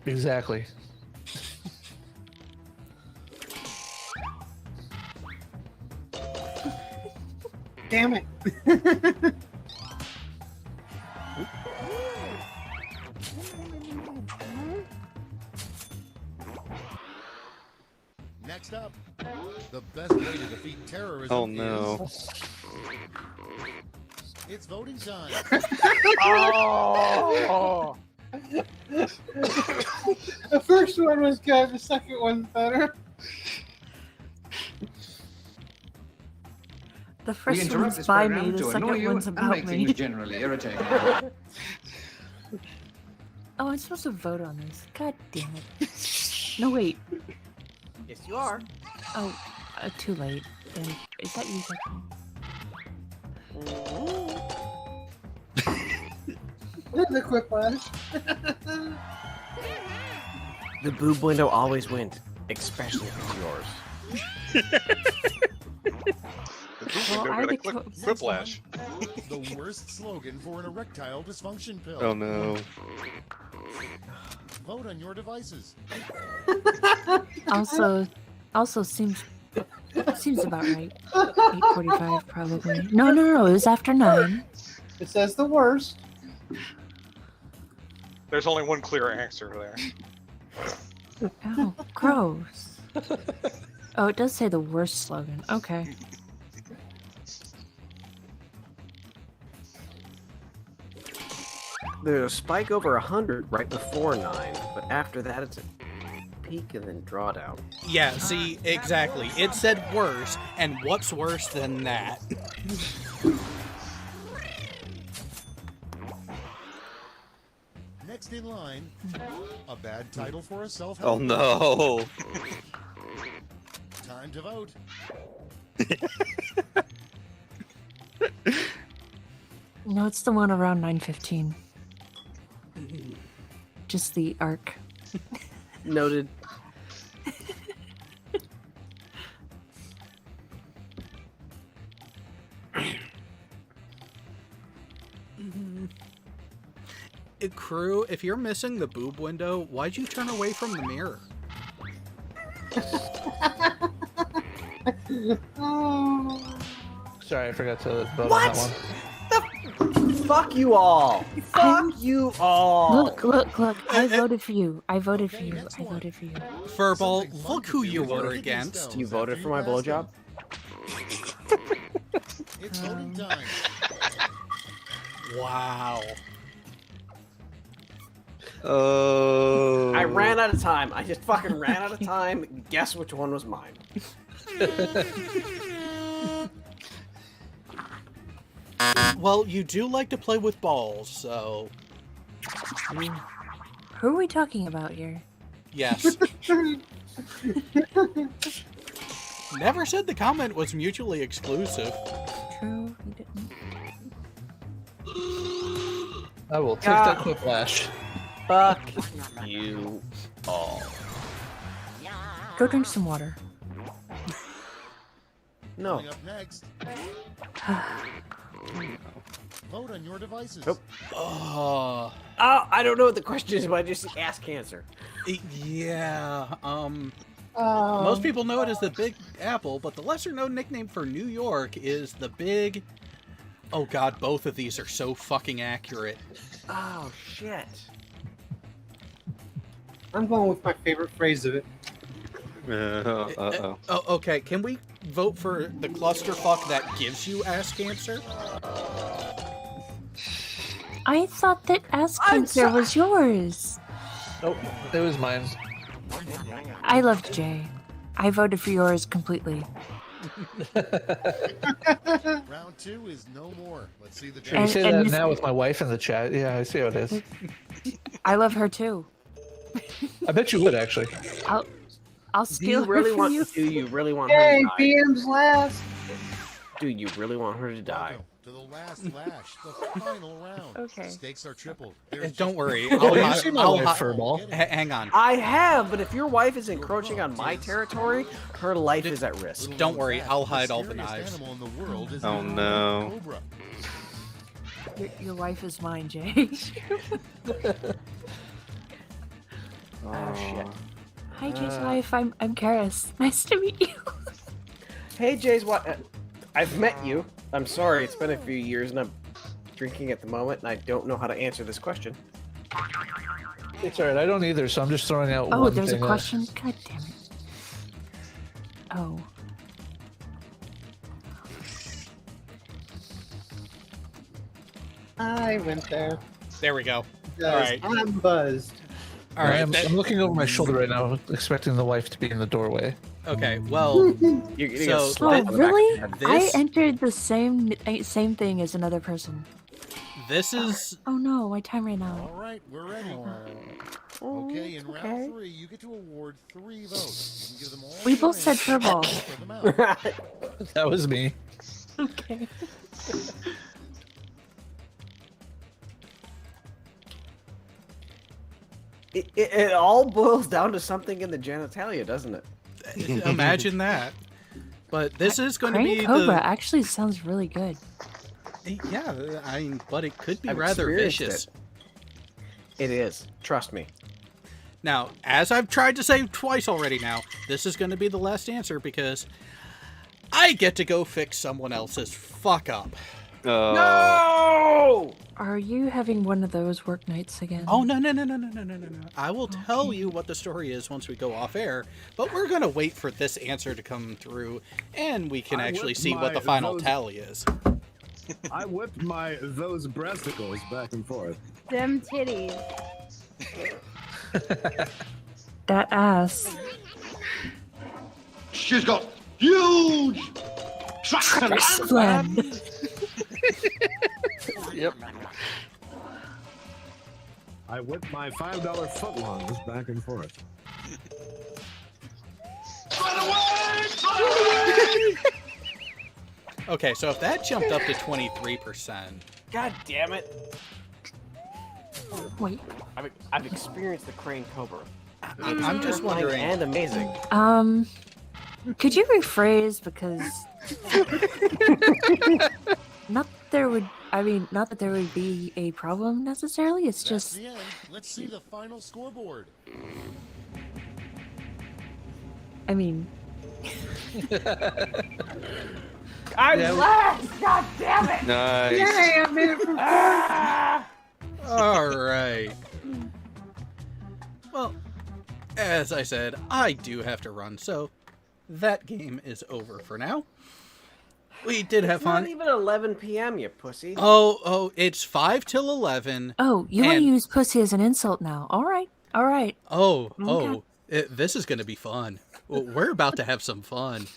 Exactly. Damn it. Next up, the best way to defeat terrorism Oh no. is... It's voting time. Oh! The first one was good, the second one's better. The first one's by me, the second one's about me. generally irritating. Oh, I'm supposed to vote on this. God damn it. No, wait. Yes, you are. Oh, too late. And is that you? The quiplash. The boob window always wins, especially if it's yours. Well, I got a quiplash. The worst slogan for an erectile dysfunction pill. Oh no. Vote on your devices. Also seems about right. 8:45 probably. No, it was after 9. It says the worst. There's only one clear answer there. Oh, gross. Oh, it does say the worst slogan. Okay. There's a spike over 100 right before 9, but after that it's a peak and then drawdown. Yeah, see, exactly. It said worse, and what's worse than that? Next in line, a bad title for a self-help. Oh no. Time to vote. No, it's the one around 9:15. Just the arc. Noted. Crew, if you're missing the boob window, why'd you turn away from the mirror? Sorry, I forgot to vote What? on that one. Fuck you all. Fuck you all. Look. I voted for you. I voted for you. I voted for you. Furball, look who you were against. You voted for my blowjob? It's voting time. Wow. Oh. I ran out of time. I just fucking ran out of time. Guess which one was mine. Well, you do like to play with balls, so... Who are we talking about here? Yes. Never said the comment was mutually exclusive. True, we didn't. I will take that whiplash. Fuck you all. Go drink some water. No. Coming up next, vote on your devices. Nope. Oh, I don't know what the question is, but I just ask cancer. yeah, most people know it as the Big Apple, but the lesser-known nickname for New York is the Big... Oh god, both of these are so fucking accurate. Oh, shit. I'm going with my favorite phrase of it. Uh-oh. Oh, okay, can we vote for the clusterfuck that gives you ass cancer? I thought that ass cancer was yours. Nope, it was mine. I loved Jay. I voted for yours completely. Round 2 is no more. Let's see the Should you say And that this- now with my wife in the chat? Yeah, I see how it is. I love her too. I bet you would, actually. I'll Do steal you really her from want? you. Do you really want her Hey, to die? BM's last. Do you really want her to die? to the last lash, the final round. Okay. Stakes are tripled. Don't worry. Oh, you've seen my wife, Furball. Hang on. I have, but if your wife is encroaching on my territory, her life is at risk. Don't worry, I'll hide all the knives. Oh no. Your wife is mine, Jay. Oh shit. Hi, Jay's wife. I'm Karis. Nice to meet you. Hey, Jay's what? I've met you. I'm sorry, it's been a few years and I'm drinking at the moment and I don't know how to answer this question. It's alright, I don't either, so I'm just throwing out Oh, one there's a thing. question. God damn it. Oh. I went there. There we go. Guys, All right. I'm buzzed. All right. I'm looking over my shoulder right now, expecting the wife to be in the doorway. Okay, well, You're getting so a slap Oh, on the back of really? the head. I This- entered the same thing as another person. this is Oh no, my time ran out. All right, we're ready. Oh, Okay, in okay. round 3, you get to award 3 votes. You can give them all We to both said Randy. furball. Spread them out. That was me. Okay. It all boils down to something in the genitalia, doesn't it? imagine that. But this is going to Crane be Cobra the actually sounds really good. yeah. I mean, but it could be I've rather experienced vicious. It is. Trust me. Now, as I've tried to say twice already, now this is going to be the last answer because I get to go fix someone else's fuck up. No! Are you having one of those work nights again? Oh, no. I will tell you what the story is once we go off air, but we're going to wait for this answer to come through, and we can actually see what the final tally is. I whipped those breasticles back and forth. Them titties. That ass. She's got huge Slam. Yep. I whipped my $5 footlongs back and forth. Okay, so if that jumped up to 23%. God damn it. Wait. I've experienced the crane cobra. I'm just wondering. And amazing. Could you rephrase, because not that there would be a problem necessarily. It's That's just the end. Let's see the final scoreboard. I mean, I'm last! God damn it! Nice. Yay, I made it from All right. Well, as I said, I do have to run, so that game is over for now. We did have It's fun. not even 11 p.m., you pussy. Oh, it's 5 till 11. oh, you want to and- use pussy as an insult now? All right. This is going to be fun. Well, we're about to have some fun.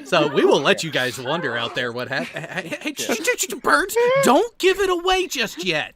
So we will let you guys wonder out there what happened. Hey, birds, don't give it away just yet.